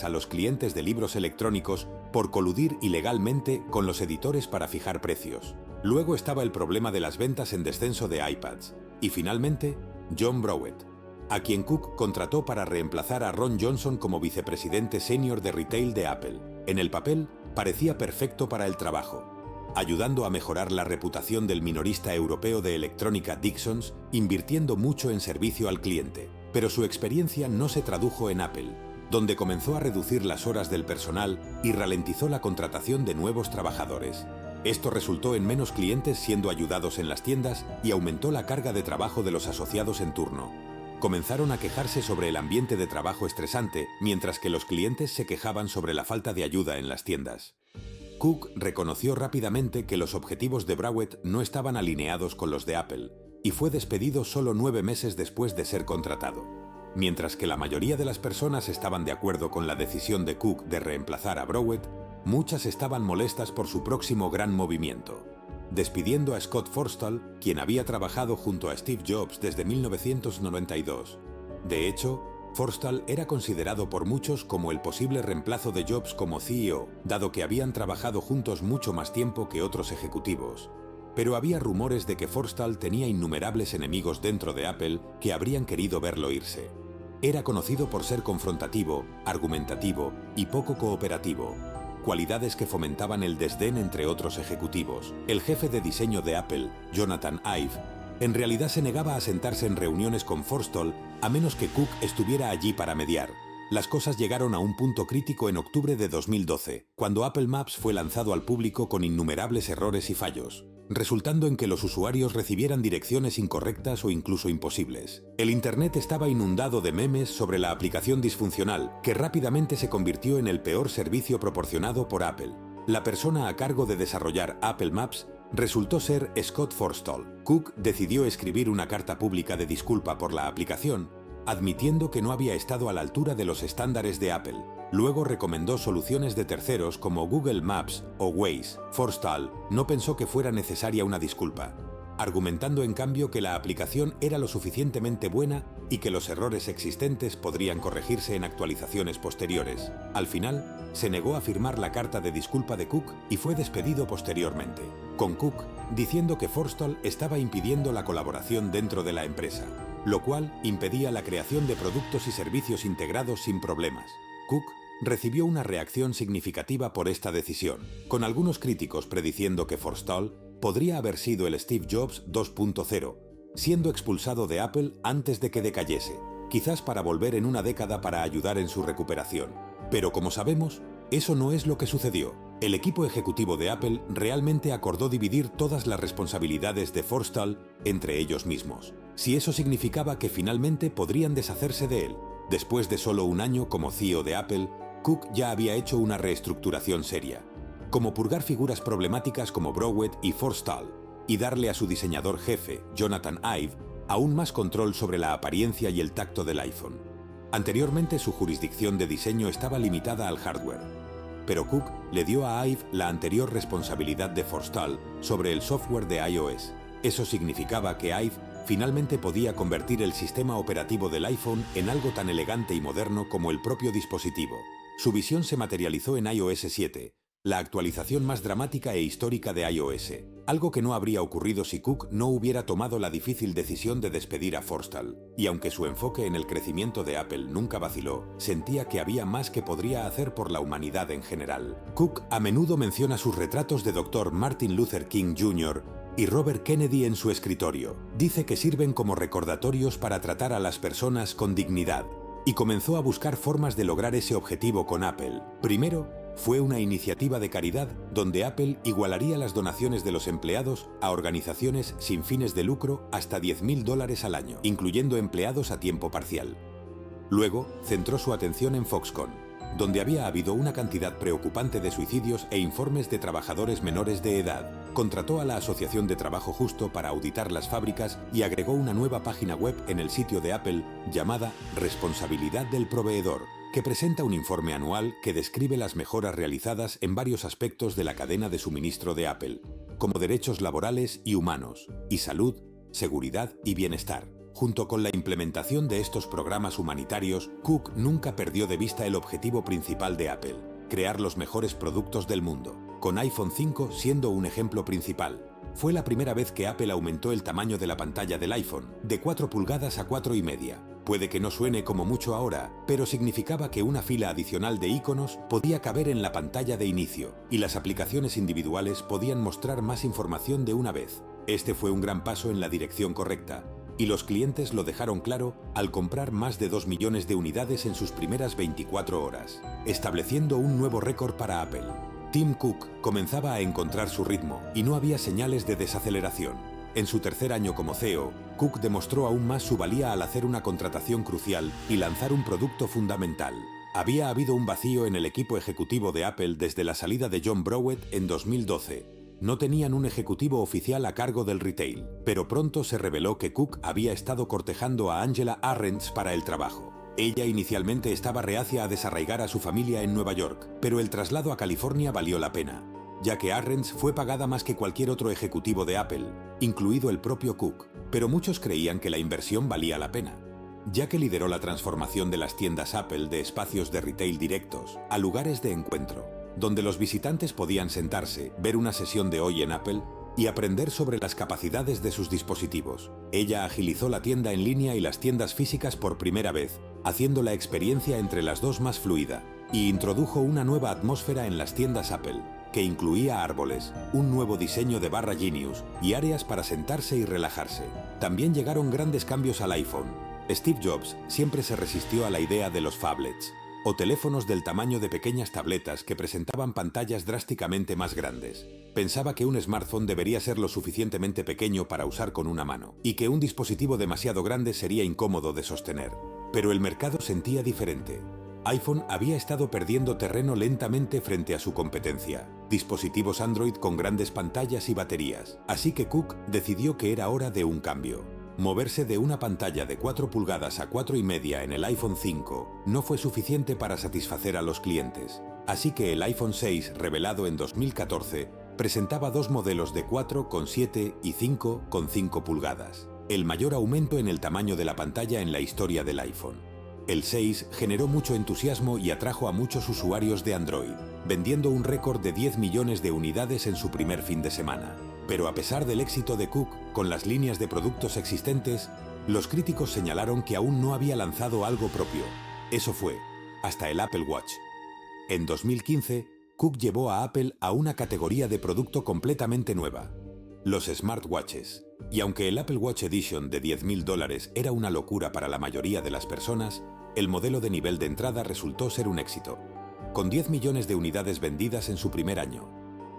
a los clientes de libros electrónicos por coludir ilegalmente con los editores para fijar precios. Luego estaba el problema de las ventas en descenso de iPads. Y finalmente, John Browett, a quien Cook contrató para reemplazar a Ron Johnson como vicepresidente senior de retail de Apple. En el papel, parecía perfecto para el trabajo, ayudando a mejorar la reputación del minorista europeo de electrónica Dixons, invirtiendo mucho en servicio al cliente. Pero su experiencia no se tradujo en Apple, donde comenzó a reducir las horas del personal y ralentizó la contratación de nuevos trabajadores. Esto resultó en menos clientes siendo ayudados en las tiendas y aumentó la carga de trabajo de los asociados en turno. Comenzaron a quejarse sobre el ambiente de trabajo estresante, mientras que los clientes se quejaban sobre la falta de ayuda en las tiendas. Cook reconoció rápidamente que los objetivos de Browett no estaban alineados con los de Apple, y fue despedido solo 9 meses después de ser contratado. Mientras que la mayoría de las personas estaban de acuerdo con la decisión de Cook de reemplazar a Browett, muchas estaban molestas por su próximo gran movimiento, despidiendo a Scott Forstall, quien había trabajado junto a Steve Jobs desde 1992. De hecho, Forstall era considerado por muchos como el posible reemplazo de Jobs como CEO, dado que habían trabajado juntos mucho más tiempo que otros ejecutivos. Pero había rumores de que Forstall tenía innumerables enemigos dentro de Apple que habrían querido verlo irse. Era conocido por ser confrontativo, argumentativo y poco cooperativo, cualidades que fomentaban el desdén entre otros ejecutivos. El jefe de diseño de Apple, Jonathan Ive, en realidad se negaba a sentarse en reuniones con Forstall a menos que Cook estuviera allí para mediar. Las cosas llegaron a un punto crítico en octubre de 2012, cuando Apple Maps fue lanzado al público con innumerables errores y fallos, resultando en que los usuarios recibieran direcciones incorrectas o incluso imposibles. El Internet estaba inundado de memes sobre la aplicación disfuncional, que rápidamente se convirtió en el peor servicio proporcionado por Apple. La persona a cargo de desarrollar Apple Maps resultó ser Scott Forstall. Cook decidió escribir una carta pública de disculpa por la aplicación, admitiendo que no había estado a la altura de los estándares de Apple. Luego recomendó soluciones de terceros como Google Maps o Waze. Forstall no pensó que fuera necesaria una disculpa, argumentando en cambio que la aplicación era lo suficientemente buena y que los errores existentes podrían corregirse en actualizaciones posteriores. Al final, se negó a firmar la carta de disculpa de Cook y fue despedido posteriormente. Con Cook, diciendo que Forstall estaba impidiendo la colaboración dentro de la empresa, lo cual impedía la creación de productos y servicios integrados sin problemas. Cook recibió una reacción significativa por esta decisión, con algunos críticos prediciendo que Forstall podría haber sido el Steve Jobs 2.0, siendo expulsado de Apple antes de que decayese, quizás para volver en una década para ayudar en su recuperación. Pero como sabemos, eso no es lo que sucedió. El equipo ejecutivo de Apple realmente acordó dividir todas las responsabilidades de Forstall entre ellos mismos, si eso significaba que finalmente podrían deshacerse de él. Después de solo un año como CEO de Apple, Cook ya había hecho una reestructuración seria, como purgar figuras problemáticas como Browett y Forstall, y darle a su diseñador jefe, Jonathan Ive, aún más control sobre la apariencia y el tacto del iPhone. Anteriormente su jurisdicción de diseño estaba limitada al hardware, pero Cook le dio a Ive la anterior responsabilidad de Forstall sobre el software de iOS. Eso significaba que Ive finalmente podía convertir el sistema operativo del iPhone en algo tan elegante y moderno como el propio dispositivo. Su visión se materializó en iOS 7, la actualización más dramática e histórica de iOS, algo que no habría ocurrido si Cook no hubiera tomado la difícil decisión de despedir a Forstall. Y aunque su enfoque en el crecimiento de Apple nunca vaciló, sentía que había más que podría hacer por la humanidad en general. Cook a menudo menciona sus retratos de Dr. Martin Luther King Jr. y Robert Kennedy en su escritorio. Dice que sirven como recordatorios para tratar a las personas con dignidad, y comenzó a buscar formas de lograr ese objetivo con Apple. Primero, fue una iniciativa de caridad donde Apple igualaría las donaciones de los empleados a organizaciones sin fines de lucro hasta $10.000 al año, incluyendo empleados a tiempo parcial. Luego, centró su atención en Foxconn, donde había habido una cantidad preocupante de suicidios e informes de trabajadores menores de edad. Contrató a la Asociación de Trabajo Justo para auditar las fábricas y agregó una nueva página web en el sitio de Apple llamada Responsabilidad del Proveedor, que presenta un informe anual que describe las mejoras realizadas en varios aspectos de la cadena de suministro de Apple, como derechos laborales y humanos, y salud, seguridad y bienestar. Junto con la implementación de estos programas humanitarios, Cook nunca perdió de vista el objetivo principal de Apple: crear los mejores productos del mundo, con iPhone 5 siendo un ejemplo principal. Fue la primera vez que Apple aumentó el tamaño de la pantalla del iPhone, de 4 pulgadas a 4,5. Puede que no suene como mucho ahora, pero significaba que una fila adicional de iconos podía caber en la pantalla de inicio, y las aplicaciones individuales podían mostrar más información de una vez. Este fue un gran paso en la dirección correcta, y los clientes lo dejaron claro al comprar más de 2 millones de unidades en sus primeras 24 horas, estableciendo un nuevo récord para Apple. Tim Cook comenzaba a encontrar su ritmo y no había señales de desaceleración. En su tercer año como CEO, Cook demostró aún más su valía al hacer una contratación crucial y lanzar un producto fundamental. Había habido un vacío en el equipo ejecutivo de Apple desde la salida de John Browett en 2012. No tenían un ejecutivo oficial a cargo del retail, pero pronto se reveló que Cook había estado cortejando a Angela Ahrendts para el trabajo. Ella inicialmente estaba reacia a desarraigar a su familia en Nueva York, pero el traslado a California valió la pena, ya que Ahrendts fue pagada más que cualquier otro ejecutivo de Apple, incluido el propio Cook, pero muchos creían que la inversión valía la pena, ya que lideró la transformación de las tiendas Apple de espacios de retail directos a lugares de encuentro, donde los visitantes podían sentarse, ver una sesión de Hoy en Apple y aprender sobre las capacidades de sus dispositivos. Ella agilizó la tienda en línea y las tiendas físicas por primera vez, haciendo la experiencia entre las dos más fluida, y introdujo una nueva atmósfera en las tiendas Apple, que incluía árboles, un nuevo diseño de barra Genius y áreas para sentarse y relajarse. También llegaron grandes cambios al iPhone. Steve Jobs siempre se resistió a la idea de los phablets, o teléfonos del tamaño de pequeñas tabletas que presentaban pantallas drásticamente más grandes. Pensaba que un smartphone debería ser lo suficientemente pequeño para usar con una mano, y que un dispositivo demasiado grande sería incómodo de sostener. Pero el mercado sentía diferente. iPhone había estado perdiendo terreno lentamente frente a su competencia, dispositivos Android con grandes pantallas y baterías, así que Cook decidió que era hora de un cambio. Moverse de una pantalla de 4 pulgadas a 4,5 en el iPhone 5 no fue suficiente para satisfacer a los clientes, así que el iPhone 6, revelado en 2014, presentaba dos modelos de 4,7 y 5,5 pulgadas, el mayor aumento en el tamaño de la pantalla en la historia del iPhone. El 6 generó mucho entusiasmo y atrajo a muchos usuarios de Android, vendiendo un récord de 10 millones de unidades en su primer fin de semana. Pero a pesar del éxito de Cook con las líneas de productos existentes, los críticos señalaron que aún no había lanzado algo propio. Eso fue, hasta el Apple Watch. En 2015, Cook llevó a Apple a una categoría de producto completamente nueva: los smartwatches. Y aunque el Apple Watch Edition de $10.000 era una locura para la mayoría de las personas, el modelo de nivel de entrada resultó ser un éxito. Con 10 millones de unidades vendidas en su primer año,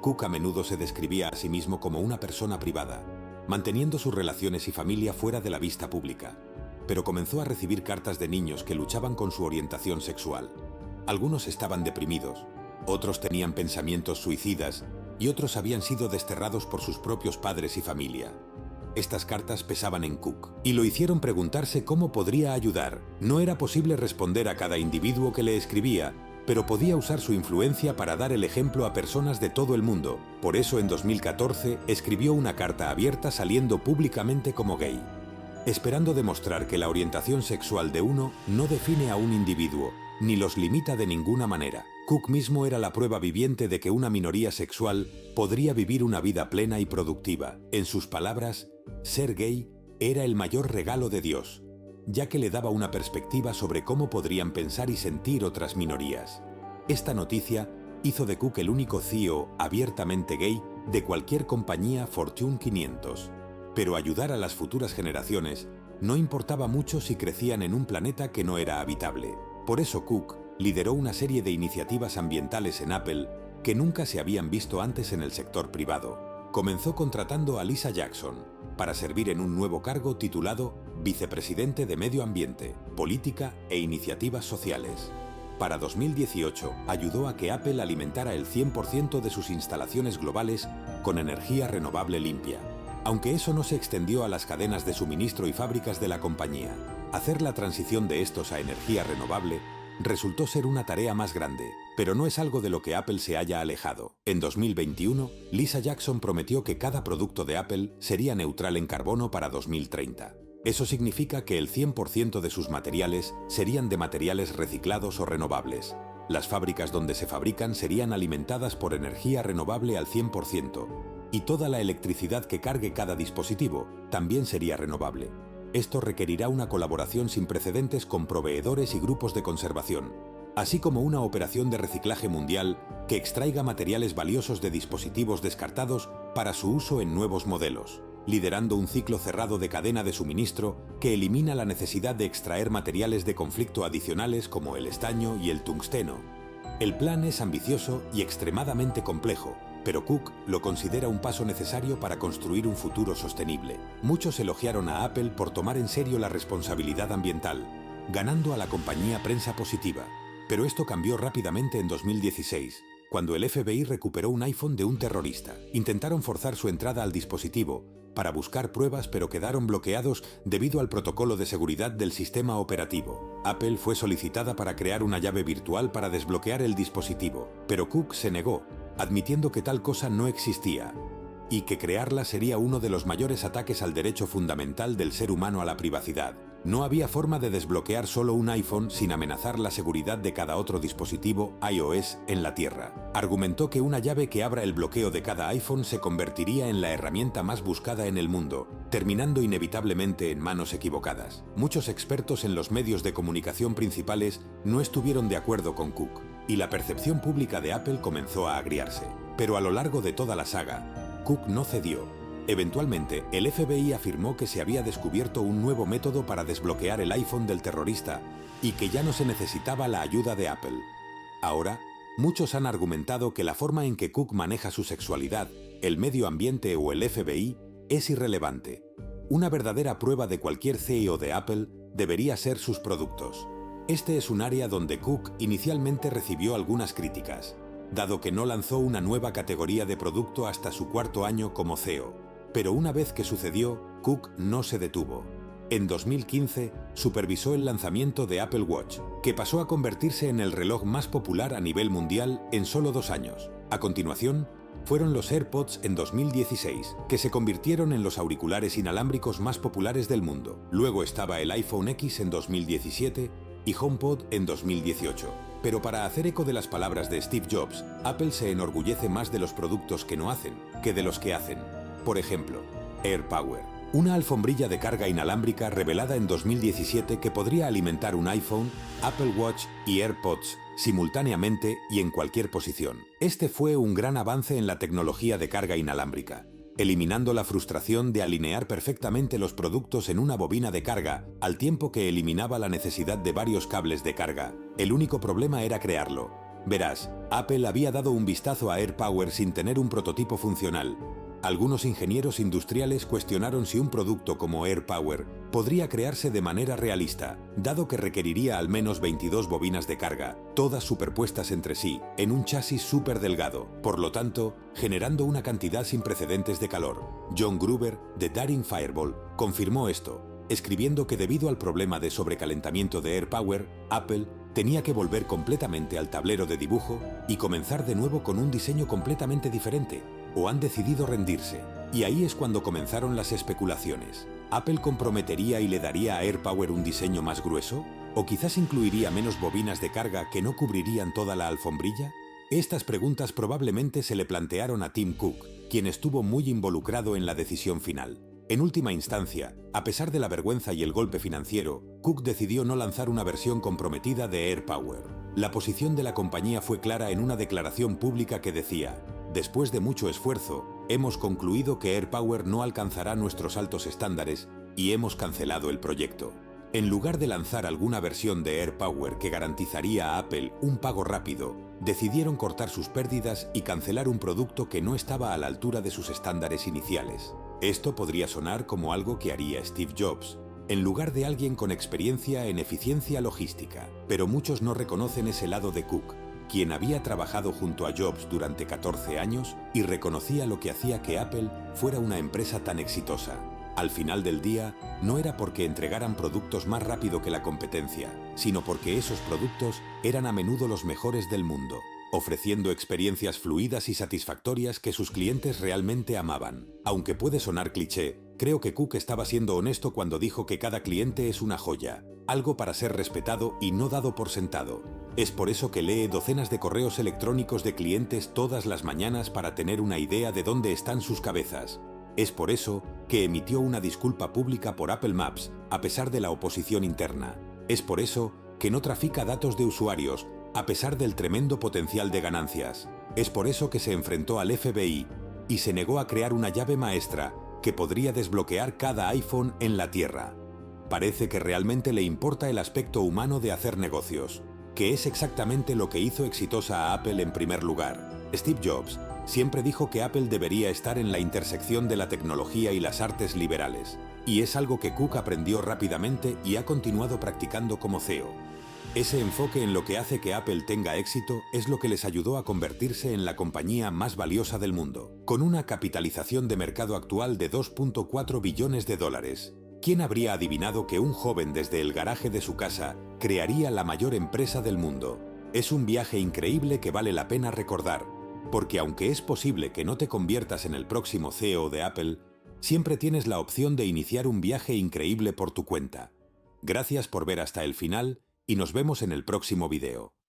Cook a menudo se describía a sí mismo como una persona privada, manteniendo sus relaciones y familia fuera de la vista pública. Pero comenzó a recibir cartas de niños que luchaban con su orientación sexual. Algunos estaban deprimidos, otros tenían pensamientos suicidas y otros habían sido desterrados por sus propios padres y familia. Estas cartas pesaban en Cook y lo hicieron preguntarse cómo podría ayudar. No era posible responder a cada individuo que le escribía, pero podía usar su influencia para dar el ejemplo a personas de todo el mundo. Por eso en 2014 escribió una carta abierta saliendo públicamente como gay, esperando demostrar que la orientación sexual de uno no define a un individuo, ni los limita de ninguna manera. Cook mismo era la prueba viviente de que una minoría sexual podría vivir una vida plena y productiva. En sus palabras, ser gay era el mayor regalo de Dios, ya que le daba una perspectiva sobre cómo podrían pensar y sentir otras minorías. Esta noticia hizo de Cook el único CEO abiertamente gay de cualquier compañía Fortune 500. Pero ayudar a las futuras generaciones no importaba mucho si crecían en un planeta que no era habitable. Por eso Cook lideró una serie de iniciativas ambientales en Apple que nunca se habían visto antes en el sector privado. Comenzó contratando a Lisa Jackson para servir en un nuevo cargo titulado Vicepresidente de Medio Ambiente, Política e Iniciativas Sociales. Para 2018, ayudó a que Apple alimentara el 100% de sus instalaciones globales con energía renovable limpia. Aunque eso no se extendió a las cadenas de suministro y fábricas de la compañía, hacer la transición de estos a energía renovable resultó ser una tarea más grande, pero no es algo de lo que Apple se haya alejado. En 2021, Lisa Jackson prometió que cada producto de Apple sería neutral en carbono para 2030. Eso significa que el 100% de sus materiales serían de materiales reciclados o renovables. Las fábricas donde se fabrican serían alimentadas por energía renovable al 100%, y toda la electricidad que cargue cada dispositivo también sería renovable. Esto requerirá una colaboración sin precedentes con proveedores y grupos de conservación, así como una operación de reciclaje mundial que extraiga materiales valiosos de dispositivos descartados para su uso en nuevos modelos, liderando un ciclo cerrado de cadena de suministro que elimina la necesidad de extraer materiales de conflicto adicionales como el estaño y el tungsteno. El plan es ambicioso y extremadamente complejo, pero Cook lo considera un paso necesario para construir un futuro sostenible. Muchos elogiaron a Apple por tomar en serio la responsabilidad ambiental, ganando a la compañía prensa positiva. Pero esto cambió rápidamente en 2016, cuando el FBI recuperó un iPhone de un terrorista. Intentaron forzar su entrada al dispositivo para buscar pruebas, pero quedaron bloqueados debido al protocolo de seguridad del sistema operativo. Apple fue solicitada para crear una llave virtual para desbloquear el dispositivo, pero Cook se negó, admitiendo que tal cosa no existía, y que crearla sería uno de los mayores ataques al derecho fundamental del ser humano a la privacidad. No había forma de desbloquear solo un iPhone sin amenazar la seguridad de cada otro dispositivo iOS en la Tierra. Argumentó que una llave que abra el bloqueo de cada iPhone se convertiría en la herramienta más buscada en el mundo, terminando inevitablemente en manos equivocadas. Muchos expertos en los medios de comunicación principales no estuvieron de acuerdo con Cook, y la percepción pública de Apple comenzó a agriarse. Pero a lo largo de toda la saga, Cook no cedió. Eventualmente, el FBI afirmó que se había descubierto un nuevo método para desbloquear el iPhone del terrorista y que ya no se necesitaba la ayuda de Apple. Ahora, muchos han argumentado que la forma en que Cook maneja su sexualidad, el medio ambiente o el FBI es irrelevante. Una verdadera prueba de cualquier CEO de Apple debería ser sus productos. Este es un área donde Cook inicialmente recibió algunas críticas, dado que no lanzó una nueva categoría de producto hasta su cuarto año como CEO. Pero una vez que sucedió, Cook no se detuvo. En 2015, supervisó el lanzamiento de Apple Watch, que pasó a convertirse en el reloj más popular a nivel mundial en solo 2 años. A continuación, fueron los AirPods en 2016, que se convirtieron en los auriculares inalámbricos más populares del mundo. Luego estaba el iPhone X en 2017 y HomePod en 2018. Pero para hacer eco de las palabras de Steve Jobs, Apple se enorgullece más de los productos que no hacen, que de los que hacen. Por ejemplo, AirPower, una alfombrilla de carga inalámbrica revelada en 2017 que podría alimentar un iPhone, Apple Watch y AirPods simultáneamente y en cualquier posición. Este fue un gran avance en la tecnología de carga inalámbrica, eliminando la frustración de alinear perfectamente los productos en una bobina de carga, al tiempo que eliminaba la necesidad de varios cables de carga. El único problema era crearlo. Verás, Apple había dado un vistazo a AirPower sin tener un prototipo funcional. Algunos ingenieros industriales cuestionaron si un producto como AirPower podría crearse de manera realista, dado que requeriría al menos 22 bobinas de carga, todas superpuestas entre sí, en un chasis súper delgado, por lo tanto, generando una cantidad sin precedentes de calor. John Gruber, de Daring Fireball, confirmó esto, escribiendo que debido al problema de sobrecalentamiento de AirPower, Apple tenía que volver completamente al tablero de dibujo y comenzar de nuevo con un diseño completamente diferente, o han decidido rendirse. Y ahí es cuando comenzaron las especulaciones. ¿Apple comprometería y le daría a AirPower un diseño más grueso? ¿O quizás incluiría menos bobinas de carga que no cubrirían toda la alfombrilla? Estas preguntas probablemente se le plantearon a Tim Cook, quien estuvo muy involucrado en la decisión final. En última instancia, a pesar de la vergüenza y el golpe financiero, Cook decidió no lanzar una versión comprometida de AirPower. La posición de la compañía fue clara en una declaración pública que decía: después de mucho esfuerzo, hemos concluido que AirPower no alcanzará nuestros altos estándares y hemos cancelado el proyecto. En lugar de lanzar alguna versión de AirPower que garantizaría a Apple un pago rápido, decidieron cortar sus pérdidas y cancelar un producto que no estaba a la altura de sus estándares iniciales. Esto podría sonar como algo que haría Steve Jobs, en lugar de alguien con experiencia en eficiencia logística, pero muchos no reconocen ese lado de Cook, quien había trabajado junto a Jobs durante 14 años y reconocía lo que hacía que Apple fuera una empresa tan exitosa. Al final del día, no era porque entregaran productos más rápido que la competencia, sino porque esos productos eran a menudo los mejores del mundo, ofreciendo experiencias fluidas y satisfactorias que sus clientes realmente amaban. Aunque puede sonar cliché, creo que Cook estaba siendo honesto cuando dijo que cada cliente es una joya, algo para ser respetado y no dado por sentado. Es por eso que lee docenas de correos electrónicos de clientes todas las mañanas para tener una idea de dónde están sus cabezas. Es por eso que emitió una disculpa pública por Apple Maps, a pesar de la oposición interna. Es por eso que no trafica datos de usuarios, a pesar del tremendo potencial de ganancias. Es por eso que se enfrentó al FBI y se negó a crear una llave maestra que podría desbloquear cada iPhone en la Tierra. Parece que realmente le importa el aspecto humano de hacer negocios, que es exactamente lo que hizo exitosa a Apple en primer lugar. Steve Jobs siempre dijo que Apple debería estar en la intersección de la tecnología y las artes liberales, y es algo que Cook aprendió rápidamente y ha continuado practicando como CEO. Ese enfoque en lo que hace que Apple tenga éxito es lo que les ayudó a convertirse en la compañía más valiosa del mundo, con una capitalización de mercado actual de 2.4 billones de dólares. ¿Quién habría adivinado que un joven desde el garaje de su casa crearía la mayor empresa del mundo? Es un viaje increíble que vale la pena recordar, porque aunque es posible que no te conviertas en el próximo CEO de Apple, siempre tienes la opción de iniciar un viaje increíble por tu cuenta. Gracias por ver hasta el final y nos vemos en el próximo video.